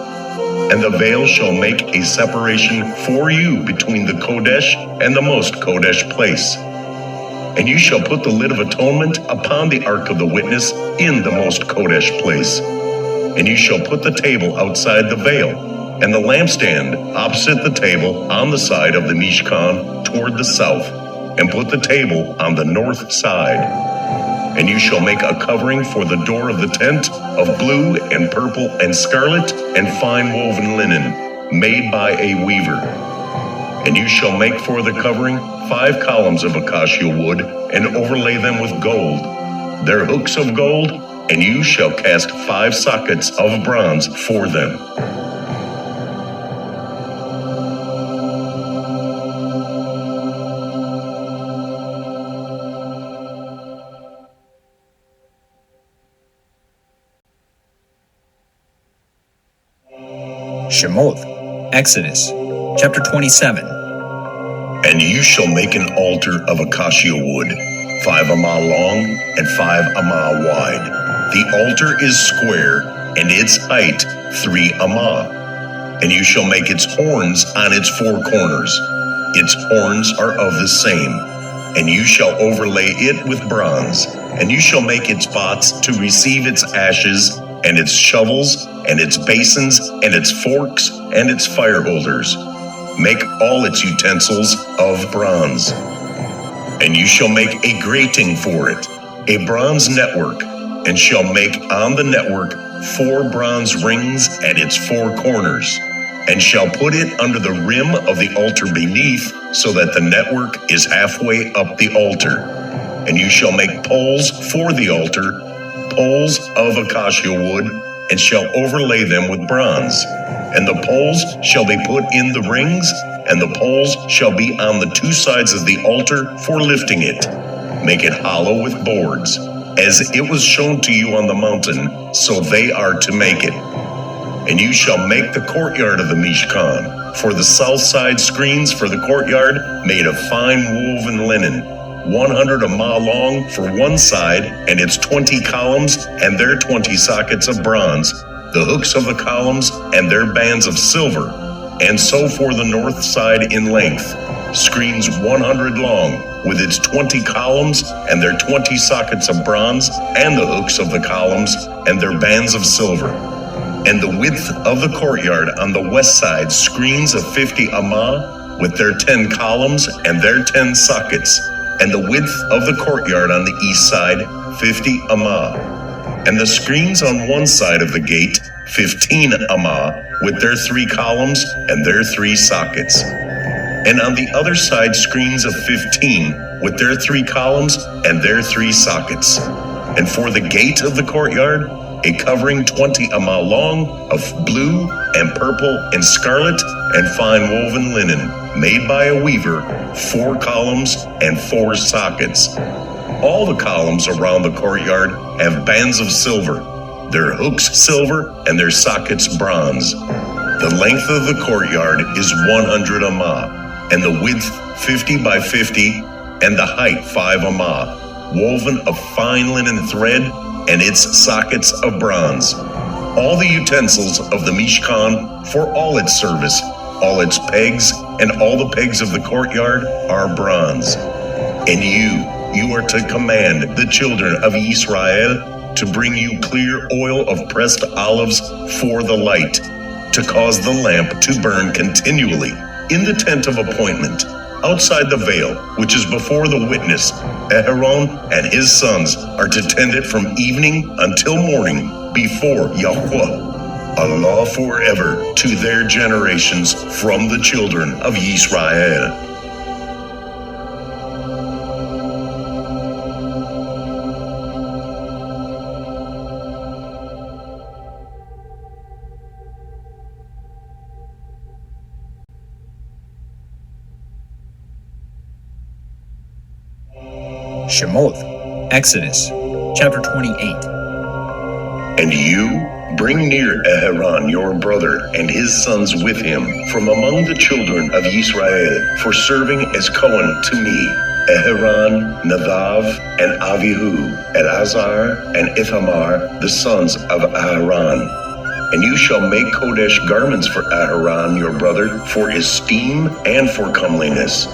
And the veil shall make a separation for you between the Kodesh and the most Kodesh place. And you shall put the lid of atonement upon the ark of the witness in the most Kodesh place. And you shall put the table outside the veil, and the lampstand opposite the table on the side of the Mishkan toward the south, and put the table on the north side. And you shall make a covering for the door of the tent of blue and purple and scarlet and fine woven linen, made by a weaver. And you shall make for the covering 5 columns of acacia wood, and overlay them with gold, their hooks of gold, and you shall cast 5 sockets of bronze for them. Shemoth, Exodus, chapter 27. And you shall make an altar of acacia wood, 5 amah long and 5 amah wide. The altar is square, and its height 3 amah. And you shall make its horns on its 4 corners. Its horns are of the same. And you shall overlay it with bronze. And you shall make its pots to receive its ashes, and its shovels, and its basins, and its forks, and its fire holders. Make all its utensils of bronze. And you shall make a grating for it, a bronze network, and shall make on the network 4 bronze rings at its 4 corners, and shall put it under the rim of the altar beneath, so that the network is halfway up the altar. And you shall make poles for the altar, poles of acacia wood, and shall overlay them with bronze. And the poles shall be put in the rings, and the poles shall be on the 2 sides of the altar for lifting it. Make it hollow with boards, as it was shown to you on the mountain, so they are to make it. And you shall make the courtyard of the Mishkan, for the south side screens for the courtyard made of fine woven linen, 100 amah long for one side, and its 20 columns and their 20 sockets of bronze, the hooks of the columns and their bands of silver, and so for the north side in length, screens 100 long, with its 20 columns and their 20 sockets of bronze, and the hooks of the columns and their bands of silver. And the width of the courtyard on the west side, screens of 50 amah, with their 10 columns and their 10 sockets. And the width of the courtyard on the east side, 50 amah. And the screens on one side of the gate, 15 amah, with their 3 columns and their 3 sockets. And on the other side, screens of 15, with their 3 columns and their 3 sockets. And for the gate of the courtyard, a covering 20 amah long of blue and purple and scarlet and fine woven linen, made by a weaver, 4 columns and 4 sockets. All the columns around the courtyard have bands of silver, their hooks silver and their sockets bronze. The length of the courtyard is 100 amah, and the width 50 by 50, and the height 5 amah, woven of fine linen thread, and its sockets of bronze. All the utensils of the Mishkan for all its service, all its pegs, and all the pegs of the courtyard are bronze. And you are to command the children of Israel to bring you clear oil of pressed olives for the light, to cause the lamp to burn continually in the tent of appointment, outside the veil, which is before the witness. Aaron and his sons are to tend it from evening until morning before Yahuwah, a law forever to their generations from the children of Israel. Shemoth, Exodus, chapter 28. And you bring near Aaron your brother and his sons with him from among the children of Israel for serving as Cohen to me, Aaron, Nadav, and Avihu, Eleazar, and Ithamar, the sons of Aaron. And you shall make Kodesh garments for Aaron your brother for esteem and for comeliness.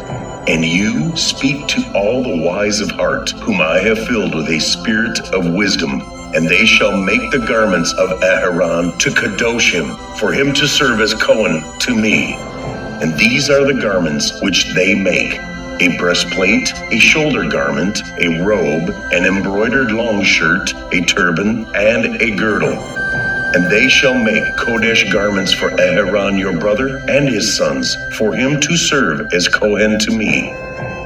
And you speak to all the wise of heart, whom I have filled with a spirit of wisdom, and they shall make the garments of Aaron to kadosh him, for him to serve as Cohen to me. And these are the garments which they make: a breastplate, a shoulder garment, a robe, an embroidered long shirt, a turban, and a girdle. And they shall make Kodesh garments for Aaron your brother and his sons, for him to serve as Kohen to me.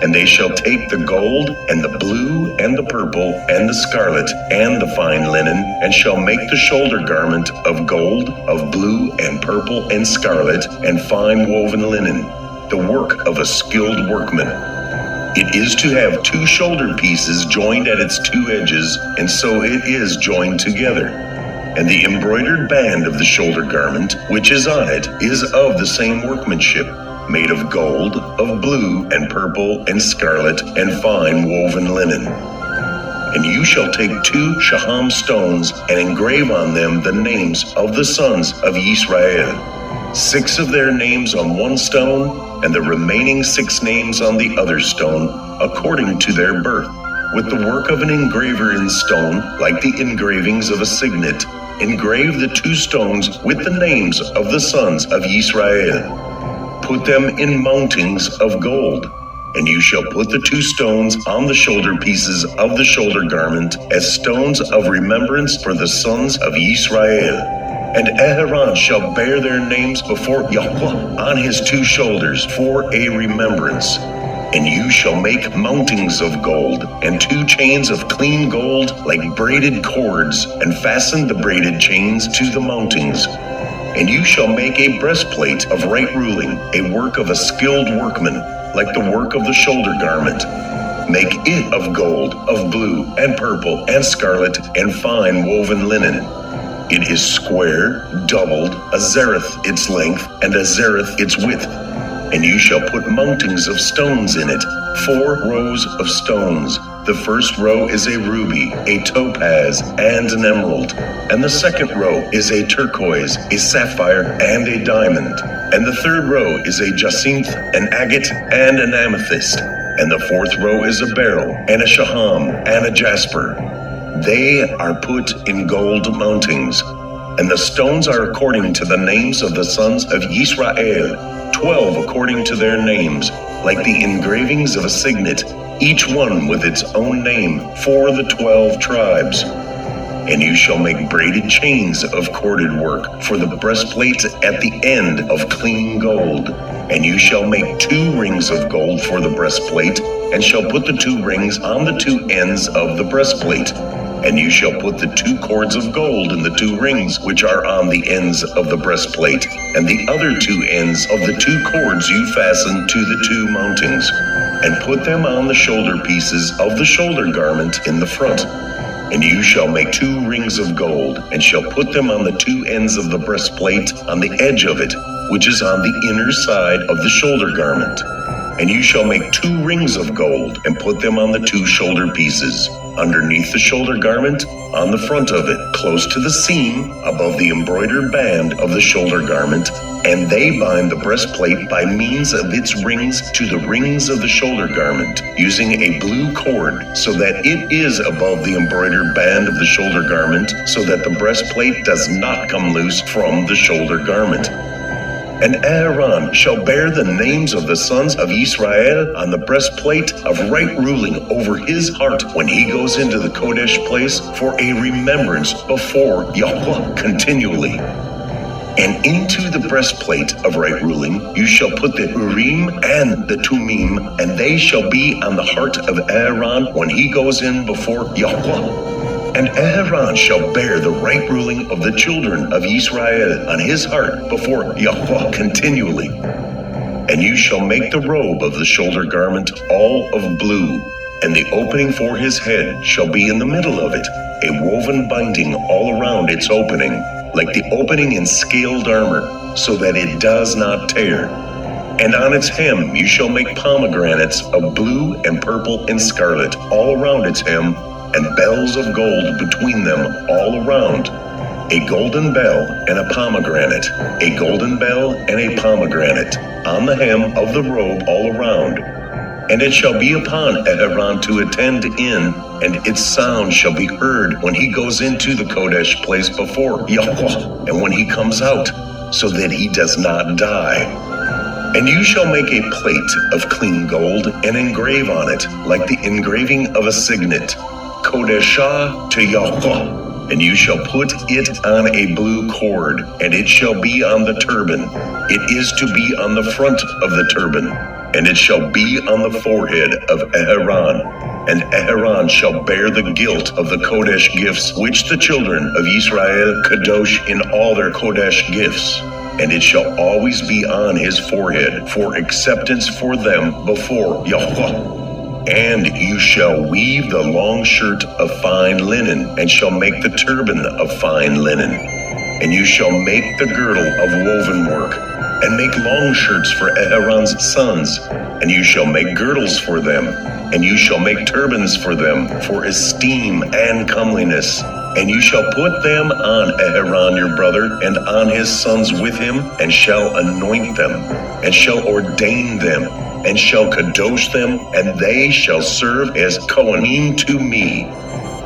And they shall take the gold, and the blue, and the purple, and the scarlet, and the fine linen, and shall make the shoulder garment of gold, of blue, and purple, and scarlet, and fine woven linen, the work of a skilled workman. It is to have 2 shoulder pieces joined at its 2 edges, and so it is joined together. And the embroidered band of the shoulder garment, which is on it, is of the same workmanship, made of gold, of blue, and purple, and scarlet, and fine woven linen. And you shall take 2 shaham stones, and engrave on them the names of the sons of Israel, 6 of their names on one stone, and the remaining 6 names on the other stone, according to their birth, with the work of an engraver in stone, like the engravings of a signet. Engrave the 2 stones with the names of the sons of Israel. Put them in mountings of gold, and you shall put the 2 stones on the shoulder pieces of the shoulder garment as stones of remembrance for the sons of Israel. And Aaron shall bear their names before Yahuwah on his 2 shoulders for a remembrance. And you shall make mountings of gold, and 2 chains of clean gold like braided cords, and fasten the braided chains to the mountings. And you shall make a breastplate of right ruling, a work of a skilled workman, like the work of the shoulder garment. Make it of gold, of blue, and purple, and scarlet, and fine woven linen. It is square, doubled, a zereth its length, and a zereth its width. And you shall put mountings of stones in it, 4 rows of stones. The first row is a ruby, a topaz, and an emerald. And the second row is a turquoise, a sapphire, and a diamond. And the third row is a jacinth, an agate, and an amethyst. And the fourth row is a beryl, and a shaham, and a jasper. They are put in gold mountings. And the stones are according to the names of the sons of Israel, 12 according to their names, like the engravings of a signet, each one with its own name, for the 12 tribes. And you shall make braided chains of corded work for the breastplate at the end of clean gold. And you shall make 2 rings of gold for the breastplate, and shall put the 2 rings on the 2 ends of the breastplate. And you shall put the 2 cords of gold in the 2 rings which are on the ends of the breastplate, and the other 2 ends of the 2 cords you fasten to the 2 mountings, and put them on the shoulder pieces of the shoulder garment in the front. And you shall make 2 rings of gold, and shall put them on the 2 ends of the breastplate on the edge of it, which is on the inner side of the shoulder garment. And you shall make 2 rings of gold, and put them on the 2 shoulder pieces, underneath the shoulder garment, on the front of it, close to the seam, above the embroidered band of the shoulder garment. And they bind the breastplate by means of its rings to the rings of the shoulder garment, using a blue cord, so that it is above the embroidered band of the shoulder garment, so that the breastplate does not come loose from the shoulder garment. And Aaron shall bear the names of the sons of Israel on the breastplate of right ruling over his heart when he goes into the Kodesh place for a remembrance before Yahuwah continually. And into the breastplate of right ruling you shall put the Urim and the Tumim, and they shall be on the heart of Aaron when he goes in before Yahuwah. And Aaron shall bear the right ruling of the children of Israel on his heart before Yahuwah continually. And you shall make the robe of the shoulder garment all of blue, and the opening for his head shall be in the middle of it, a woven binding all around its opening, like the opening in scaled armor, so that it does not tear. And on its hem you shall make pomegranates of blue and purple and scarlet all around its hem, and bells of gold between them all around, a golden bell and a pomegranate, a golden bell and a pomegranate, on the hem of the robe all around. And it shall be upon Aaron to attend in, and its sound shall be heard when he goes into the Kodesh place before Yahuwah, and when he comes out, so that he does not die. And you shall make a plate of clean gold, and engrave on it, like the engraving of a signet, Kodeshah to Yahuwah. And you shall put it on a blue cord, and it shall be on the turban. It is to be on the front of the turban, and it shall be on the forehead of Aaron. And Aaron shall bear the guilt of the Kodesh gifts, which the children of Israel kadosh in all their Kodesh gifts. And it shall always be on his forehead for acceptance for them before Yahuwah. And you shall weave the long shirt of fine linen, and shall make the turban of fine linen. And you shall make the girdle of woven work, and make long shirts for Aaron's sons. And you shall make girdles for them, and you shall make turbans for them, for esteem and comeliness. And you shall put them on Aaron your brother, and on his sons with him, and shall anoint them, and shall ordain them, and shall kadosh them, and they shall serve as Kohanim to me.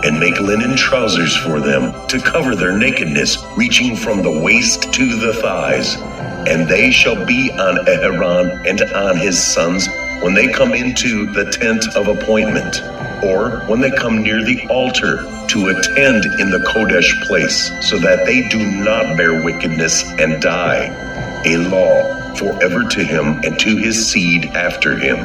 And make linen trousers for them, to cover their nakedness, reaching from the waist to the thighs. And they shall be on Aaron and on his sons when they come into the tent of appointment, or when they come near the altar to attend in the Kodesh place, so that they do not bear wickedness and die. A law forever to him and to his seed after him.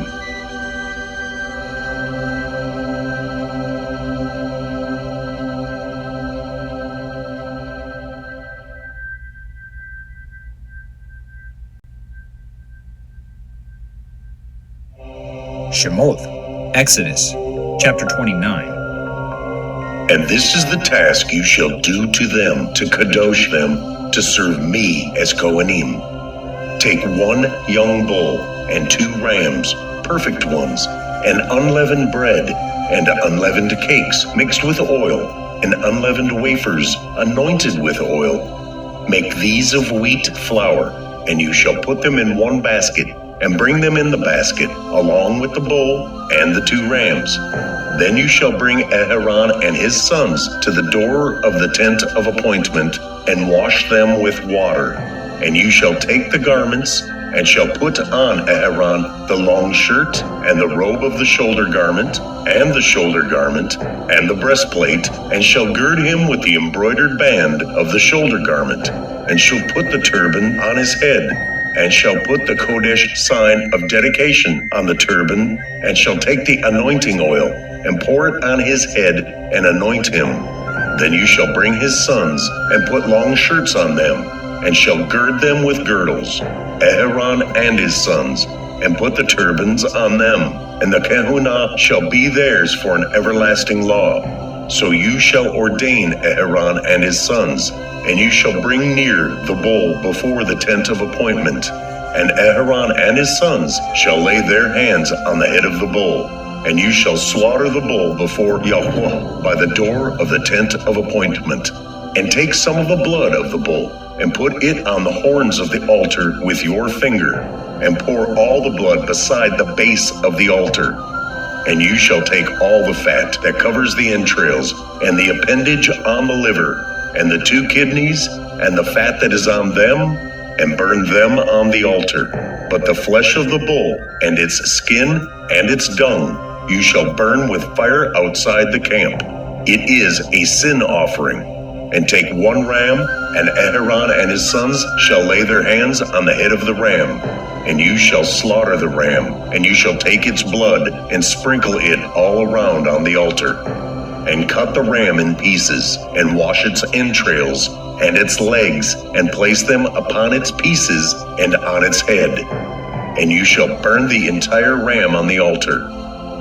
Shemoth, Exodus, chapter 29. And this is the task you shall do to them, to kadosh them, to serve me as Kohanim. Take 1 young bull and 2 rams, perfect ones, and unleavened bread, and unleavened cakes mixed with oil, and unleavened wafers anointed with oil. Make these of wheat flour, and you shall put them in 1 basket, and bring them in the basket, along with the bull and the 2 rams. Then you shall bring Aaron and his sons to the door of the tent of appointment, and wash them with water. And you shall take the garments, and shall put on Aaron the long shirt, and the robe of the shoulder garment, and the shoulder garment, and the breastplate, and shall gird him with the embroidered band of the shoulder garment, and shall put the turban on his head, and shall put the Kodesh sign of dedication on the turban, and shall take the anointing oil, and pour it on his head, and anoint him. Then you shall bring his sons, and put long shirts on them, and shall gird them with girdles, Aaron and his sons, and put the turbans on them, and the kahuna shall be theirs for an everlasting law. So you shall ordain Aaron and his sons, and you shall bring near the bull before the tent of appointment, and Aaron and his sons shall lay their hands on the head of the bull, and you shall slaughter the bull before Yahuwah by the door of the tent of appointment, and take some of the blood of the bull, and put it on the horns of the altar with your finger, and pour all the blood beside the base of the altar. And you shall take all the fat that covers the entrails, and the appendage on the liver, and the 2 kidneys, and the fat that is on them, and burn them on the altar. But the flesh of the bull, and its skin, and its dung, you shall burn with fire outside the camp. It is a sin offering. And take 1 ram, and Aaron and his sons shall lay their hands on the head of the ram. And you shall slaughter the ram, and you shall take its blood, and sprinkle it all around on the altar. And cut the ram in pieces, and wash its entrails, and its legs, and place them upon its pieces, and on its head. And you shall burn the entire ram on the altar.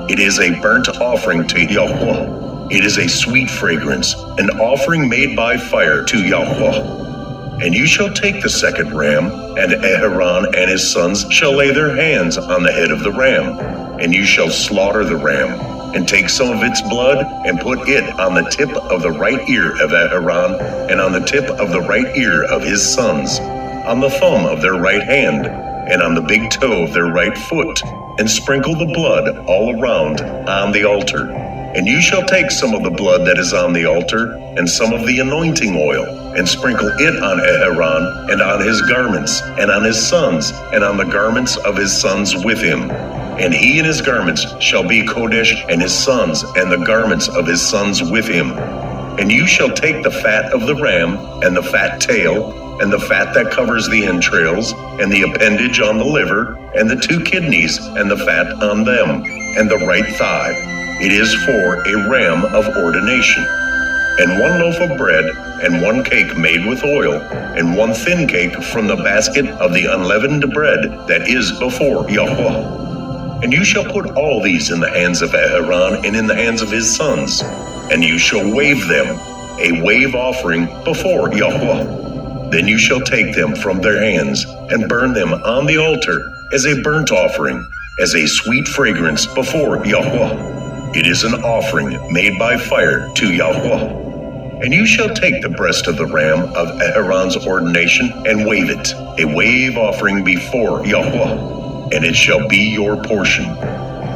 It is a burnt offering to Yahuwah. It is a sweet fragrance, an offering made by fire to Yahuwah. And you shall take the 2nd ram, and Aaron and his sons shall lay their hands on the head of the ram. And you shall slaughter the ram, and take some of its blood, and put it on the tip of the right ear of Aaron, and on the tip of the right ear of his sons, on the thumb of their right hand, and on the big toe of their right foot, and sprinkle the blood all around on the altar. And you shall take some of the blood that is on the altar, and some of the anointing oil, and sprinkle it on Aaron, and on his garments, and on his sons, and on the garments of his sons with him. And he and his garments shall be Kodesh, and his sons, and the garments of his sons with him. And you shall take the fat of the ram, and the fat tail, and the fat that covers the entrails, and the appendage on the liver, and the 2 kidneys, and the fat on them, and the right thigh. It is for a ram of ordination. And 1 loaf of bread, and 1 cake made with oil, and 1 thin cake from the basket of the unleavened bread that is before Yahuwah. And you shall put all these in the hands of Aaron and in the hands of his sons, and you shall wave them, a wave offering before Yahuwah. Then you shall take them from their hands, and burn them on the altar as a burnt offering, as a sweet fragrance before Yahuwah. It is an offering made by fire to Yahuwah. And you shall take the breast of the ram of Aaron's ordination, and wave it, a wave offering before Yahuwah, and it shall be your portion.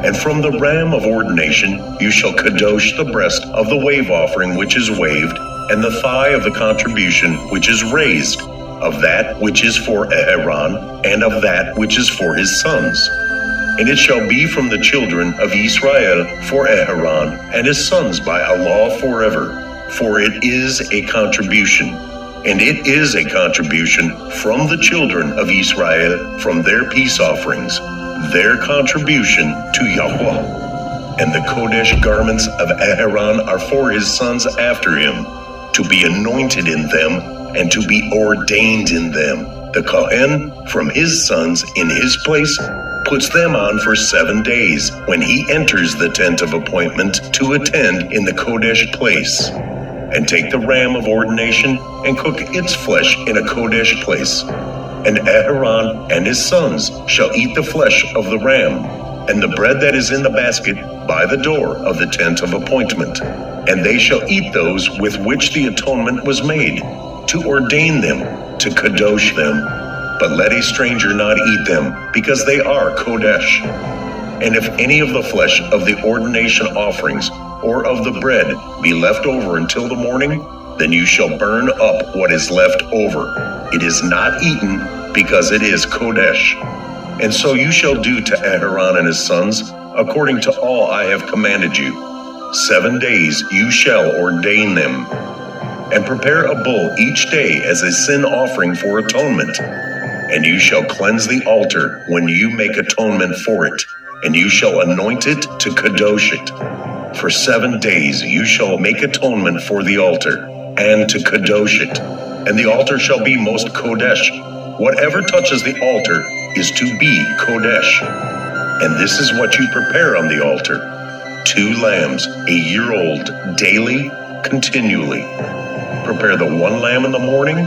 And from the ram of ordination you shall kadosh the breast of the wave offering which is waved, and the thigh of the contribution which is raised, of that which is for Aaron, and of that which is for his sons. And it shall be from the children of Israel for Aaron and his sons by a law forever, for it is a contribution. And it is a contribution from the children of Israel from their peace offerings, their contribution to Yahuwah. And the Kodesh garments of Aaron are for his sons after him, to be anointed in them and to be ordained in them. The Kohen from his sons in his place, puts them on for 7 days when he enters the tent of appointment to attend in the Kodesh place. And take the ram of ordination and cook its flesh in a Kodesh place. And Aaron and his sons shall eat the flesh of the ram, and the bread that is in the basket by the door of the tent of appointment. And they shall eat those with which the atonement was made, to ordain them, to kadosh them. But let a stranger not eat them, because they are Kodesh. And if any of the flesh of the ordination offerings or of the bread be left over until the morning, then you shall burn up what is left over. It is not eaten, because it is Kodesh. And so you shall do to Aaron and his sons, according to all I have commanded you. 7 days you shall ordain them. And prepare a bull each day as a sin offering for atonement. And you shall cleanse the altar when you make atonement for it, and you shall anoint it to kadosh it. For 7 days you shall make atonement for the altar, and to kadosh it. And the altar shall be most kodesh. Whatever touches the altar is to be kodesh. And this is what you prepare on the altar: 2 lambs, a year old, daily, continually. Prepare the 1 lamb in the morning,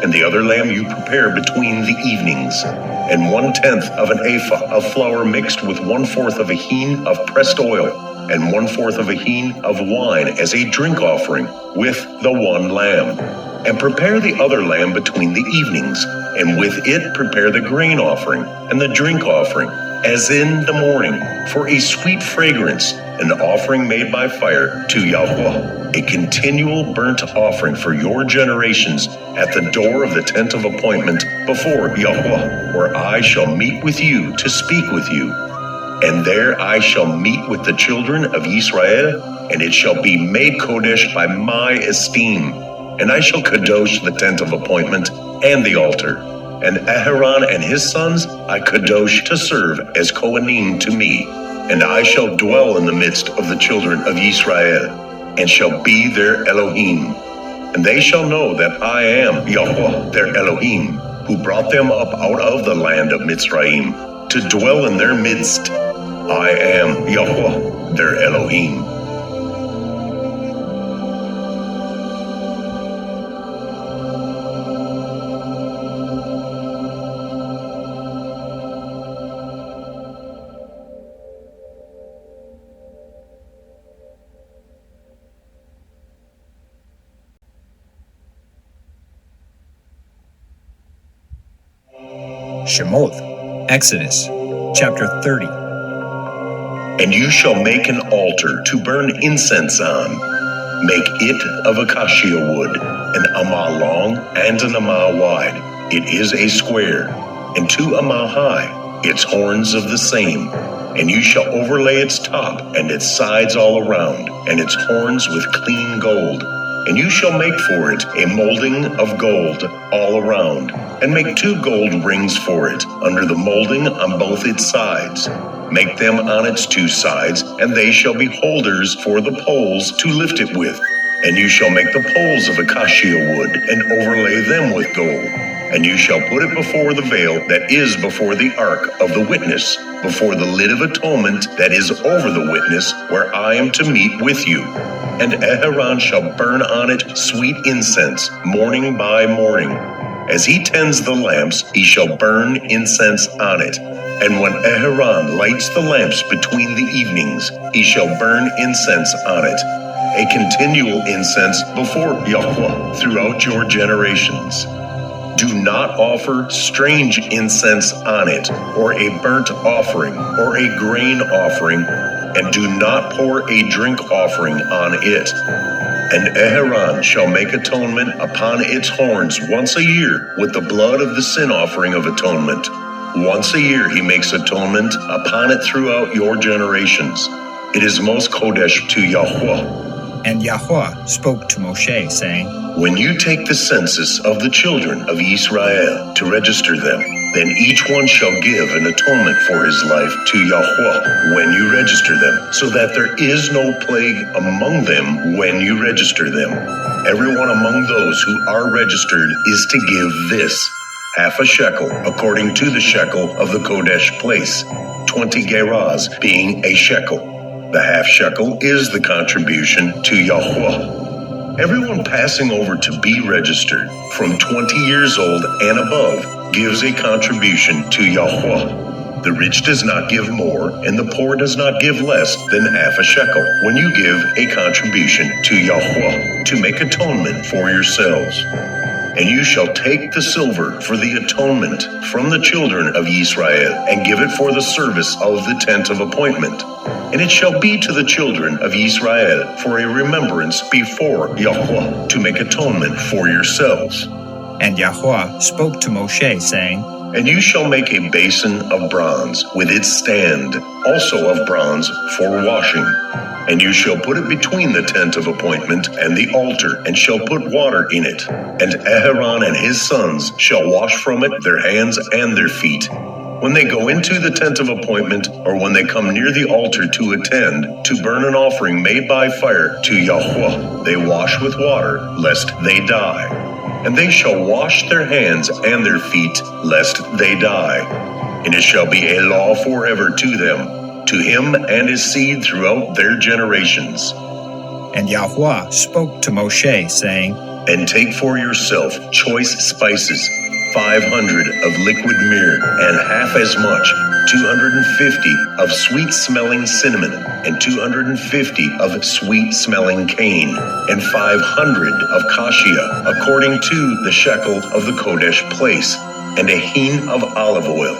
and the other lamb you prepare between the evenings. And 1/10 of an ephah of flour mixed with 1/4 of a hin of pressed oil, and 1/4 of a hin of wine as a drink offering with the 1 lamb. And prepare the other lamb between the evenings, and with it prepare the grain offering and the drink offering, as in the morning, for a sweet fragrance, an offering made by fire to Yahuwah, a continual burnt offering for your generations at the door of the tent of appointment before Yahuwah, where I shall meet with you to speak with you. And there I shall meet with the children of Israel, and it shall be made Kodesh by my esteem. And I shall kadosh the tent of appointment and the altar. And Aaron and his sons I kadosh to serve as Kohanim to me. And I shall dwell in the midst of the children of Israel, and shall be their Elohim. And they shall know that I am Yahuwah their Elohim, who brought them up out of the land of Mitzrayim, to dwell in their midst. I am Yahuwah their Elohim. Shemoth, Exodus, chapter 30. And you shall make an altar to burn incense on. Make it of acacia wood, an amah long and an amah wide. It is a square, and 2 amah high, its horns of the same. And you shall overlay its top and its sides all around, and its horns with clean gold. And you shall make for it a molding of gold all around, and make 2 gold rings for it under the molding on both its sides. Make them on its 2 sides, and they shall be holders for the poles to lift it with. And you shall make the poles of acacia wood, and overlay them with gold. And you shall put it before the veil that is before the ark of the witness, before the lid of atonement that is over the witness, where I am to meet with you. And Aaron shall burn on it sweet incense, morning by morning. As he tends the lamps, he shall burn incense on it. And when Aaron lights the lamps between the evenings, he shall burn incense on it, a continual incense before Yahuwah throughout your generations. Do not offer strange incense on it, or a burnt offering, or a grain offering, and do not pour a drink offering on it. And Aaron shall make atonement upon its horns once a year with the blood of the sin offering of atonement. Once a year he makes atonement upon it throughout your generations. It is most Kodesh to Yahuwah. And Yahuwah spoke to Moshe, saying, When you take the census of the children of Israel to register them, then each one shall give an atonement for his life to Yahuwah when you register them, so that there is no plague among them when you register them. Everyone among those who are registered is to give this, half a shekel, according to the shekel of the Kodesh place. 20 gerahs, being a shekel. The half shekel is the contribution to Yahuwah. Everyone passing over to be registered from 20 years old and above gives a contribution to Yahuwah. The rich does not give more, and the poor does not give less than half a shekel when you give a contribution to Yahuwah to make atonement for yourselves. And you shall take the silver for the atonement from the children of Israel and give it for the service of the tent of appointment. And it shall be to the children of Israel for a remembrance before Yahuwah to make atonement for yourselves. And Yahuwah spoke to Moshe, saying, And you shall make a basin of bronze with its stand, also of bronze for washing. And you shall put it between the tent of appointment and the altar, and shall put water in it. And Aaron and his sons shall wash from it their hands and their feet. When they go into the tent of appointment, or when they come near the altar to attend, to burn an offering made by fire to Yahuwah, they wash with water, lest they die. And they shall wash their hands and their feet, lest they die. And it shall be a law forever to them, to him and his seed throughout their generations. And Yahuwah spoke to Moshe, saying, And take for yourself choice spices, 500 of liquid myrrh, and half as much, 250 of sweet-smelling cinnamon, and 250 of sweet-smelling cane, and 500 of cassia, according to the shekel of the Kodesh place, and a hin of olive oil.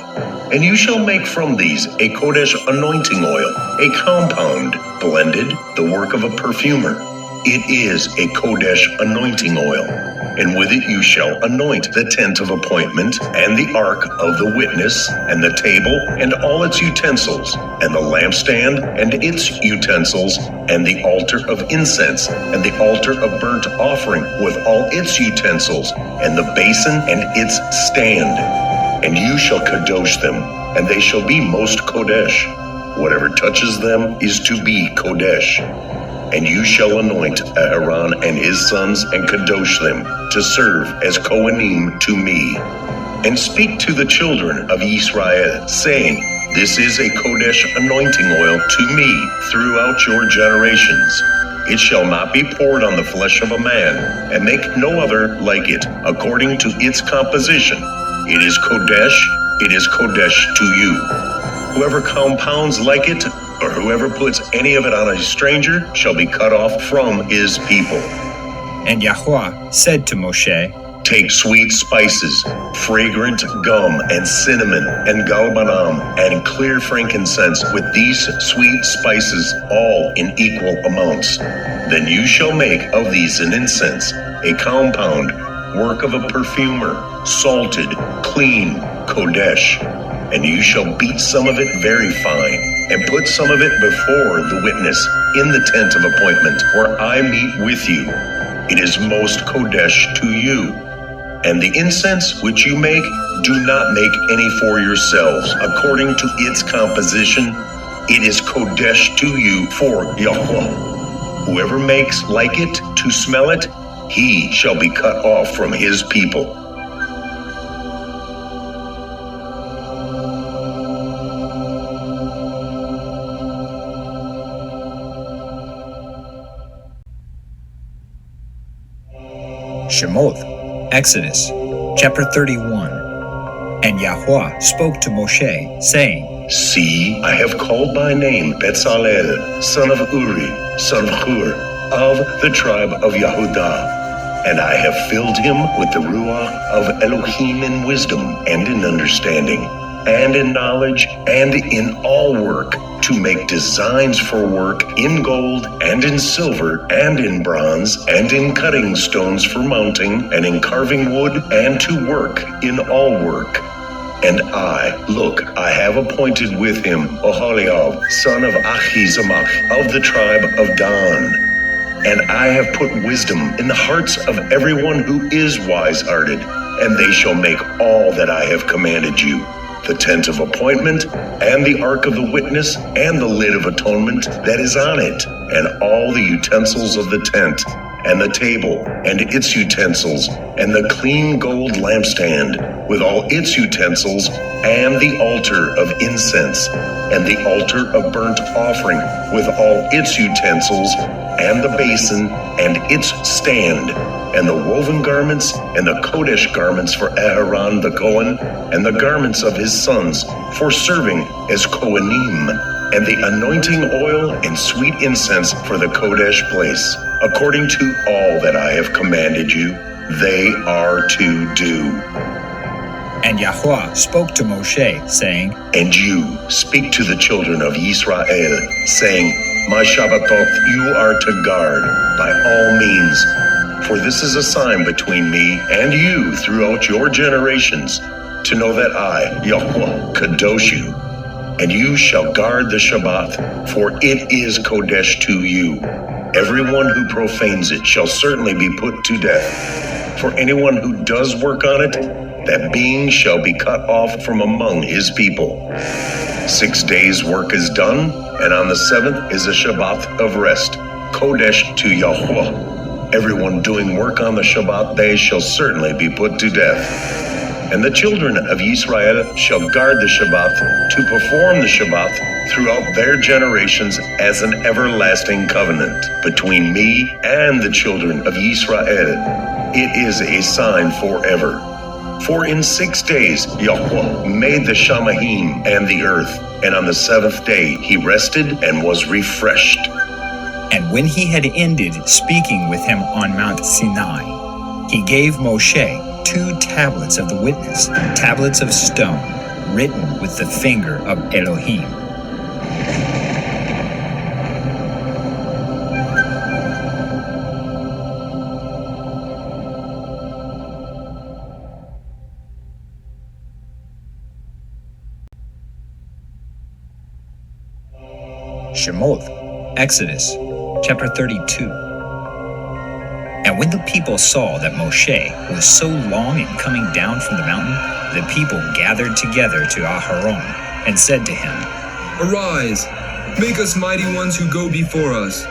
And you shall make from these a Kodesh anointing oil, a compound, blended, the work of a perfumer. It is a Kodesh anointing oil. And with it you shall anoint the tent of appointment, and the ark of the witness, and the table, and all its utensils, and the lampstand, and its utensils, and the altar of incense, and the altar of burnt offering, with all its utensils, and the basin and its stand. And you shall kadosh them, and they shall be most Kodesh. Whatever touches them is to be Kodesh. And you shall anoint Aaron and his sons and kadosh them to serve as Kohanim to me. And speak to the children of Israel, saying, This is a Kodesh anointing oil to me throughout your generations. It shall not be poured on the flesh of a man, and make no other like it, according to its composition. It is Kodesh to you. Whoever compounds like it, or whoever puts any of it on a stranger, shall be cut off from his people. And Yahuwah said to Moshe, Take sweet spices, fragrant gum, and cinnamon, and galbanum, and clear frankincense with these sweet spices, all in equal amounts. Then you shall make of these an incense, a compound, work of a perfumer, salted, clean, Kodesh. And you shall beat some of it very fine, and put some of it before the witness in the tent of appointment, where I meet with you. It is most Kodesh to you. And the incense which you make, do not make any for yourselves, according to its composition. It is Kodesh to you for Yahuwah. Whoever makes like it to smell it, he shall be cut off from his people. Shemoth, Exodus, chapter 31. And Yahuwah spoke to Moshe, saying, See, I have called by name Bezalel, son of Uri, son of Hur, of the tribe of Yehudah. And I have filled him with the Ruach of Elohim in wisdom and in understanding, and in knowledge, and in all work, to make designs for work in gold, and in silver, and in bronze, and in cutting stones for mounting, and in carving wood, and to work in all work. And I have appointed with him Oholiab, son of Achisamach, of the tribe of Dan. And I have put wisdom in the hearts of everyone who is wise-hearted, and they shall make all that I have commanded you. The tent of appointment, and the ark of the witness, and the lid of atonement that is on it, and all the utensils of the tent, and the table, and its utensils, and the clean gold lampstand, with all its utensils, and the altar of incense, and the altar of burnt offering, with all its utensils, and the basin, and its stand, and the woven garments, and the Kodesh garments for Aharon the Kohen, and the garments of his sons, for serving as Kohanim, and the anointing oil and sweet incense for the Kodesh place, according to all that I have commanded you, they are to do. And Yahuwah spoke to Moshe, saying, And you speak to the children of Israel, saying, My Shabbatot you are to guard by all means, for this is a sign between me and you throughout your generations, to know that I, Yahuwah, kadosh you. And you shall guard the Shabbat, for it is Kodesh to you. Everyone who profanes it shall certainly be put to death. For anyone who does work on it, that being shall be cut off from among his people. 6 days' work is done, and on the seventh is a Shabbat of rest, Kodesh to Yahuwah. Everyone doing work on the Shabbat day shall certainly be put to death. And the children of Israel shall guard the Shabbat to perform the Shabbat throughout their generations as an everlasting covenant between me and the children of Israel. It is a sign forever. For in 6 days Yahuwah made the Shamahim and the earth, and on the seventh day he rested and was refreshed. And when he had ended speaking with him on Mount Sinai, he gave Moshe 2 tablets of the witness, tablets of stone, written with the finger of Elohim. Shemot, Exodus, chapter 32. And when the people saw that Moshe was so long in coming down from the mountain, the people gathered together to Aharon and said to him, Arise, make us mighty ones who go before us.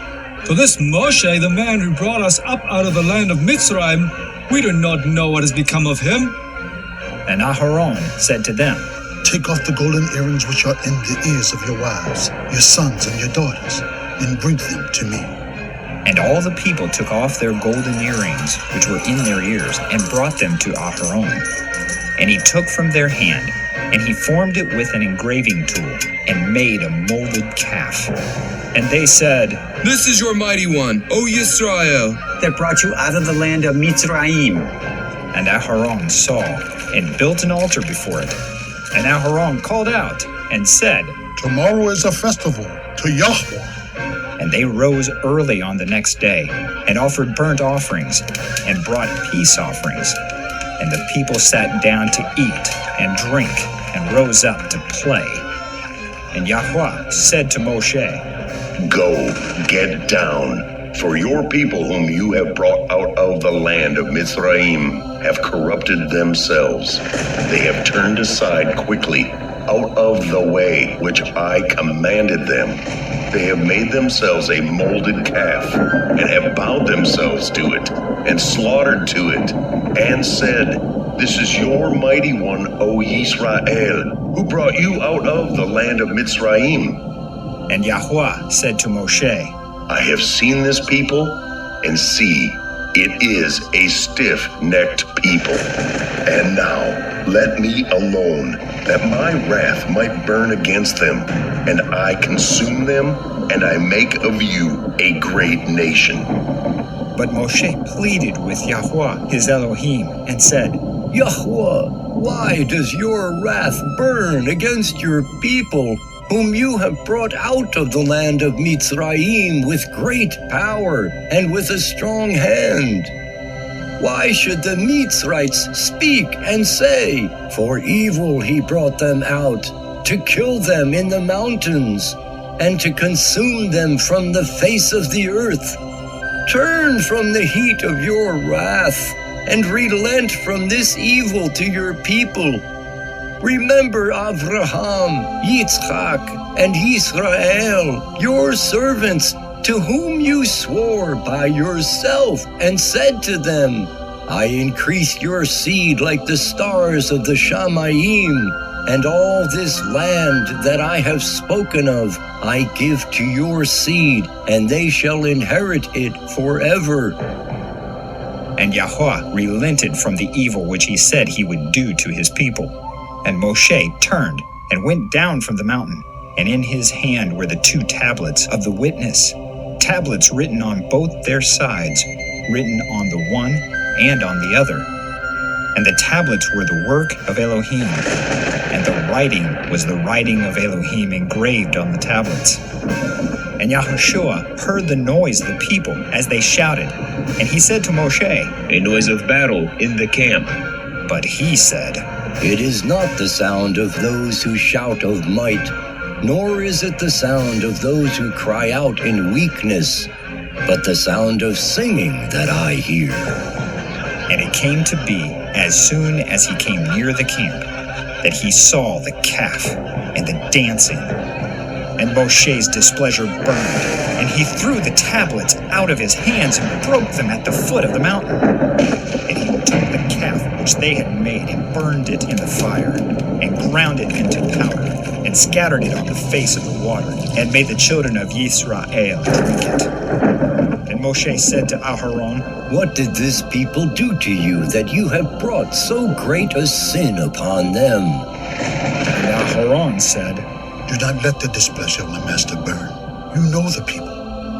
To this Moshe, the man who brought us up out of the land of Mitzrayim, we do not know what has become of him. And Aharon said to them, Take off the golden earrings which are in the ears of your wives, your sons and your daughters, and bring them to me. And all the people took off their golden earrings which were in their ears, and brought them to Aharon. And he took from their hand, and he formed it with an engraving tool, and made a molded calf. And they said, This is your mighty one, O Yisrael, that brought you out of the land of Mitzrayim. And Aharon saw, and built an altar before it. And Aharon called out, and said, Tomorrow is a festival to Yahuwah. And they rose early on the next day, and offered burnt offerings, and brought peace offerings. And the people sat down to eat and drink, and rose up to play. And Yahuwah said to Moshe, Go, get down, for your people whom you have brought out of the land of Mitzrayim have corrupted themselves. They have turned aside quickly out of the way which I commanded them. They have made themselves a molded calf, and have bowed themselves to it, and slaughtered to it, and said, This is your mighty one, O Yisrael, who brought you out of the land of Mitzrayim. And Yahuwah said to Moshe, I have seen this people, and see, it is a stiff-necked people. And now, let me alone, that my wrath might burn against them, and I consume them, and I make of you a great nation. But Moshe pleaded with Yahuwah, his Elohim, and said, Yahuwah, why does your wrath burn against your people, whom you have brought out of the land of Mitzrayim with great power and with a strong hand? Why should the Mitzrites speak and say, For evil he brought them out, to kill them in the mountains, and to consume them from the face of the earth? Turn from the heat of your wrath, and relent from this evil to your people. Remember Avraham, Yitzchak, and Israel, your servants, to whom you swore by yourself, and said to them, I increase your seed like the stars of the Shamayim, and all this land that I have spoken of I give to your seed, and they shall inherit it forever. And Yahuwah relented from the evil which he said he would do to his people. And Moshe turned and went down from the mountain, and in his hand were the 2 tablets of the witness, tablets written on both their sides, written on the one and on the other. And the tablets were the work of Elohim, and the writing was the writing of Elohim engraved on the tablets. And Yahushua heard the noise of the people as they shouted, and he said to Moshe, A noise of battle in the camp. But he said, It is not the sound of those who shout of might, nor is it the sound of those who cry out in weakness, but the sound of singing that I hear. And it came to be, as soon as he came near the camp, that he saw the calf and the dancing. And Moshe's displeasure burned, and he threw the tablets out of his hands and broke them at the foot of the mountain. And he took the calf which they had made and burned it in the fire, and ground it into powder, and scattered it on the face of the water, and made the children of Yisrael drink it. And Moshe said to Aharon, What did this people do to you that you have brought so great a sin upon them? And Aharon said, Do not let the displeasure of my master burn. You know the people,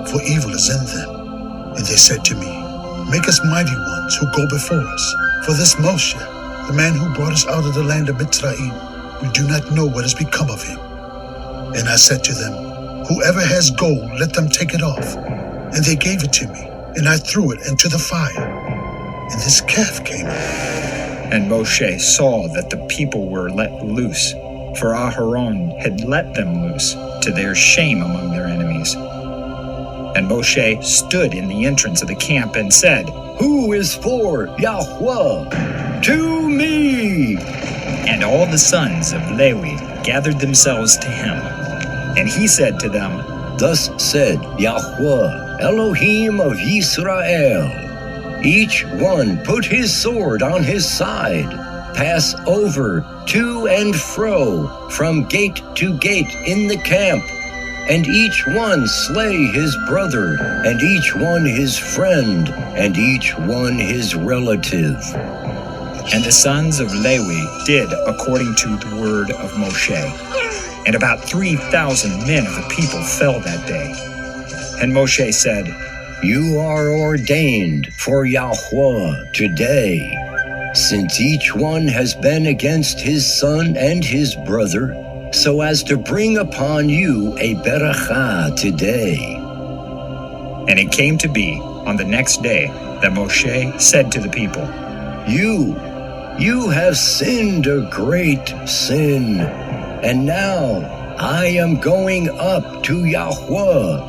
for evil is in them. And they said to me, Make us mighty ones who go before us. For this Moshe, the man who brought us out of the land of Mitzrayim, we do not know what has become of him. And I said to them, Whoever has gold, let them take it off. And they gave it to me, and I threw it into the fire. And this calf came out. And Moshe saw that the people were let loose, for Aharon had let them loose, to their shame among their enemies. And Moshe stood in the entrance of the camp and said, Who is for Yahuwah? To me! And all the sons of Levi gathered themselves to him. And he said to them, Thus said Yahuwah, Elohim of Yisrael, each one put his sword on his side, pass over to and fro, from gate to gate in the camp, and each one slay his brother, and each one his friend, and each one his relative. And the sons of Levi did according to the word of Moshe. And about 3,000 men of the people fell that day. And Moshe said, You are ordained for Yahuwah today, since each one has been against his son and his brother, so as to bring upon you a beracha today. And it came to be on the next day that Moshe said to the people, You have sinned a great sin, and now I am going up to Yahuwah,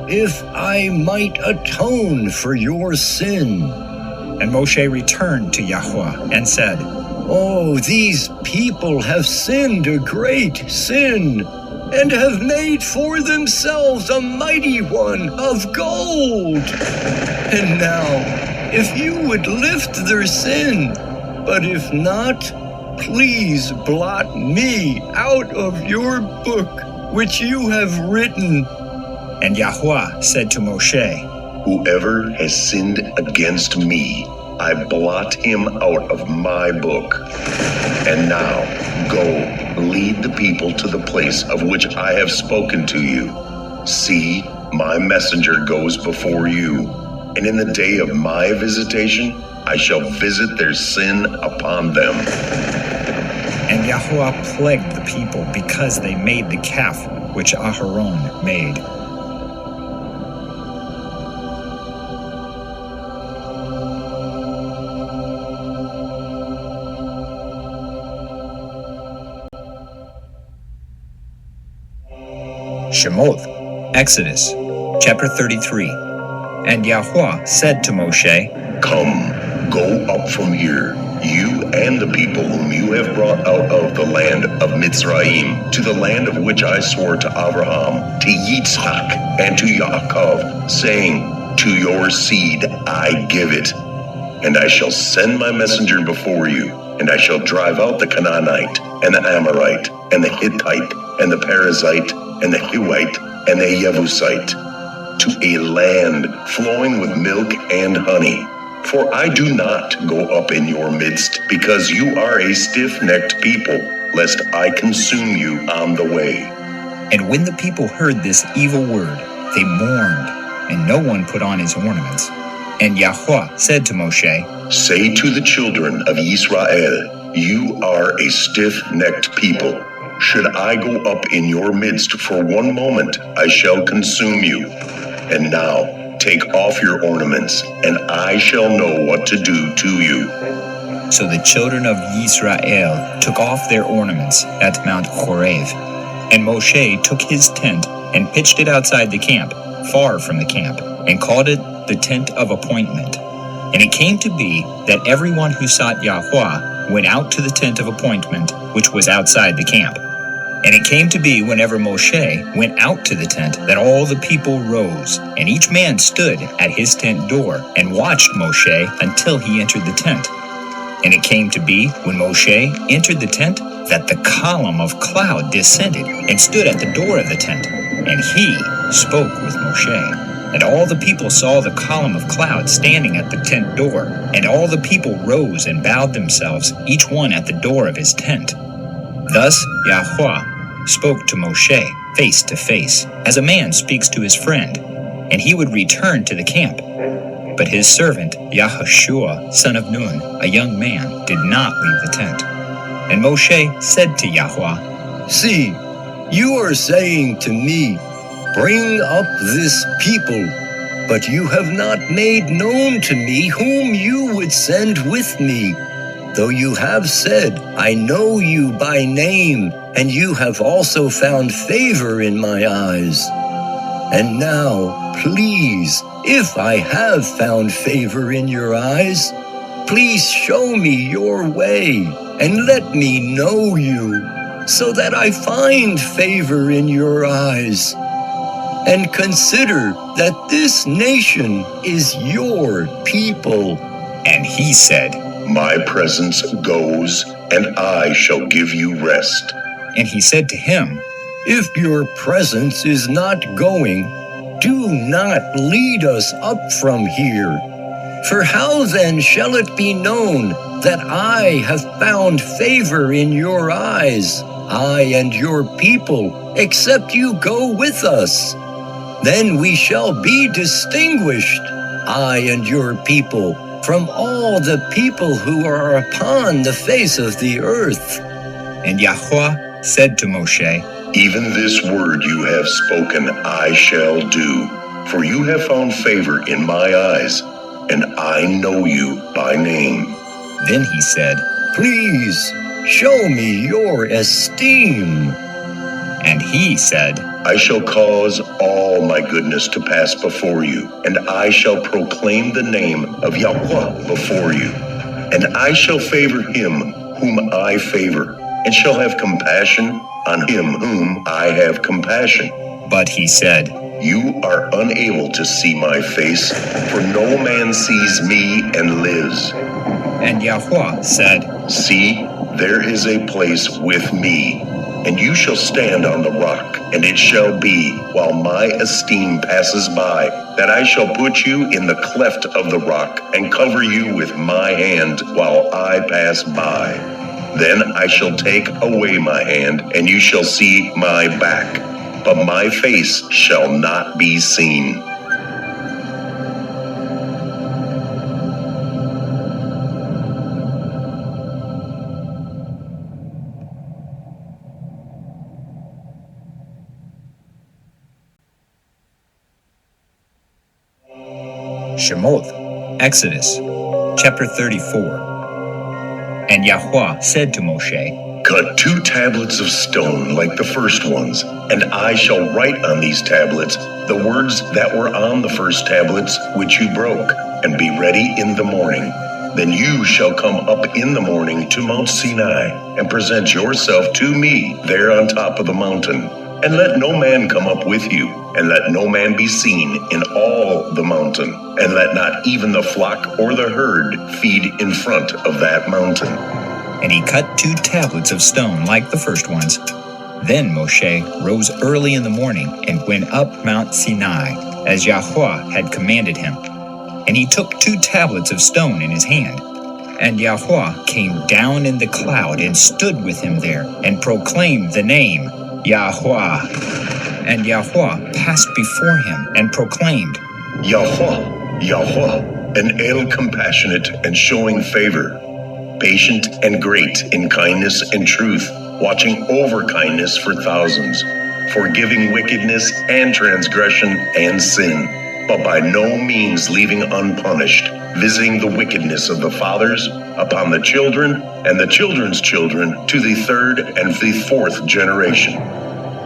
if I might atone for your sin. And Moshe returned to Yahuwah and said, Oh, these people have sinned a great sin, and have made for themselves a mighty one of gold. And now, if you would lift their sin, but if not, please blot me out of your book which you have written. And Yahuwah said to Moshe, Whoever has sinned against me, I blot him out of my book. And now, go, lead the people to the place of which I have spoken to you. See, my messenger goes before you, and in the day of my visitation, I shall visit their sin upon them. And Yahuwah plagued the people because they made the calf which Aharon made. Shemoth, Exodus, chapter 33. And Yahuwah said to Moshe, Come, go up from here, you and the people whom you have brought out of the land of Mitzrayim, to the land of which I swore to Abraham, to Yitzhak, and to Yaakov, saying, To your seed I give it. And I shall send my messenger before you, and I shall drive out the Canaanite, and the Amorite, and the Hittite, and the Perizzite, and the Hivite, and the Jebusite, to a land flowing with milk and honey. For I do not go up in your midst, because you are a stiff-necked people, lest I consume you on the way. And when the people heard this evil word, they mourned, and no one put on his ornaments. And Yahuwah said to Moshe, Say to the children of Israel, you are a stiff-necked people. Should I go up in your midst for one moment, I shall consume you. And now, take off your ornaments, and I shall know what to do to you. So the children of Israel took off their ornaments at Mount Horeb. And Moshe took his tent and pitched it outside the camp, far from the camp, and called it the tent of appointment. And it came to be that everyone who sought Yahuwah went out to the tent of appointment, which was outside the camp. And it came to be whenever Moshe went out to the tent that all the people rose, and each man stood at his tent door and watched Moshe until he entered the tent. And it came to be when Moshe entered the tent that the column of cloud descended and stood at the door of the tent, and he spoke with Moshe. And all the people saw the column of cloud standing at the tent door, and all the people rose and bowed themselves, each one at the door of his tent. Thus Yahuwah spoke to Moshe face to face, as a man speaks to his friend, and he would return to the camp. But his servant Yahushua, son of Nun, a young man, did not leave the tent. And Moshe said to Yahuwah, See, you are saying to me, bring up this people, but you have not made known to me whom you would send with me. Though you have said, I know you by name, and you have also found favor in my eyes. And now, please, if I have found favor in your eyes, please show me your way, and let me know you, so that I find favor in your eyes. And consider that this nation is your people. And he said, My presence goes, and I shall give you rest. And he said to him, If your presence is not going, do not lead us up from here. For how then shall it be known that I have found favor in your eyes, I and your people, except you go with us? Then we shall be distinguished, I and your people, from all the people who are upon the face of the earth. And Yahuwah said to Moshe, Even this word you have spoken I shall do, for you have found favor in my eyes, and I know you by name. Then he said, Please, show me your esteem. And he said, I shall cause all my goodness to pass before you, and I shall proclaim the name of Yahuwah before you. And I shall favor him whom I favor, and shall have compassion on him whom I have compassion. But he said, You are unable to see my face, for no man sees me and lives. And Yahuwah said, See, there is a place with me, and you shall stand on the rock, and it shall be, while my esteem passes by, that I shall put you in the cleft of the rock, and cover you with my hand while I pass by. Then I shall take away my hand, and you shall see my back, but my face shall not be seen. Shemoth, Exodus, chapter 34. And Yahuwah said to Moshe, Cut 2 tablets of stone like the first ones, and I shall write on these tablets the words that were on the first tablets which you broke, and be ready in the morning. Then you shall come up in the morning to Mount Sinai, and present yourself to me there on top of the mountain. And let no man come up with you, and let no man be seen in all the mountain, and let not even the flock or the herd feed in front of that mountain. And he cut 2 tablets of stone like the first ones. Then Moshe rose early in the morning and went up Mount Sinai, as Yahuwah had commanded him. And he took 2 tablets of stone in his hand. And Yahuwah came down in the cloud and stood with him there, and proclaimed the name Yahuwah. And Yahuwah passed before him and proclaimed, Yahuwah, Yahuwah, an El compassionate and showing favor, patient and great in kindness and truth, watching over kindness for thousands, forgiving wickedness and transgression and sin, but by no means leaving unpunished, visiting the wickedness of the fathers upon the children and the children's children to the 3rd and the 4th generation.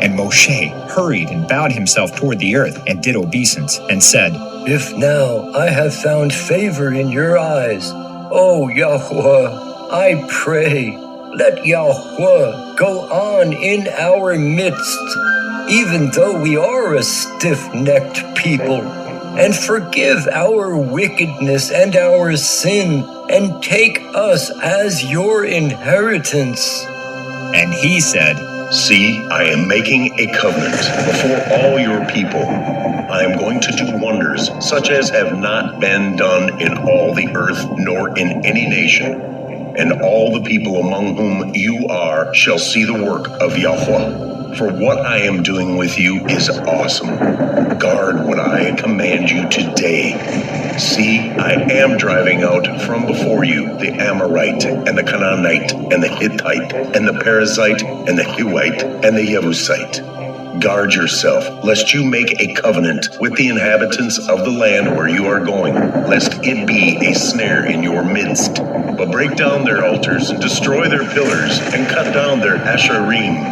And Moshe hurried and bowed himself toward the earth and did obeisance and said, If now I have found favor in your eyes, O Yahuwah, I pray, let Yahuwah go on in our midst, even though we are a stiff-necked people, and forgive our wickedness and our sin, and take us as your inheritance. And he said, See, I am making a covenant before all your people. I am going to do wonders such as have not been done in all the earth nor in any nation. And all the people among whom you are shall see the work of Yahuwah. For what I am doing with you is awesome. Guard what I command you today. See, I am driving out from before you the Amorite, and the Canaanite, and the Hittite, and the Perizzite, and the Hivite, and the Jebusite. Guard yourself, lest you make a covenant with the inhabitants of the land where you are going, lest it be a snare in your midst. But break down their altars, and destroy their pillars, and cut down their asherim.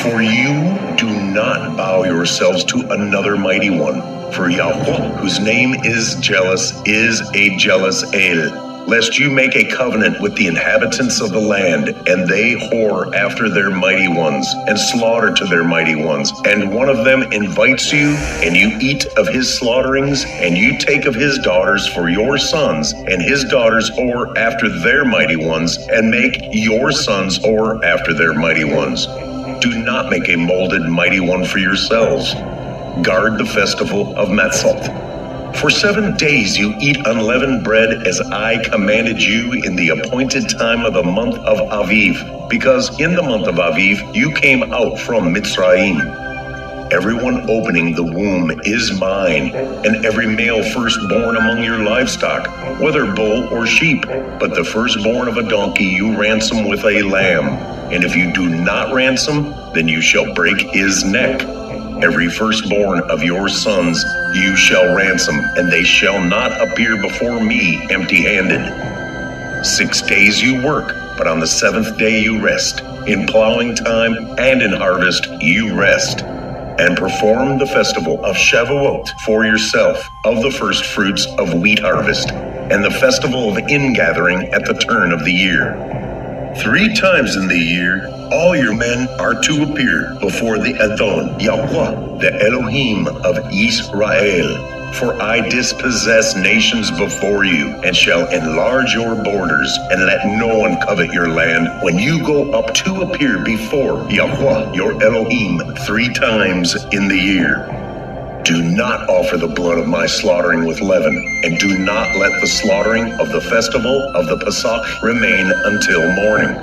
For you do not bow yourselves to another mighty one. For Yahuwah, whose name is a jealous El, lest you make a covenant with the inhabitants of the land, and they whore after their mighty ones, and slaughter to their mighty ones. And one of them invites you, and you eat of his slaughterings, and you take of his daughters for your sons, and his daughters whore after their mighty ones, and make your sons whore after their mighty ones. Do not make a molded mighty one for yourselves. Guard the festival of Matzot. For 7 days you eat unleavened bread as I commanded you in the appointed time of the month of Aviv, because in the month of Aviv you came out from Mitzrayim. Everyone opening the womb is mine, and every male firstborn among your livestock, whether bull or sheep, but the firstborn of a donkey you ransom with a lamb. And if you do not ransom, then you shall break his neck. Every firstborn of your sons you shall ransom, and they shall not appear before me empty-handed. 6 days you work, but on the 7th day you rest. In plowing time and in harvest you rest. And perform the festival of Shavuot for yourself, of the first fruits of wheat harvest, and the festival of ingathering at the turn of the year. 3 times in the year, all your men are to appear before the Adon, Yahuwah, the Elohim of Israel. For I dispossess nations before you, and shall enlarge your borders, and let no one covet your land when you go up to appear before Yahuwah, your Elohim, 3 times in the year. Do not offer the blood of my slaughtering with leaven, and do not let the slaughtering of the festival of the Pesach remain until morning.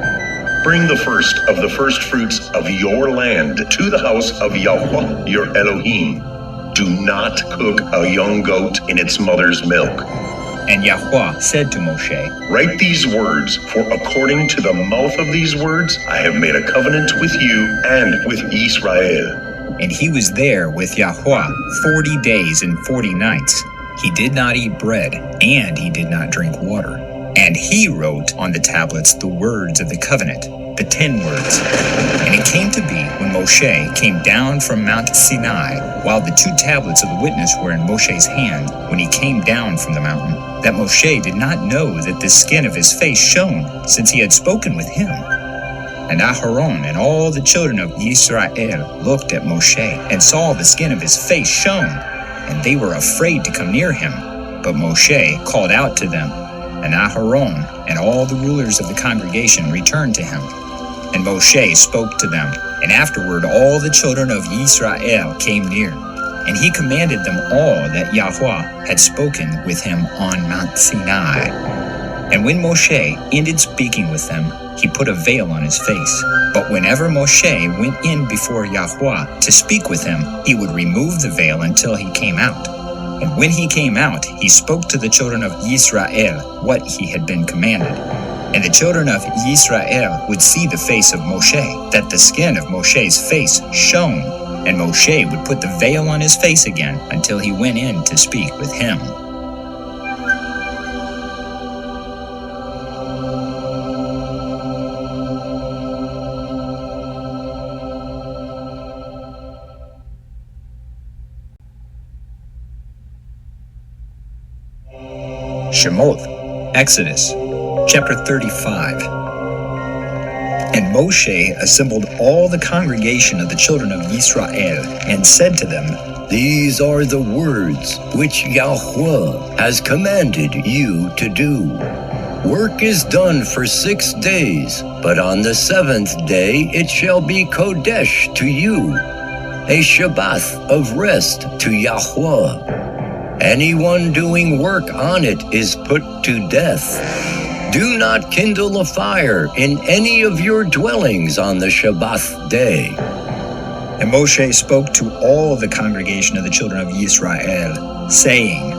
Bring the first of the firstfruits of your land to the house of Yahuwah, your Elohim. Do not cook a young goat in its mother's milk. And Yahuwah said to Moshe, Write these words, for according to the mouth of these words I have made a covenant with you and with Israel. And he was there with Yahuwah 40 days and 40 nights. He did not eat bread, and he did not drink water. And he wrote on the tablets the words of the covenant, the 10 words. And it came to be, when Moshe came down from Mount Sinai, while the 2 tablets of the witness were in Moshe's hand, when he came down from the mountain, that Moshe did not know that the skin of his face shone, since he had spoken with him. And Aharon and all the children of Israel looked at Moshe and saw the skin of his face shone, and they were afraid to come near him. But Moshe called out to them, and Aharon and all the rulers of the congregation returned to him. And Moshe spoke to them, and afterward all the children of Israel came near. And he commanded them all that Yahuwah had spoken with him on Mount Sinai. And when Moshe ended speaking with them, he put a veil on his face. But whenever Moshe went in before Yahuwah to speak with him, he would remove the veil until he came out. And when he came out, he spoke to the children of Israel what he had been commanded. And the children of Israel would see the face of Moshe, that the skin of Moshe's face shone. And Moshe would put the veil on his face again until he went in to speak with him. Shemoth, Exodus, chapter 35. And Moshe assembled all the congregation of the children of Israel, and said to them, These are the words which Yahuwah has commanded you to do. Work is done for 6 days, but on the 7th day it shall be Kodesh to you, a Shabbath of rest to Yahuwah. Anyone doing work on it is put to death. Do not kindle a fire in any of your dwellings on the Shabbath day. And Moshe spoke to all the congregation of the children of Israel, saying,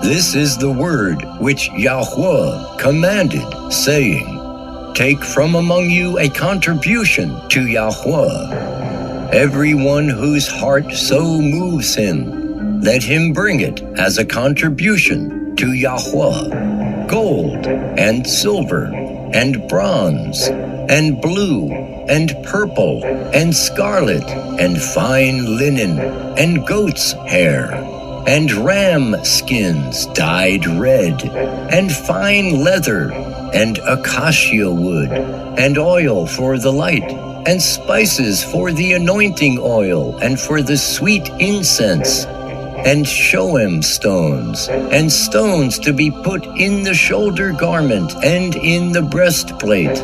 This is the word which Yahuwah commanded, saying, Take from among you a contribution to Yahuwah. Everyone whose heart so moves him, let him bring it as a contribution to Yahuwah, gold and silver and bronze and blue and purple and scarlet and fine linen and goat's hair and ram skins dyed red and fine leather and acacia wood and oil for the light and spices for the anointing oil and for the sweet incense and shoem stones, and stones to be put in the shoulder garment and in the breastplate.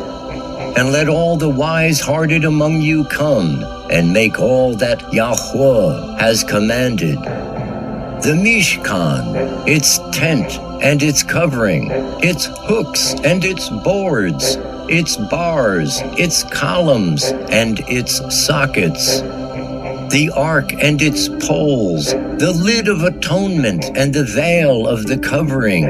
And let all the wise-hearted among you come, and make all that Yahuwah has commanded. The Mishkan, its tent and its covering, its hooks and its boards, its bars, its columns and its sockets, the ark and its poles, the lid of atonement and the veil of the covering,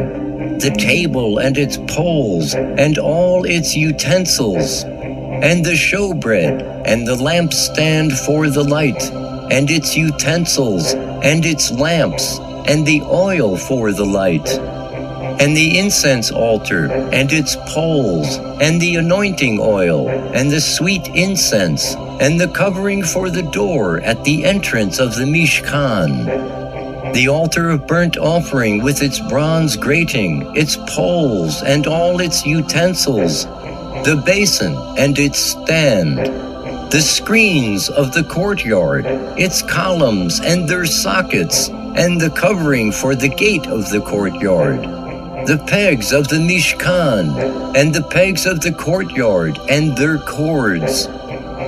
the table and its poles and all its utensils, and the showbread and the lampstand for the light, and its utensils and its lamps, and the oil for the light, and the incense altar and its poles, and the anointing oil, and the sweet incense, and the covering for the door at the entrance of the Mishkan, the altar of burnt offering with its bronze grating, its poles and all its utensils, the basin and its stand, the screens of the courtyard, its columns and their sockets, and the covering for the gate of the courtyard, the pegs of the Mishkan, and the pegs of the courtyard and their cords,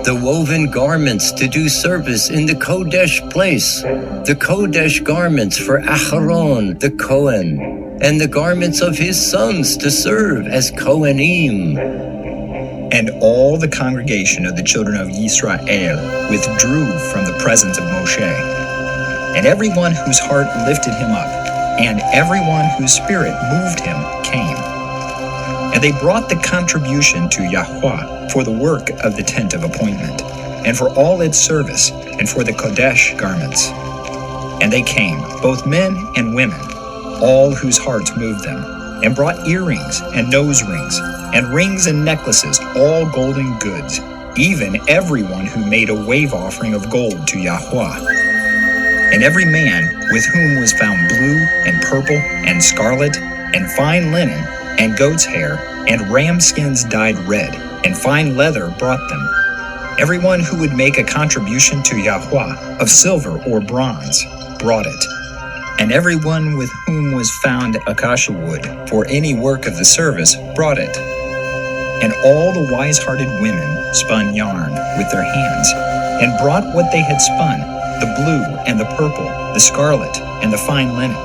the woven garments to do service in the Kodesh place, the Kodesh garments for Aharon the Kohen, and the garments of his sons to serve as Kohanim. And all the congregation of the children of Israel withdrew from the presence of Moshe. And everyone whose heart lifted him up, and everyone whose spirit moved him, came. And they brought the contribution to Yahuwah for the work of the tent of appointment, and for all its service, and for the Kodesh garments. And they came, both men and women, all whose hearts moved them, and brought earrings and nose rings, and rings and necklaces, all golden goods, even everyone who made a wave offering of gold to Yahuwah. And every man with whom was found blue and purple and scarlet and fine linen and goat's hair and ram skins dyed red and fine leather brought them. Everyone who would make a contribution to Yahuwah of silver or bronze brought it. And everyone with whom was found acacia wood for any work of the service brought it. And all the wise-hearted women spun yarn with their hands, and brought what they had spun, the blue and the purple, the scarlet and the fine linen.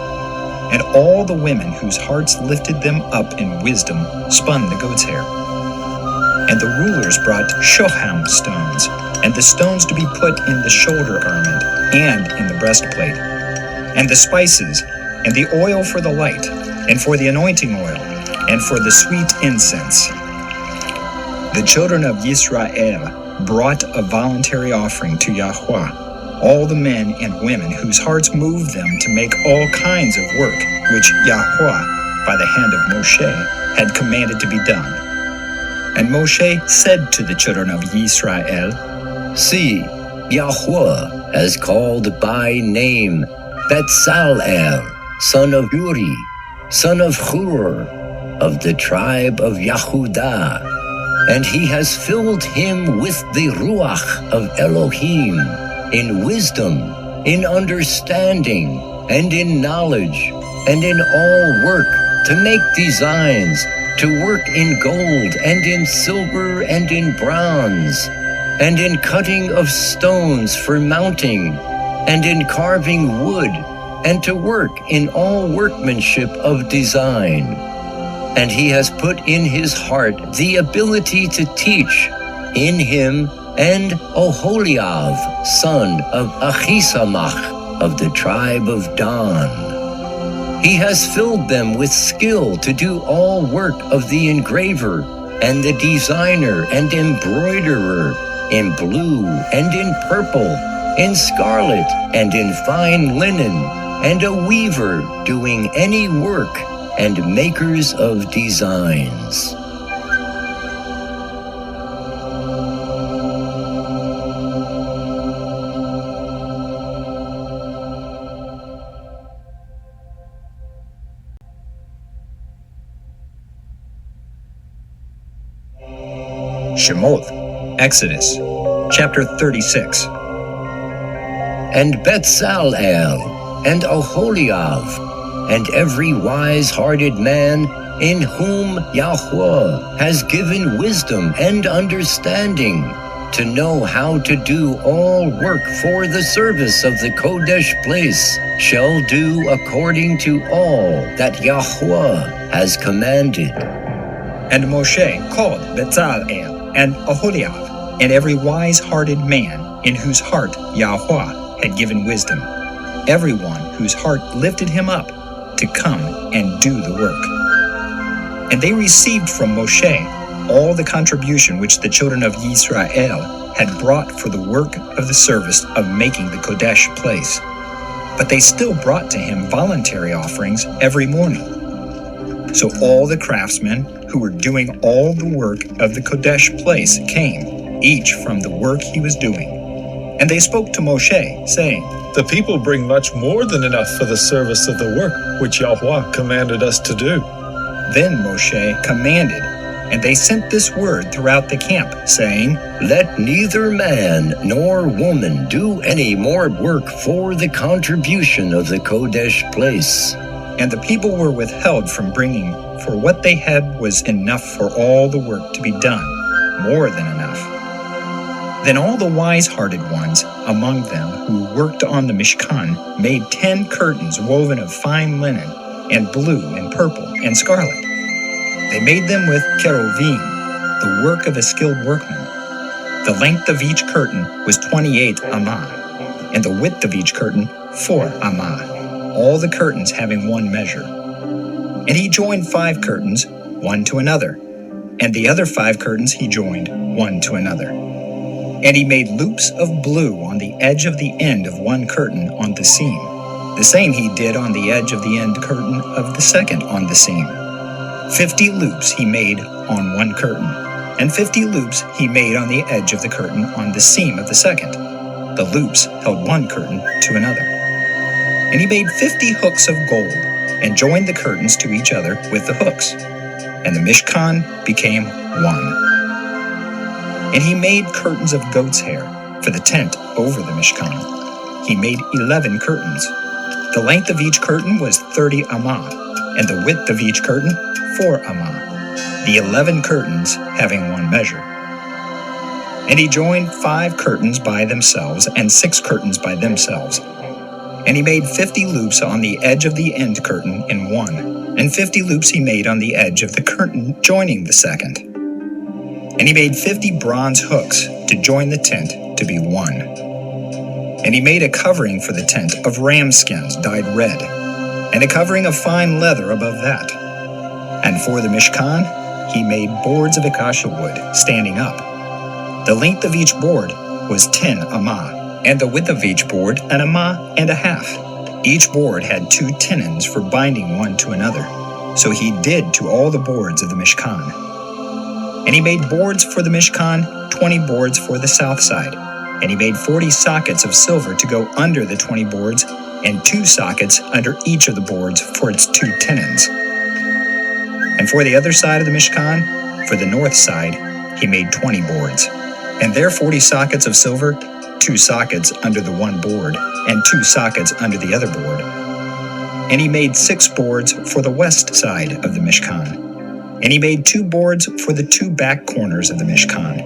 And all the women whose hearts lifted them up in wisdom spun the goat's hair. And the rulers brought shoham stones, and the stones to be put in the shoulder garment and in the breastplate, and the spices, and the oil for the light, and for the anointing oil, and for the sweet incense. The children of Yisrael brought a voluntary offering to Yahuwah, all the men and women whose hearts moved them to make all kinds of work which Yahuwah, by the hand of Moshe, had commanded to be done. And Moshe said to the children of Yisrael, See, Yahuwah has called by name Betzalel, son of Uri, son of Hur, of the tribe of Yehudah, and he has filled him with the Ruach of Elohim, in wisdom, in understanding, and in knowledge, and in all work, to make designs, to work in gold, and in silver, and in bronze, and in cutting of stones for mounting, and in carving wood, and to work in all workmanship of design. And he has put in his heart the ability to teach, in him and Oholiav, son of Achisamach, of the tribe of Dan. He has filled them with skill to do all work of the engraver, and the designer and embroiderer, in blue and in purple, in scarlet and in fine linen, and a weaver doing any work, and makers of designs. Shemoth, Exodus, chapter 36. And Betzalel, and Oholiav, and every wise-hearted man in whom Yahuwah has given wisdom and understanding, to know how to do all work for the service of the Kodesh place, shall do according to all that Yahuwah has commanded. And Moshe called Betzalel and Oholiav, and every wise-hearted man in whose heart Yahuwah had given wisdom, everyone whose heart lifted him up to come and do the work. And they received from Moshe all the contribution which the children of Yisrael had brought for the work of the service of making the Kodesh place. But they still brought to him voluntary offerings every morning. So all the craftsmen who were doing all the work of the Kodesh place came, each from the work he was doing. And they spoke to Moshe, saying, The people bring much more than enough for the service of the work which Yahuwah commanded us to do. Then Moshe commanded, and they sent this word throughout the camp, saying, Let neither man nor woman do any more work for the contribution of the Kodesh place. And the people were withheld from bringing, for what they had was enough for all the work to be done, more than enough. Then all the wise-hearted ones among them who worked on the Mishkan made 10 curtains woven of fine linen, and blue and purple and scarlet. They made them with cherubim, the work of a skilled workman. The length of each curtain was 28 amah, and the width of each curtain 4 amah, all the curtains having one measure. And he joined 5 curtains, one to another, and the other 5 curtains he joined one to another. And he made loops of blue on the edge of the end of one curtain on the seam. The same he did on the edge of the end curtain of the second on the seam. 50 loops he made on one curtain, and 50 loops he made on the edge of the curtain on the seam of the second. The loops held one curtain to another. And he made 50 hooks of gold, and joined the curtains to each other with the hooks. And the Mishkan became one. And he made curtains of goat's hair for the tent over the Mishkan. He made 11 curtains. The length of each curtain was 30 amah, and the width of each curtain 4 amah, the 11 curtains having one measure. And he joined 5 curtains by themselves and 6 curtains by themselves. And he made 50 loops on the edge of the end curtain in one, and 50 loops he made on the edge of the curtain joining the second. And he made 50 bronze hooks to join the tent to be one. And he made a covering for the tent of ram skins dyed red, and a covering of fine leather above that. And for the Mishkan, he made boards of acacia wood standing up. The length of each board was 10 amah, and the width of each board an amah and a half. Each board had 2 tenons for binding one to another. So he did to all the boards of the Mishkan. And he made boards for the Mishkan, 20 boards for the south side. And he made 40 sockets of silver to go under the 20 boards, and 2 sockets under each of the boards for its 2 tenons. And for the other side of the Mishkan, for the north side, he made 20 boards. And there 40 sockets of silver, 2 sockets under the one board, and 2 sockets under the other board. And he made 6 boards for the west side of the Mishkan. And he made 2 boards for the 2 back corners of the Mishkan,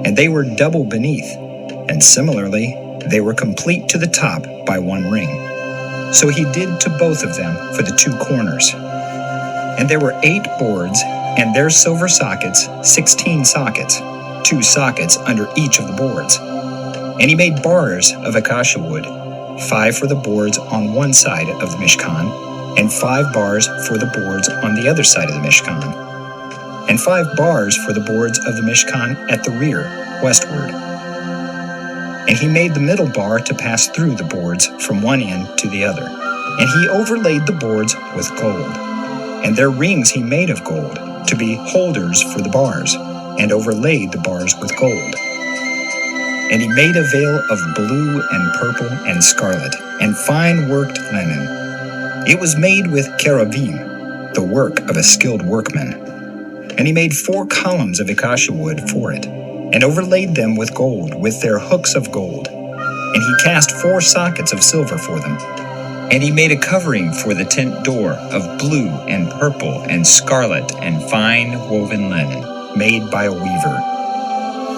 and they were double beneath, and similarly they were complete to the top by 1 ring. So he did to both of them for the 2 corners. And there were 8 boards, and their silver sockets, 16 sockets, 2 sockets under each of the boards. And he made bars of acacia wood, 5 for the boards on one side of the Mishkan, and 5 bars for the boards on the other side of the Mishkan, and 5 bars for the boards of the Mishkan at the rear, westward. And he made the middle bar to pass through the boards from one end to the other. And he overlaid the boards with gold. And their rings he made of gold, to be holders for the bars, and overlaid the bars with gold. And he made a veil of blue and purple and scarlet, and fine worked linen. It was made with cherubim, the work of a skilled workman. And he made 4 columns of acacia wood for it, and overlaid them with gold, with their hooks of gold. And he cast 4 sockets of silver for them. And he made a covering for the tent door of blue and purple and scarlet and fine woven linen, made by a weaver.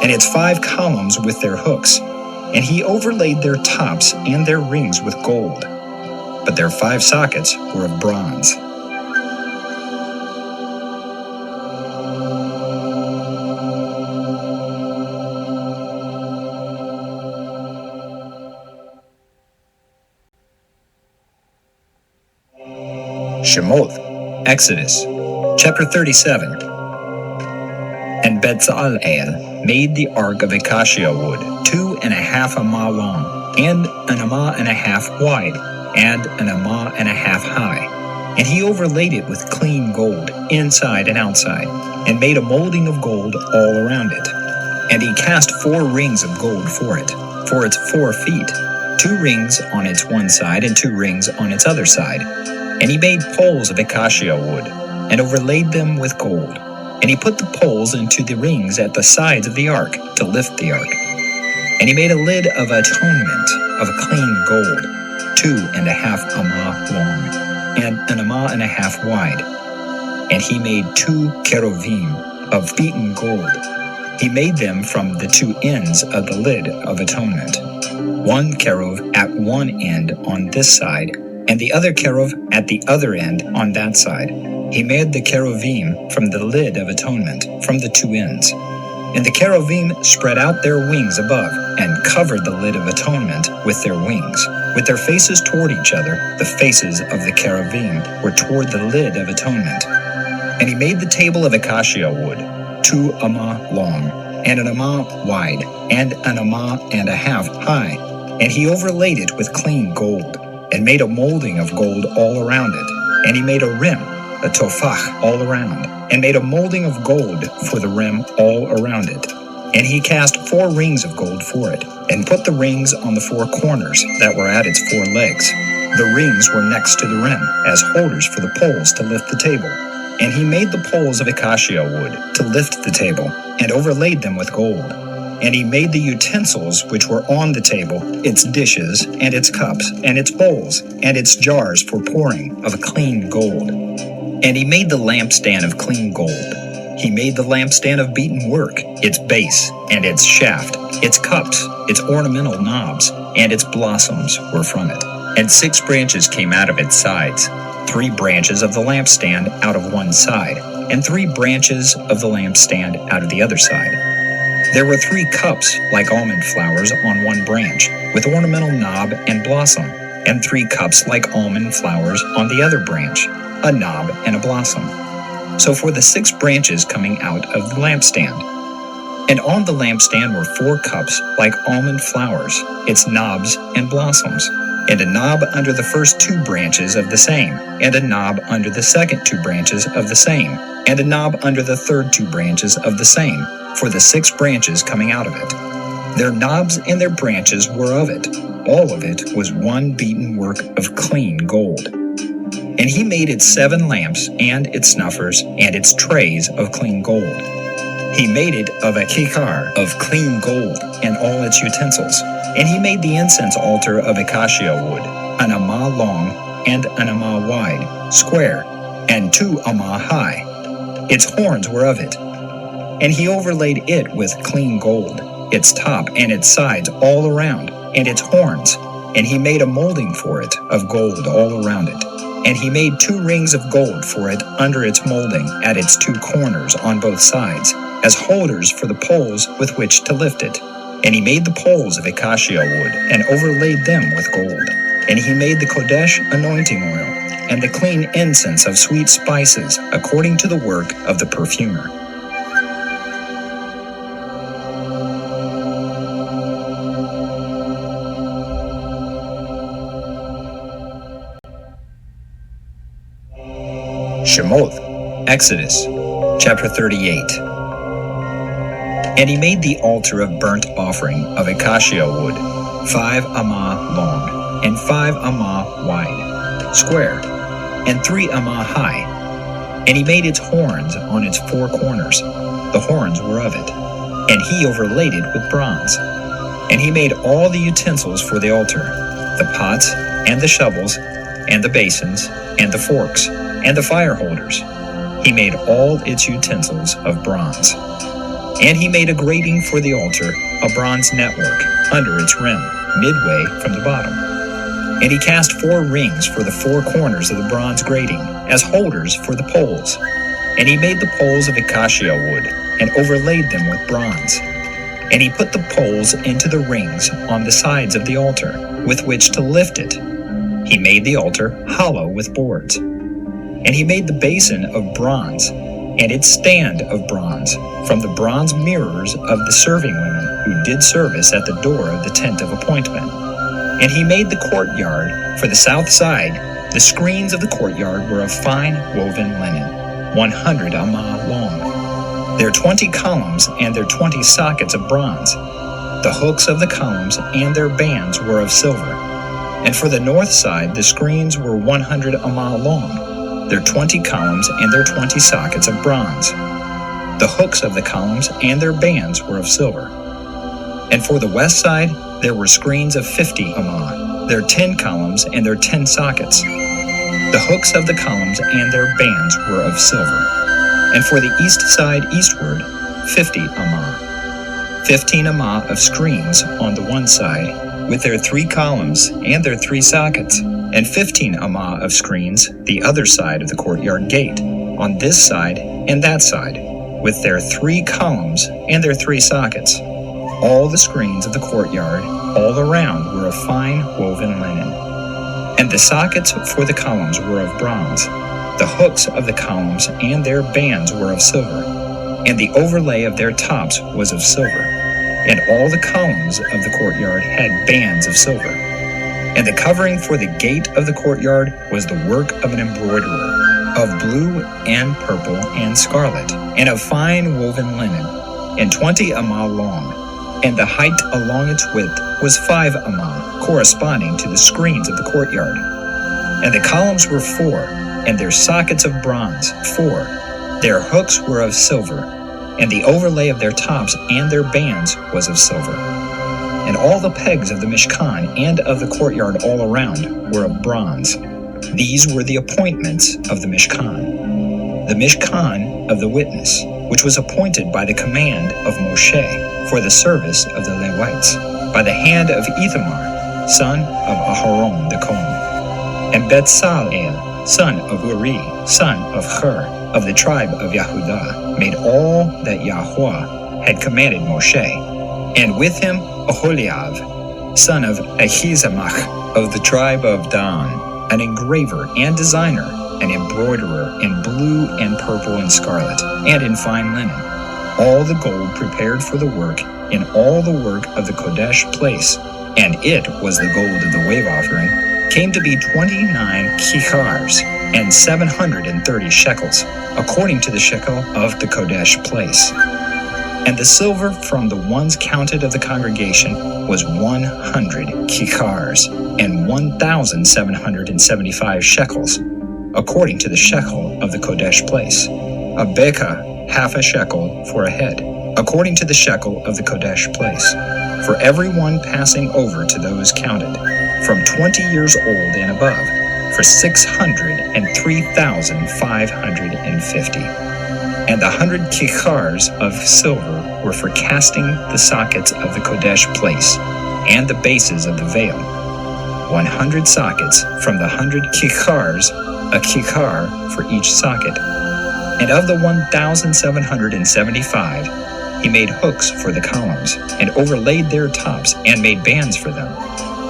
And its 5 columns with their hooks. And he overlaid their tops and their rings with gold. But their 5 sockets were of bronze. Shemoth, Exodus, chapter 37. And Bezalel made the ark of acacia wood, 2.5 amah long, and 1.5 amah wide, and 1.5 amah high. And he overlaid it with clean gold, inside and outside, and made a molding of gold all around it. And he cast 4 rings of gold for its 4 feet, 2 rings on its one side and 2 rings on its other side. And he made poles of acacia wood, and overlaid them with gold. And he put the poles into the rings at the sides of the ark to lift the ark. And he made a lid of atonement of clean gold, 2.5 amah long, and 1.5 amah wide. And he made 2 cherubim of beaten gold. He made them from the 2 ends of the lid of atonement, 1 cherub at one end on this side, and the other cherub at the other end on that side. He made the cherubim from the lid of atonement, from the 2 ends. And the cherubim spread out their wings above, and covered the lid of atonement with their wings. With their faces toward each other, the faces of the cherubim were toward the lid of atonement. And he made the table of acacia wood, 2 amah long, and 1 amah wide, and 1.5 amah high. And he overlaid it with clean gold, and made a molding of gold all around it. And he made a rim, a tofach, all around, and made a molding of gold for the rim all around it. And he cast 4 rings of gold for it, and put the rings on the 4 corners that were at its 4 legs. The rings were next to the rim, as holders for the poles to lift the table. And he made the poles of acacia wood to lift the table, and overlaid them with gold. And he made the utensils which were on the table, its dishes, and its cups, and its bowls, and its jars for pouring, of clean gold. And he made the lampstand of clean gold. He made the lampstand of beaten work, its base, and its shaft, its cups, its ornamental knobs, and its blossoms were from it. And 6 branches came out of its sides, 3 branches of the lampstand out of one side, and 3 branches of the lampstand out of the other side. There were 3 cups like almond flowers on one branch, with ornamental knob and blossom, and 3 cups like almond flowers on the other branch, a knob and a blossom. So for the 6 branches coming out of the lampstand. And on the lampstand were 4 cups like almond flowers, its knobs and blossoms, and a knob under the first 2 branches of the same, and a knob under the second 2 branches of the same, and a knob under the third 2 branches of the same, for the 6 branches coming out of it. Their knobs and their branches were of it. All of it was one beaten work of clean gold. And he made its 7 lamps, and its snuffers, and its trays of clean gold. He made it of a kikar of clean gold, and all its utensils. And he made the incense altar of acacia wood, an amah long, and an amah wide, square, and 2 amah high. Its horns were of it. And he overlaid it with clean gold, its top and its sides all around, and its horns. And he made a molding for it of gold all around it. And he made 2 rings of gold for it under its molding at its 2 corners on both sides, as holders for the poles with which to lift it. And he made the poles of acacia wood, and overlaid them with gold. And he made the Kodesh anointing oil, and the clean incense of sweet spices, according to the work of the perfumer. Shemoth, Exodus, chapter 38. And he made the altar of burnt offering of acacia wood, 5 amah long, and 5 amah wide, square, and 3 amah high. And he made its horns on its 4 corners. The horns were of it. And he overlaid it with bronze. And he made all the utensils for the altar, the pots, and the shovels, and the basins, and the forks, and the fire holders. He made all its utensils of bronze. And he made a grating for the altar, a bronze network, under its rim, midway from the bottom. And he cast 4 rings for the 4 corners of the bronze grating, as holders for the poles. And he made the poles of acacia wood, and overlaid them with bronze. And he put the poles into the rings on the sides of the altar, with which to lift it. He made the altar hollow with boards. And he made the basin of bronze, and its stand of bronze, from the bronze mirrors of the serving women who did service at the door of the tent of appointment. And he made the courtyard for the south side. The screens of the courtyard were of fine woven linen, 100 amah long. Their 20 columns and their 20 sockets of bronze. The hooks of the columns and their bands were of silver. And for the north side the screens were 100 amah long, their 20 columns and their 20 sockets of bronze. The hooks of the columns and their bands were of silver. And for the west side there were screens of 50 amah, their 10 columns and their 10 sockets. The hooks of the columns and their bands were of silver. And for the east side eastward, 50 amah. 15 amah of screens on the one side, with their 3 columns and their 3 sockets, and 15 amah of screens the other side of the courtyard gate, on this side and that side, with their 3 columns and their 3 sockets. All the screens of the courtyard all around were of fine woven linen. And the sockets for the columns were of bronze. The hooks of the columns and their bands were of silver, and the overlay of their tops was of silver. And all the columns of the courtyard had bands of silver. And the covering for the gate of the courtyard was the work of an embroiderer, of blue and purple and scarlet, and of fine woven linen, and 20 amah long. And the height along its width was 5 amah, corresponding to the screens of the courtyard. And the columns were 4, and their sockets of bronze, 4. Their hooks were of silver. and the overlay of their tops and their bands was of silver. And all the pegs of the Mishkan and of the courtyard all around were of bronze. These were the appointments of the Mishkan. The Mishkan of the witness, which was appointed by the command of Moshe for the service of the Levites, by the hand of Ithamar, son of Aharon the Kohen, and Betzalel, son of Uri, son of Hur, of the tribe of Yehudah, made all that Yahuwah had commanded Moshe, and with him Aholiab, son of Ahizamach, of the tribe of Dan, an engraver and designer, an embroiderer in blue and purple and scarlet, and in fine linen. All the gold prepared for the work in all the work of the Kodesh place, and it was the gold of the wave offering, came to be 29 kikars and 730 shekels, according to the shekel of the Kodesh place. And the silver from the ones counted of the congregation was 100 kikars and 1,775 shekels, according to the shekel of the Kodesh place. A beka, half a shekel for a head, according to the shekel of the Kodesh place, for every one passing over to those counted, from 20 years old and above, for 603,550. And 100 kikars of silver were for casting the sockets of the Kodesh place, and the bases of the veil. 100 sockets from the 100 kikars, a kikar for each socket. And of the 1,775, he made hooks for the columns, and overlaid their tops, and made bands for them.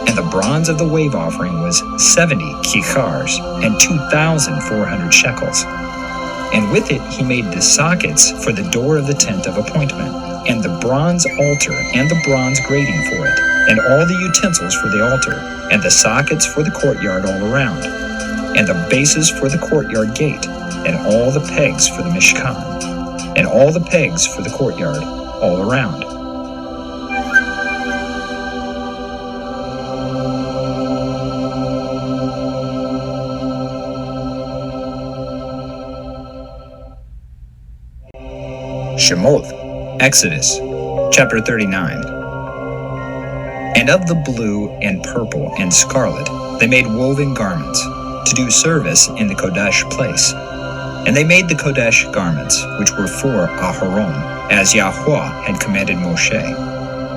And the bronze of the wave offering was 70 kikars, and 2,400 shekels. And with it he made the sockets for the door of the tent of appointment, and the bronze altar, and the bronze grating for it, and all the utensils for the altar, and the sockets for the courtyard all around, and the bases for the courtyard gate, and all the pegs for the Mishkan, and all the pegs for the courtyard all around. Shemoth, Exodus, chapter 39. And of the blue and purple and scarlet they made woven garments, to do service in the Kodesh place. And they made the Kodesh garments, which were for Aharon, as Yahuwah had commanded Moshe.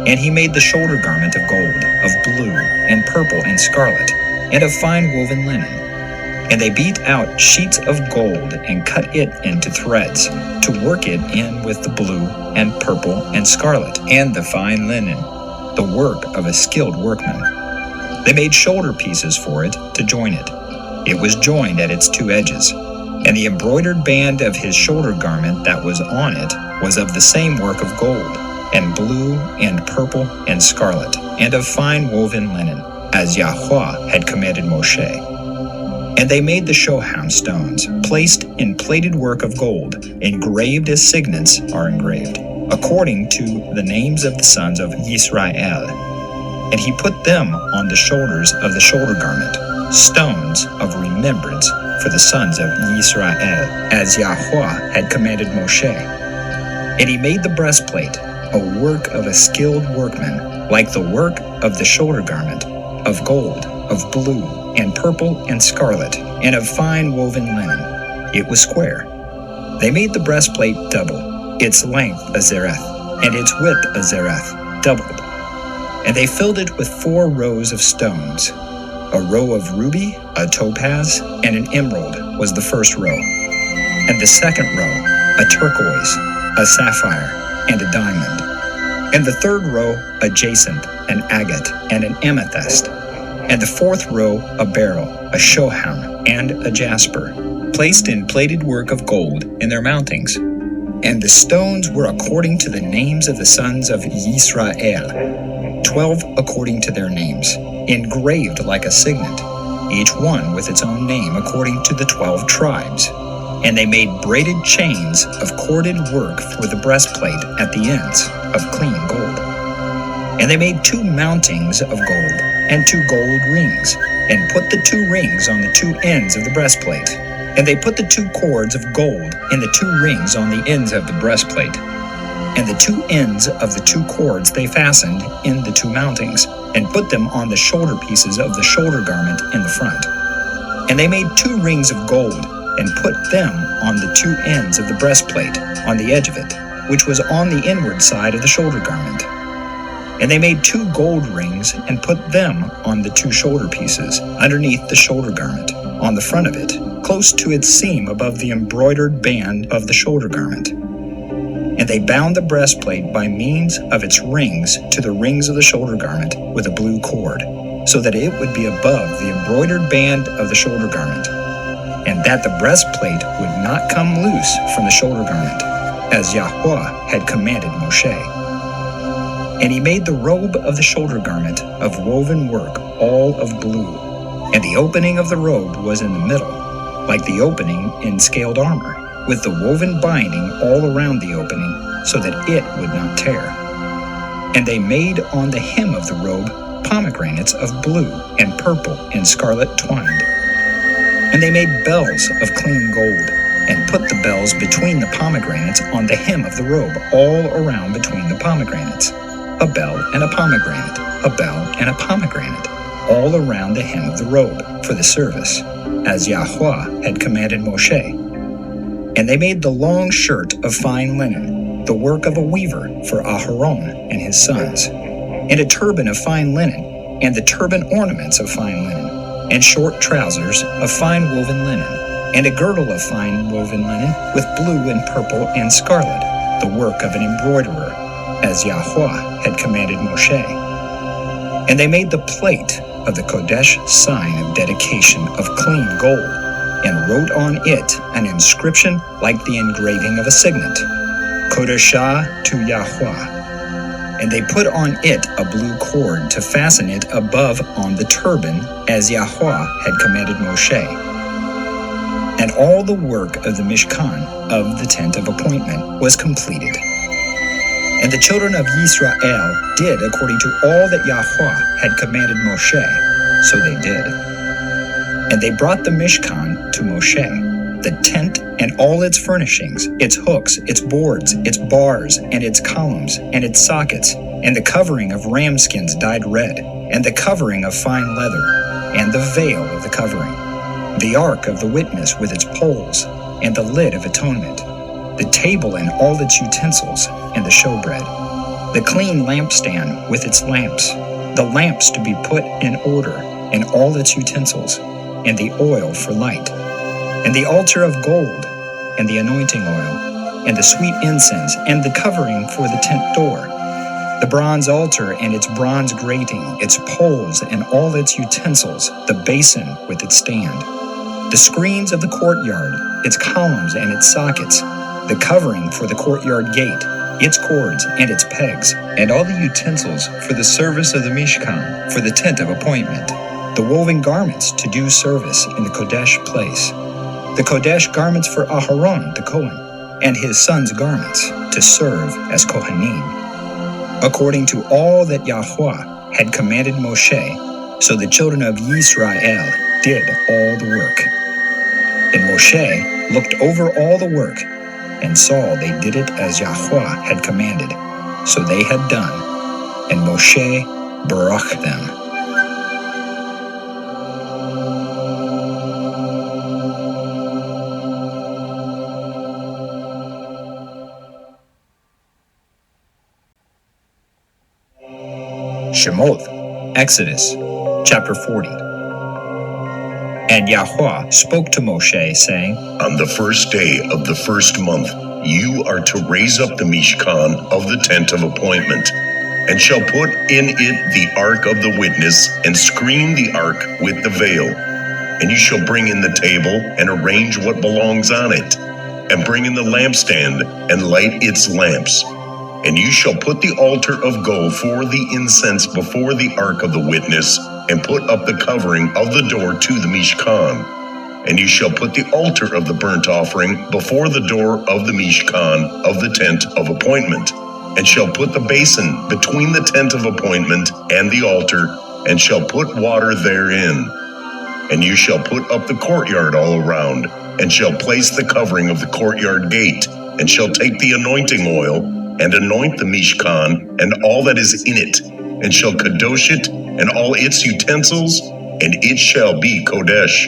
And he made the shoulder garment of gold, of blue, and purple, and scarlet, and of fine woven linen. And they beat out sheets of gold, and cut it into threads, to work it in with the blue, and purple, and scarlet, and the fine linen, the work of a skilled workman. They made shoulder pieces for it, to join it. It was joined at its two edges. And the embroidered band of his shoulder garment that was on it was of the same work of gold, and blue, and purple, and scarlet, and of fine woven linen, as Yahuwah had commanded Moshe. And they made the shoham stones, placed in plated work of gold, engraved as signets are engraved, according to the names of the sons of Yisrael. And he put them on the shoulders of the shoulder garment, stones of remembrance for the sons of Yisrael, as Yahuwah had commanded Moshe. And he made the breastplate, a work of a skilled workman, like the work of the shoulder garment, of gold, of blue, and purple, and scarlet, and of fine woven linen. It was square. They made the breastplate double, its length a zereth, and its width a zereth, doubled. And they filled it with 4 rows of stones. A row of ruby, a topaz, and an emerald was the first row. And the second row, a turquoise, a sapphire, and a diamond. And the third row, a jacinth, an agate, and an amethyst. And the fourth row, a beryl, a shoham, and a jasper, placed in plated work of gold in their mountings. And the stones were according to the names of the sons of Yisrael, 12 according to their names, engraved like a signet, each one with its own name according to the 12 tribes. And they made braided chains of corded work for the breastplate at the ends, of clean gold. And they made 2 mountings of gold, and 2 gold rings, and put the 2 rings on the 2 ends of the breastplate. And they put the 2 cords of gold in the 2 rings on the ends of the breastplate. And the 2 ends of the 2 cords they fastened in the 2 mountings, and put them on the shoulder pieces of the shoulder garment in the front. And they made 2 rings of gold, and put them on the 2 ends of the breastplate, on the edge of it, which was on the inward side of the shoulder garment. And they made 2 gold rings, and put them on the 2 shoulder pieces, underneath the shoulder garment, on the front of it, close to its seam above the embroidered band of the shoulder garment. And they bound the breastplate by means of its rings to the rings of the shoulder garment with a blue cord, so that it would be above the embroidered band of the shoulder garment, and that the breastplate would not come loose from the shoulder garment, as Yahuwah had commanded Moshe. And he made the robe of the shoulder garment of woven work, all of blue, and the opening of the robe was in the middle, like the opening in scaled armor, with the woven binding all around the opening, so that it would not tear. And they made on the hem of the robe pomegranates of blue and purple and scarlet twined. And they made bells of clean gold, and put the bells between the pomegranates on the hem of the robe, all around between the pomegranates. A bell and a pomegranate, a bell and a pomegranate, all around the hem of the robe, for the service, as Yahuwah had commanded Moshe. And they made the long shirt of fine linen, the work of a weaver for Aharon and his sons, and a turban of fine linen, and the turban ornaments of fine linen, and short trousers of fine woven linen, and a girdle of fine woven linen with blue and purple and scarlet, the work of an embroiderer, as Yahuwah had commanded Moshe. And they made the plate of the Kodesh sign of dedication of clean gold, and wrote on it an inscription like the engraving of a signet, Kodeshah to Yahuwah. And they put on it a blue cord to fasten it above on the turban, as Yahuwah had commanded Moshe. And all the work of the Mishkan, of the tent of appointment, was completed. And the children of Yisrael did according to all that Yahuwah had commanded Moshe, so they did. And they brought the Mishkan to Moshe, the tent and all its furnishings, its hooks, its boards, its bars, and its columns, and its sockets, and the covering of ram skins dyed red, and the covering of fine leather, and the veil of the covering, the ark of the witness with its poles, and the lid of atonement, the table and all its utensils, and the showbread, the clean lampstand with its lamps, the lamps to be put in order, and all its utensils, and the oil for light, and the altar of gold, and the anointing oil, and the sweet incense, and the covering for the tent door, the bronze altar and its bronze grating, its poles and all its utensils, the basin with its stand, the screens of the courtyard, its columns and its sockets, the covering for the courtyard gate, its cords and its pegs, and all the utensils for the service of the Mishkan, for the tent of appointment, the woven garments to do service in the Kodesh place, the Kodesh garments for Aharon the Kohen, and his sons' garments to serve as Kohanim, according to all that Yahuwah had commanded Moshe. So the children of Yisrael did all the work. And Moshe looked over all the work, and saw they did it as Yahuwah had commanded. So they had done, and Moshe baraked them. Shemot, Exodus, chapter 40. And Yahuwah spoke to Moshe, saying, On the first day of the first month, you are to raise up the Mishkan of the tent of appointment, and shall put in it the ark of the witness, and screen the ark with the veil. And you shall bring in the table, and arrange what belongs on it, and bring in the lampstand, and light its lamps. And you shall put the altar of gold for the incense before the ark of the witness, and put up the covering of the door to the Mishkan. And you shall put the altar of the burnt offering before the door of the Mishkan of the tent of appointment, and shall put the basin between the tent of appointment and the altar, and shall put water therein. And you shall put up the courtyard all around, and shall place the covering of the courtyard gate, and shall take the anointing oil, and anoint the Mishkan and all that is in it, and shall kadosh it and all its utensils, and it shall be Kodesh.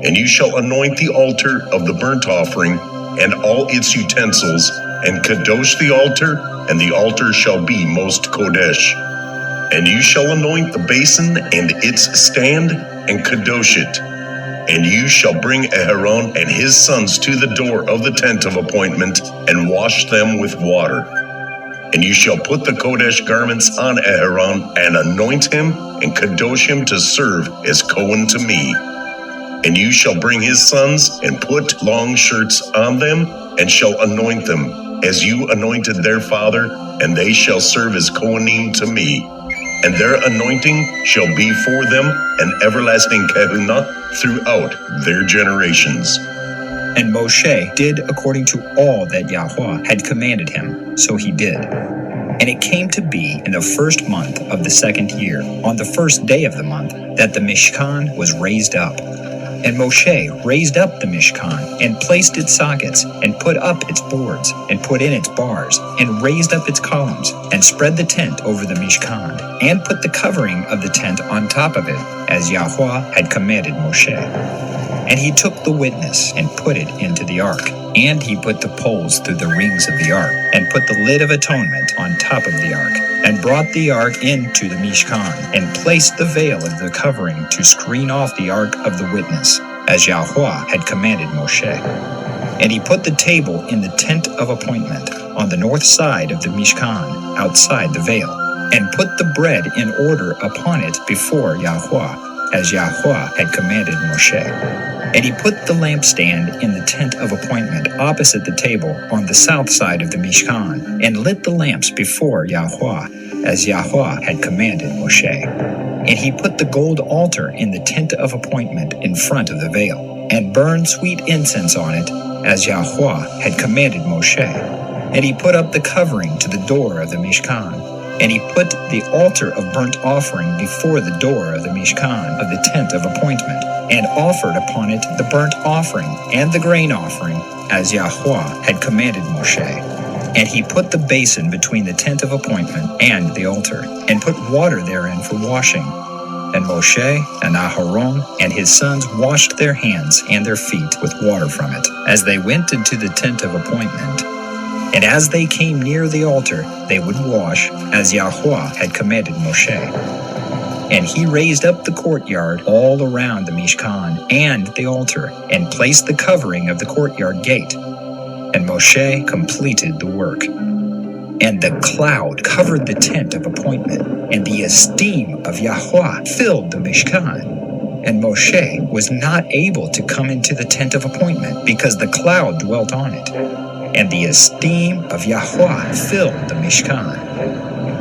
And you shall anoint the altar of the burnt offering and all its utensils, and kadosh the altar, and the altar shall be most Kodesh. And you shall anoint the basin and its stand, and kadosh it. And you shall bring Aaron and his sons to the door of the tent of appointment, and wash them with water. And you shall put the Kodesh garments on Aaron, and anoint him, and kadosh him to serve as Cohen to me. And you shall bring his sons, and put long shirts on them, and shall anoint them, as you anointed their father, and they shall serve as Kohanim to me. And their anointing shall be for them an everlasting kahuna throughout their generations. And Moshe did according to all that Yahuwah had commanded him, so he did. And it came to be in the first month of the 2nd year, on the first day of the month, that the Mishkan was raised up. And Moshe raised up the Mishkan, and placed its sockets, and put up its boards, and put in its bars, and raised up its columns, and spread the tent over the Mishkan, and put the covering of the tent on top of it, as Yahuwah had commanded Moshe. And he took the witness, and put it into the ark. And he put the poles through the rings of the ark, and put the lid of atonement on top of the ark, and brought the ark into the Mishkan, and placed the veil of the covering to screen off the ark of the witness, as Yahuwah had commanded Moshe. And he put the table in the tent of appointment, on the north side of the Mishkan, outside the veil, and put the bread in order upon it before Yahuwah, as Yahuwah had commanded Moshe. And he put the lampstand in the tent of appointment opposite the table on the south side of the Mishkan, and lit the lamps before Yahuwah, as Yahuwah had commanded Moshe. And he put the gold altar in the tent of appointment in front of the veil, and burned sweet incense on it, as Yahuwah had commanded Moshe. And he put up the covering to the door of the Mishkan. And he put the altar of burnt offering before the door of the Mishkan of the tent of appointment, and offered upon it the burnt offering and the grain offering, as Yahuwah had commanded Moshe. And he put the basin between the tent of appointment and the altar, and put water therein for washing. And Moshe and Aharon and his sons washed their hands and their feet with water from it, as they went into the tent of appointment. And as they came near the altar, they would wash, as Yahuwah had commanded Moshe. And he raised up the courtyard all around the Mishkan and the altar, and placed the covering of the courtyard gate. And Moshe completed the work. And the cloud covered the tent of appointment, and the esteem of Yahuwah filled the Mishkan. And Moshe was not able to come into the tent of appointment, because the cloud dwelt on it. And the esteem of Yahuwah filled the Mishkan.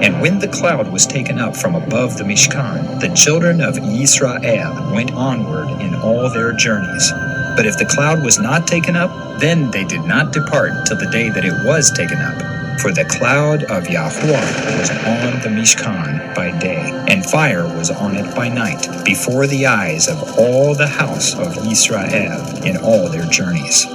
And when the cloud was taken up from above the Mishkan, the children of Israel went onward in all their journeys. But if the cloud was not taken up, then they did not depart till the day that it was taken up. For the cloud of Yahuwah was on the Mishkan by day, and fire was on it by night, before the eyes of all the house of Israel in all their journeys.